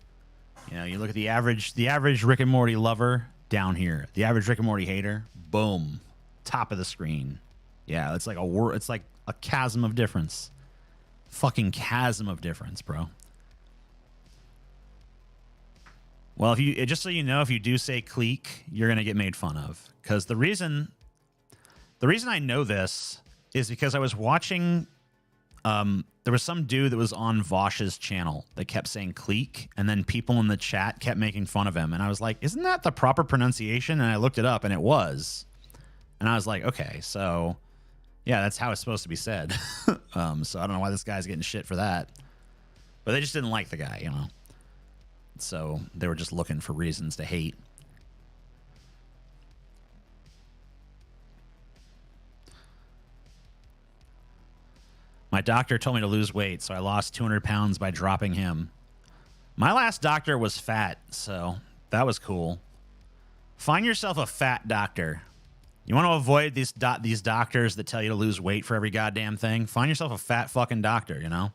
You know, you look at the average Rick and Morty lover down here. The average Rick and Morty hater, boom, top of the screen. Yeah, it's like a chasm of difference. Fucking chasm of difference, bro. Well, just so you know, if you do say clique, you're gonna get made fun of. Because the reason I know this is because I was watching. There was some dude that was on Vosh's channel that kept saying clique, and then people in the chat kept making fun of him, and I was like, "Isn't that the proper pronunciation?" And I looked it up, and it was. And I was like, "Okay, so yeah, that's how it's supposed to be said." So I don't know why this guy's getting shit for that, but they just didn't like the guy, you know. So they were just looking for reasons to hate. My doctor told me to lose weight, so I lost 200 pounds by dropping him. My last doctor was fat, so that was cool. Find yourself a fat doctor. You want to avoid these doctors that tell you to lose weight for every goddamn thing? Find yourself a fat fucking doctor, you know?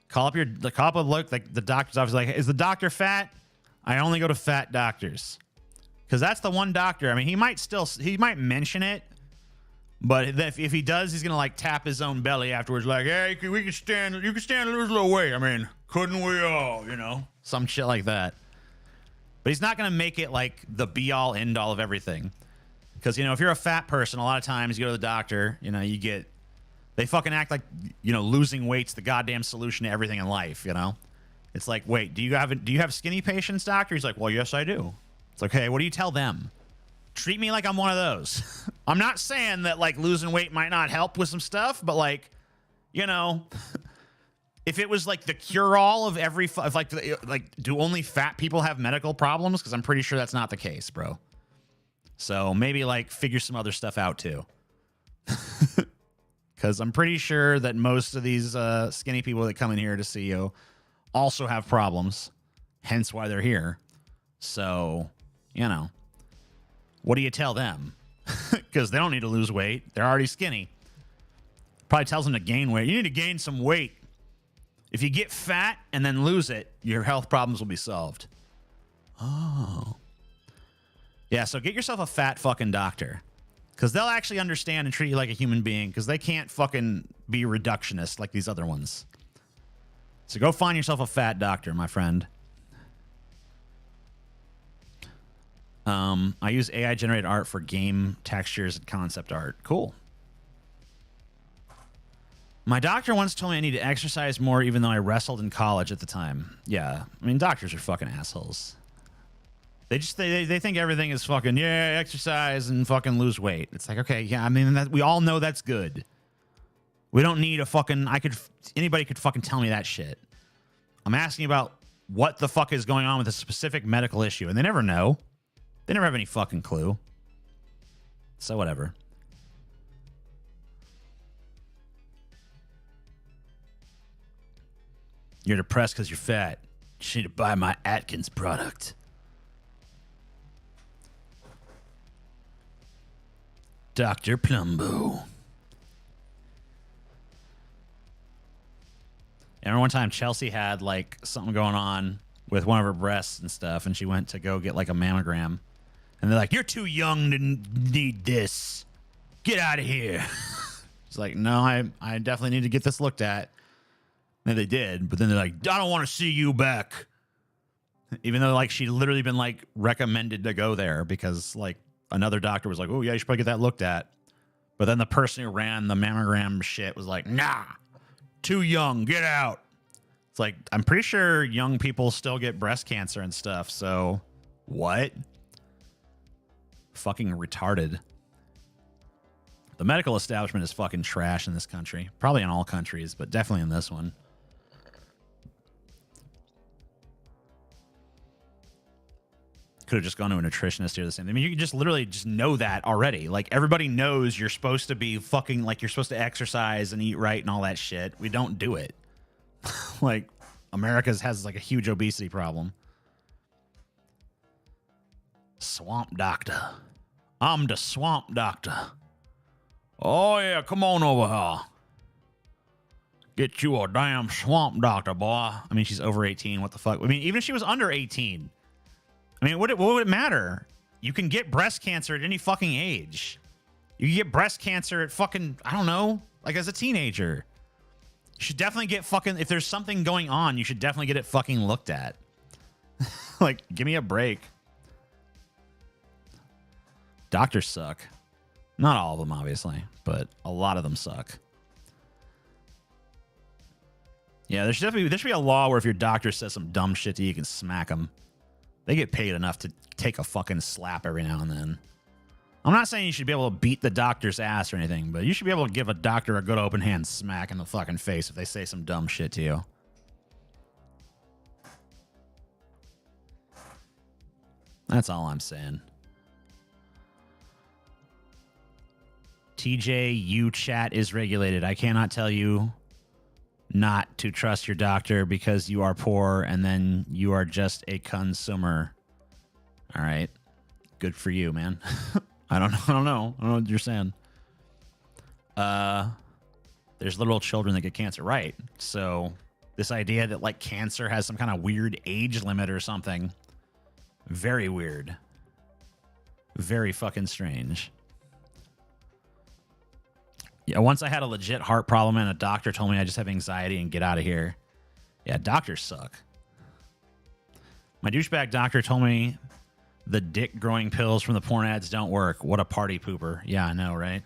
Call up the doctor's office, like, is the doctor fat? I only go to fat doctors. Because that's the one doctor. I mean, he might mention it, but if he does, he's gonna like tap his own belly afterwards, like, "Hey, you can stand to lose a little weight. I mean, couldn't we all, you know?" Some shit like that. But he's not gonna make it like the be all end all of everything, because you know, if you're a fat person, a lot of times you go to the doctor, you know, they fucking act like, you know, losing weight's the goddamn solution to everything in life. You know, it's like, wait, do you have skinny patients, doctor? He's like, well, yes, I do. It's like, hey, what do you tell them? Treat me like I'm one of those. I'm not saying that like losing weight might not help with some stuff, but like, you know, if it was like the cure-all of every, do only fat people have medical problems? Because I'm pretty sure that's not the case, bro. So maybe like figure some other stuff out too. Because I'm pretty sure that most of these skinny people that come in here to see you also have problems, hence why they're here. So, you know. What do you tell them? Because they don't need to lose weight. They're already skinny. Probably tells them to gain weight. You need to gain some weight. If you get fat and then lose it, your health problems will be solved. Oh. Yeah, so get yourself a fat fucking doctor. Because they'll actually understand and treat you like a human being. Because they can't fucking be reductionist like these other ones. So go find yourself a fat doctor, my friend. I use AI generated art for game textures and concept art. Cool. My doctor once told me I need to exercise more even though I wrestled in college at the time. Yeah, I mean, doctors are fucking assholes. They think everything is fucking, yeah, exercise and fucking lose weight. It's like, okay, yeah, I mean, we all know that's good. We don't need a fucking, anybody could fucking tell me that shit. I'm asking about what the fuck is going on with a specific medical issue, and they never know. They never have any fucking clue. So whatever. You're depressed because you're fat. You need to buy my Atkins product. Dr. Plumbo. I remember one time Chelsea had like something going on with one of her breasts and stuff, and she went to go get like a mammogram. And they're like, "You're too young to need this. Get out of here." She's like, "No, I definitely need to get this looked at." And they did, but then they're like, "I don't want to see you back." Even though like she'd literally been like recommended to go there because like another doctor was like, "Oh yeah, you should probably get that looked at." But then the person who ran the mammogram shit was like, "Nah, too young, get out." It's like, I'm pretty sure young people still get breast cancer and stuff. So what? Fucking retarded. The medical establishment is fucking trash in this country. Probably in all countries, but definitely in this one. Could have just gone to a nutritionist or the same. I mean, you can just literally just know that already. Like, everybody knows you're supposed to be fucking, like, you're supposed to exercise and eat right and all that shit. We don't do it. Like, America has, like, a huge obesity problem. Swamp doctor. I'm the swamp doctor. Oh, yeah, come on over here. Get you a damn swamp doctor, boy. I mean, she's over 18. What the fuck? I mean, even if she was under 18, I mean, what would it matter? You can get breast cancer at any fucking age. You can get breast cancer at fucking, I don't know, like as a teenager. You should definitely get fucking, if there's something going on, you should definitely get it fucking looked at. Like, give me a break. Doctors suck. Not all of them, obviously, but a lot of them suck. Yeah, there should be a law where if your doctor says some dumb shit to you, you can smack them. They get paid enough to take a fucking slap every now and then. I'm not saying you should be able to beat the doctor's ass or anything, but you should be able to give a doctor a good open hand smack in the fucking face if they say some dumb shit to you. That's all I'm saying. TJ, chat is regulated. I cannot tell you not to trust your doctor because you are poor and then you are just a consumer. All right. Good for you, man. I don't know what you're saying. There's little children that get cancer, right? So this idea that like cancer has some kind of weird age limit or something, very weird. Very fucking strange. Yeah, once I had a legit heart problem and a doctor told me I just have anxiety and get out of here. Yeah, doctors suck. My douchebag doctor told me the dick growing pills from the porn ads don't work. What a party pooper. Yeah, I know, right?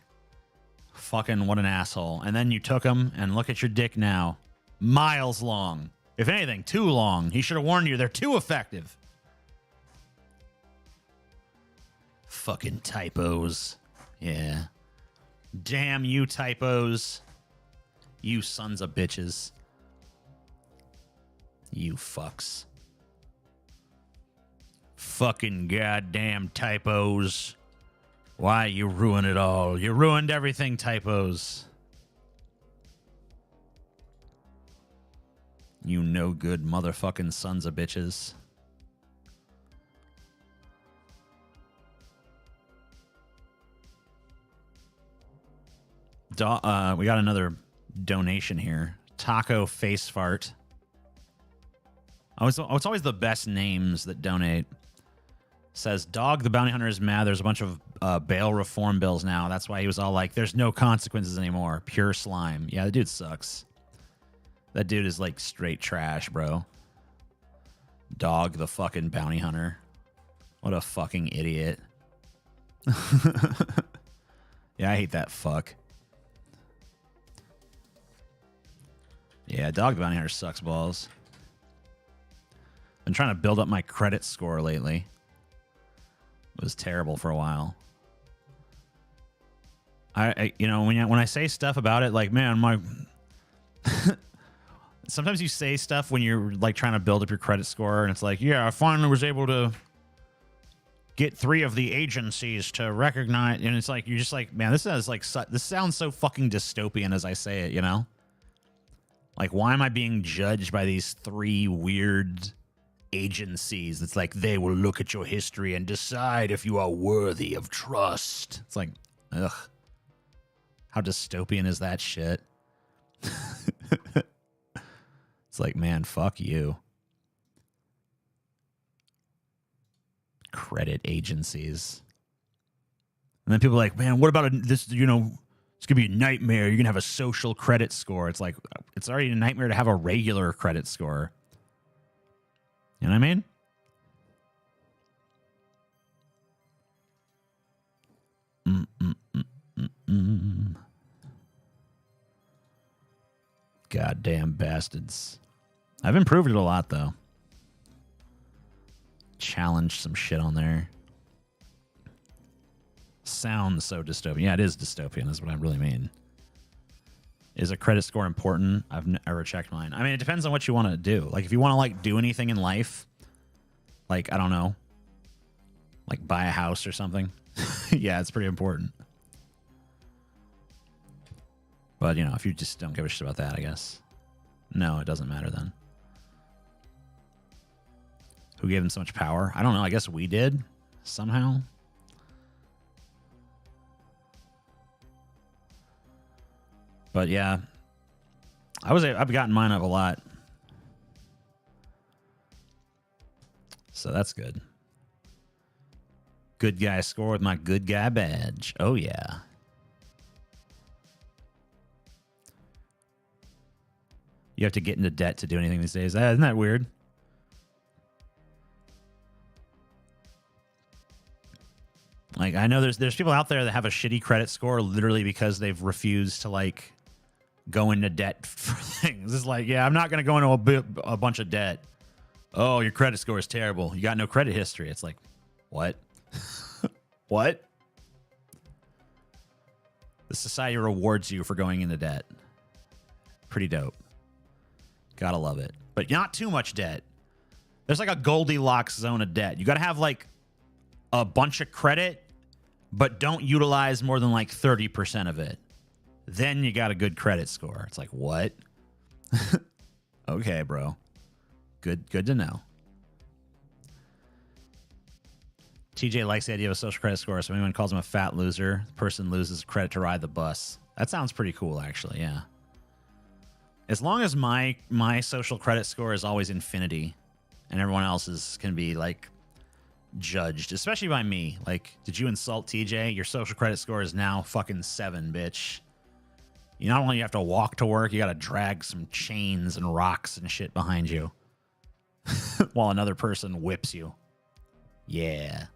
Fucking what an asshole. And then you took them and look at your dick now. Miles long. If anything, too long. He should have warned you. They're too effective. Fucking typos. Yeah. Damn you typos. You sons of bitches. You fucks. Fucking goddamn typos. Why you ruin it all? You ruined everything, typos. You no good motherfucking sons of bitches. We got another donation here. Taco Face Fart. It's always the best names that donate. Says, Dog the Bounty Hunter is mad. There's a bunch of bail reform bills now. That's why he was all like, there's no consequences anymore. Pure slime. Yeah, the dude sucks. That dude is like straight trash, bro. Dog the fucking Bounty Hunter. What a fucking idiot. Yeah, I hate that fuck. Yeah, Dog the Bounty Hunter sucks balls. Been trying to build up my credit score lately. It was terrible for a while. I you know, when I say stuff about it, like, man, my sometimes you say stuff when you're like trying to build up your credit score, and it's like, yeah, I finally was able to get 3 of the agencies to recognize, and it's like you're just like, man, this sounds so fucking dystopian as I say it, you know? Like, why am I being judged by these 3 weird agencies? It's like they will look at your history and decide if you are worthy of trust. It's like, ugh. How dystopian is that shit? It's like, man, fuck you. Credit agencies. And then people are like, man, what about this, you know, it's going to be a nightmare. You're going to have a social credit score. It's like, it's already a nightmare to have a regular credit score. You know what I mean? Goddamn bastards. I've improved it a lot, though. Challenged some shit on there. Sounds so dystopian. Yeah, it is dystopian. That's what I really mean. Is a credit score important? I've never checked mine. I mean, it depends on what you want to do. Like, if you want to, like, do anything in life, like, I don't know, like buy a house or something, yeah, it's pretty important. But, you know, if you just don't give a shit about that, I guess, no, it doesn't matter then. Who gave them so much power? I don't know. I guess we did, somehow. But yeah, I've gotten mine up a lot. So that's good. Good guy score with my good guy badge. Oh, yeah. You have to get into debt to do anything these days. Isn't that weird? Like, I know there's people out there that have a shitty credit score literally because they've refused to, like, go into debt for things. It's like, yeah, I'm not going to go into a bunch of debt. Oh, your credit score is terrible. You got no credit history. It's like, what? What? The society rewards you for going into debt. Pretty dope. Gotta love it. But not too much debt. There's like a Goldilocks zone of debt. You gotta have like a bunch of credit, but don't utilize more than like 30% of it. Then you got a good credit score. It's like, what? Okay, bro. Good to know. TJ likes the idea of a social credit score, so anyone calls him a fat loser, the person loses credit to ride the bus. That sounds pretty cool, actually, yeah. As long as my social credit score is always infinity, and everyone else's can be, like, judged, especially by me. Like, did you insult TJ? Your social credit score is now fucking 7, bitch. You not only have to walk to work, you gotta drag some chains and rocks and shit behind you. While another person whips you. Yeah.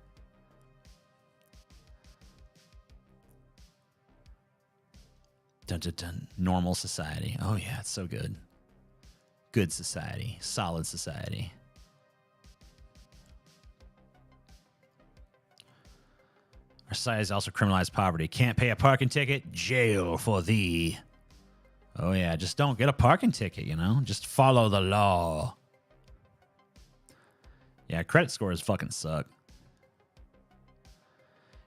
Dun, dun, dun. Normal society. Oh, yeah, it's so good. Good society. Solid society. Our society has also criminalized poverty. Can't pay a parking ticket? Jail for thee. Oh, yeah, just don't get a parking ticket, you know? Just follow the law. Yeah, credit scores fucking suck.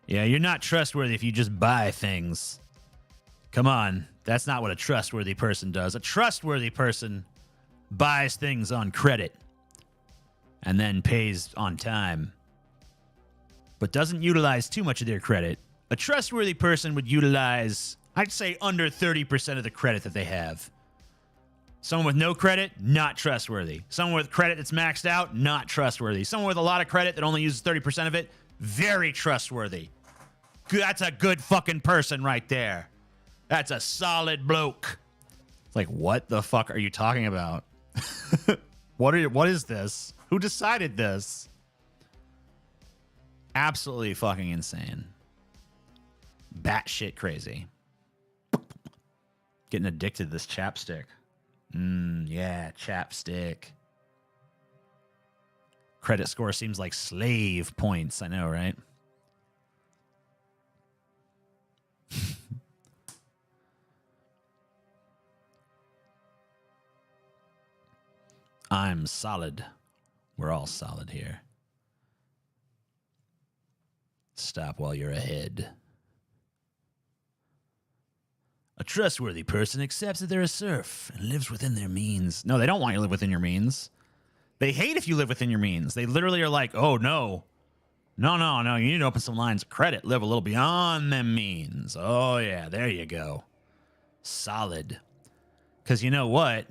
Yeah, you're not trustworthy if you just buy things. Come on, that's not what a trustworthy person does. A trustworthy person buys things on credit and then pays on time, but doesn't utilize too much of their credit. A trustworthy person would utilize, I'd say, under 30% of the credit that they have. Someone with no credit, not trustworthy. Someone with credit that's maxed out, not trustworthy. Someone with a lot of credit that only uses 30% of it, very trustworthy. That's a good fucking person right there. That's a solid bloke. It's like, what the fuck are you talking about? What is this? Who decided this? Absolutely fucking insane. Batshit crazy. Getting addicted to this chapstick. Yeah, chapstick. Credit score seems like slave points. I know, right? I'm solid. We're all solid here. Stop while you're ahead. A trustworthy person accepts that they're a serf and lives within their means. No, they don't want you to live within your means. They hate if you live within your means. They literally are like, oh, no. No. You need to open some lines of credit. Live a little beyond them means. Oh, yeah. There you go. Solid. Because you know what?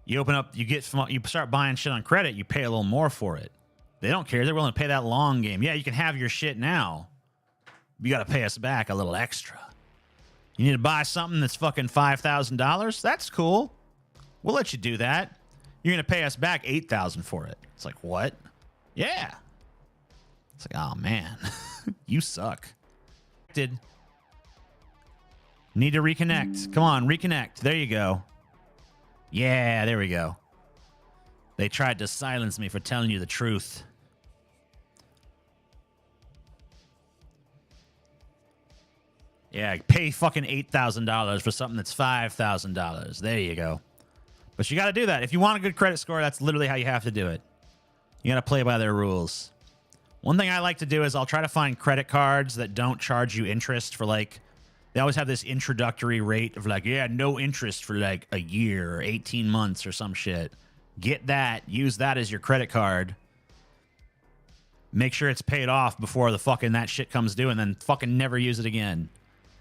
You open up, you start buying shit on credit, you pay a little more for it. They don't care. They're willing to pay that long game. Yeah, you can have your shit now. You got to pay us back a little extra. You need to buy something that's fucking $5,000? That's cool. We'll let you do that. You're going to pay us back $8,000 for it. It's like, what? Yeah. It's like, oh, man. You suck. Need to reconnect. Come on, reconnect. There you go. Yeah, there we go. They tried to silence me for telling you the truth. Yeah, pay fucking $8,000 for something that's $5,000. There you go. But you got to do that. If you want a good credit score, that's literally how you have to do it. You got to play by their rules. One thing I like to do is I'll try to find credit cards that don't charge you interest for like, they always have this introductory rate of like, yeah, no interest for like a year or 18 months or some shit. Get that. Use that as your credit card. Make sure it's paid off before the fucking that shit comes due and then fucking never use it again.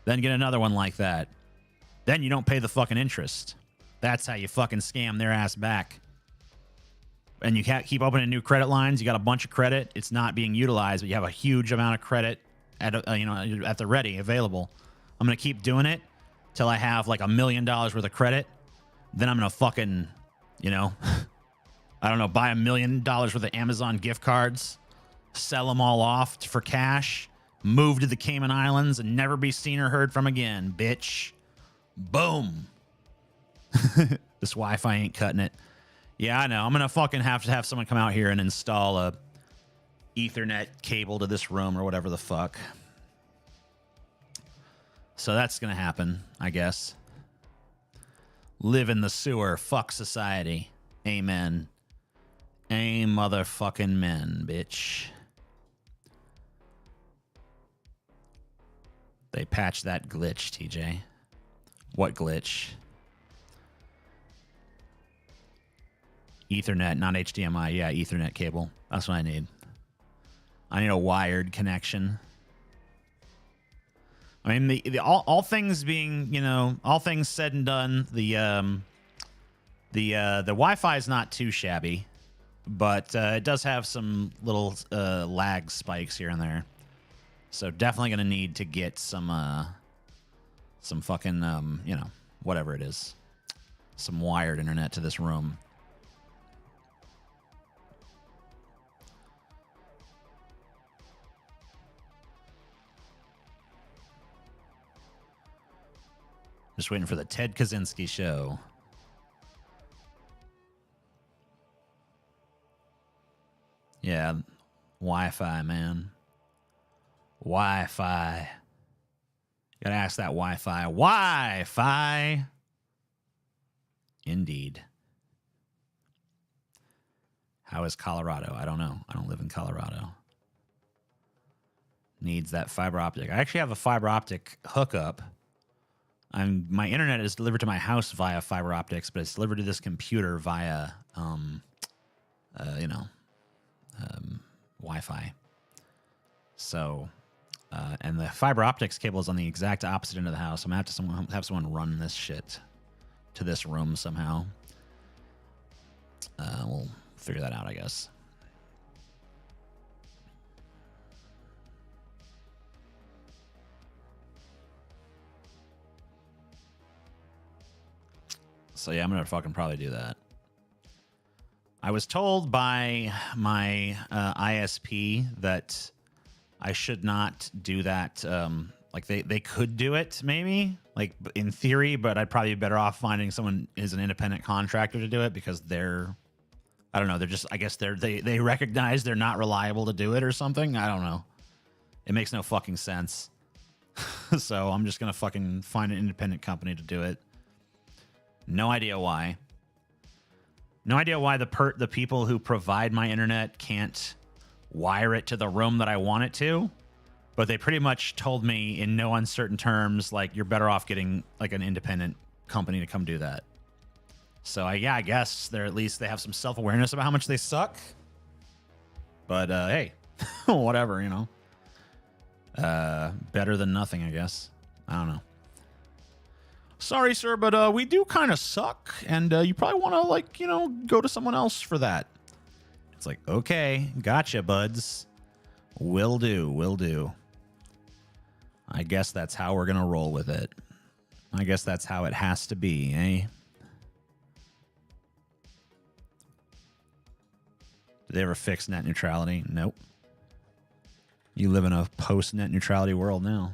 Then get another one like that. Then you don't pay the fucking interest. That's how you fucking scam their ass back. And you can't keep opening new credit lines. You got a bunch of credit. It's not being utilized, but you have a huge amount of credit at at the ready, available. I'm going to keep doing it till I have like $1 million worth of credit. Then I'm going to fucking, I don't know, buy $1 million worth of Amazon gift cards, sell them all off for cash, move to the Cayman Islands, and never be seen or heard from again, bitch. Boom. This Wi-Fi ain't cutting it. Yeah, I know. I'm going to fucking have to have someone come out here and install a Ethernet cable to this room or whatever the fuck. So that's going to happen, I guess. Live in the sewer. Fuck society. Amen. Amen, motherfucking men, bitch. They patched that glitch, TJ. What glitch? Ethernet, not HDMI. Yeah, Ethernet cable. That's what I need. I need a wired connection. I mean, all things being, all things said and done, the Wi-Fi is not too shabby, but it does have some little lag spikes here and there. So definitely gonna need to get some fucking whatever it is, some wired internet to this room. Just waiting for the Ted Kaczynski show. Yeah, Wi-Fi, man. Wi-Fi. Gotta ask that Wi-Fi. Wi-Fi. Indeed. How is Colorado? I don't know. I don't live in Colorado. Needs that fiber optic. I actually have a fiber optic hookup. My internet is delivered to my house via fiber optics, but it's delivered to this computer via, Wi-Fi. So, and the fiber optics cable is on the exact opposite end of the house. I'm gonna have someone run this shit to this room somehow. We'll figure that out, I guess. So yeah, I'm gonna fucking probably do that. I was told by my ISP that I should not do that. Like they could do it maybe, like in theory, but I'd probably be better off finding someone who's an independent contractor to do it because I don't know, they recognize they're not reliable to do it or something. I don't know. It makes no fucking sense. So I'm just gonna fucking find an independent company to do it. No idea why. No idea why the people who provide my internet can't wire it to the room that I want it to. But they pretty much told me in no uncertain terms, like, you're better off getting like an independent company to come do that. So I guess they have some self-awareness about how much they suck. But hey, whatever, better than nothing, I guess. I don't know. Sorry, sir, but we do kind of suck, and you probably want to, go to someone else for that. It's like, okay, gotcha, buds. Will do. I guess that's how we're going to roll with it. I guess that's how it has to be, eh? Did they ever fix net neutrality? Nope. You live in a post-net neutrality world now.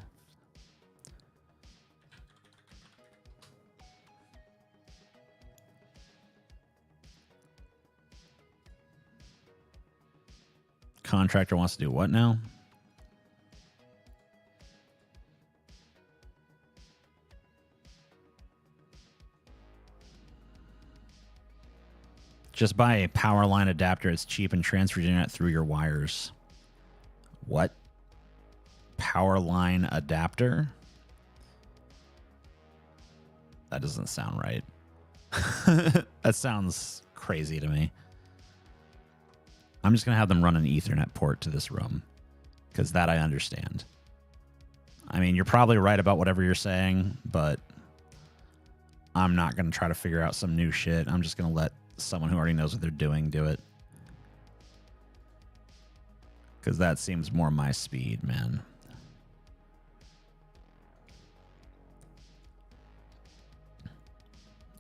Contractor wants to do what now? Just buy a power line adapter. It's cheap and transfer your internet through your wires. What? Power line adapter? That doesn't sound right. That sounds crazy to me. I'm just going to have them run an Ethernet port to this room, because that I understand. I mean, you're probably right about whatever you're saying, but I'm not going to try to figure out some new shit. I'm just going to let someone who already knows what they're doing do it. Because that seems more my speed, man.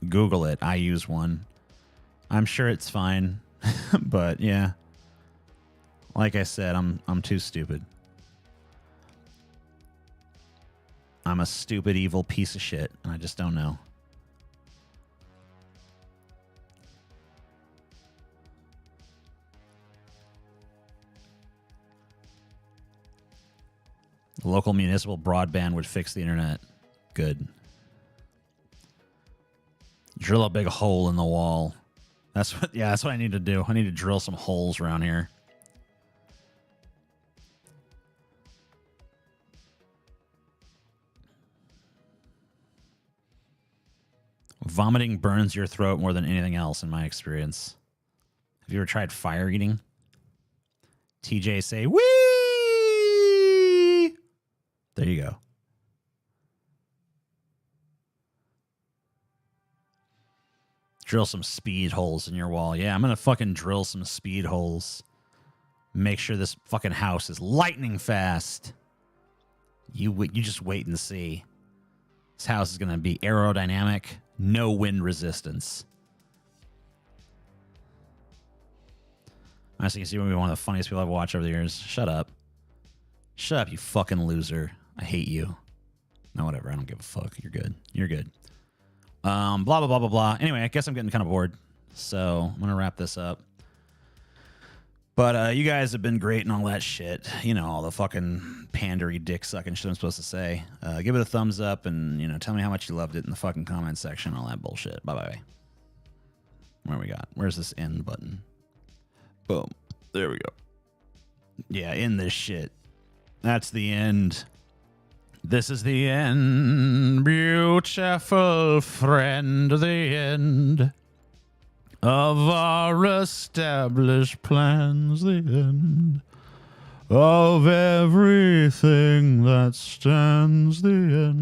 Google it. I use one. I'm sure it's fine. But yeah. Like I said, I'm too stupid. I'm a stupid, evil piece of shit, and I just don't know. Local municipal broadband would fix the internet. Good. Drill a big hole in the wall. That's what I need to do. I need to drill some holes around here. Vomiting burns your throat more than anything else, in my experience. Have you ever tried fire eating? TJ say, wee! There you go. Drill some speed holes in your wall. Yeah, I'm going to fucking drill some speed holes. Make sure this fucking house is lightning fast. You just wait and see. This house is going to be aerodynamic. No wind resistance. Honestly, you can see one of the funniest people I've watched over the years. Shut up. Shut up, you fucking loser. I hate you. No, whatever. I don't give a fuck. You're good. You're good. Blah, blah, blah, blah, blah. Anyway, I guess I'm getting kind of bored. So I'm going to wrap this up. But you guys have been great and all that shit. You know, all the fucking pandery dick sucking shit I'm supposed to say. Give it a thumbs up and, you know, tell me how much you loved it in the fucking comment section. All that bullshit. Bye-bye. Where we got? Where's this end button? Boom. There we go. Yeah, end this shit. That's the end. This is the end, beautiful friend, the end of our established plans, the end of everything that stands, the end.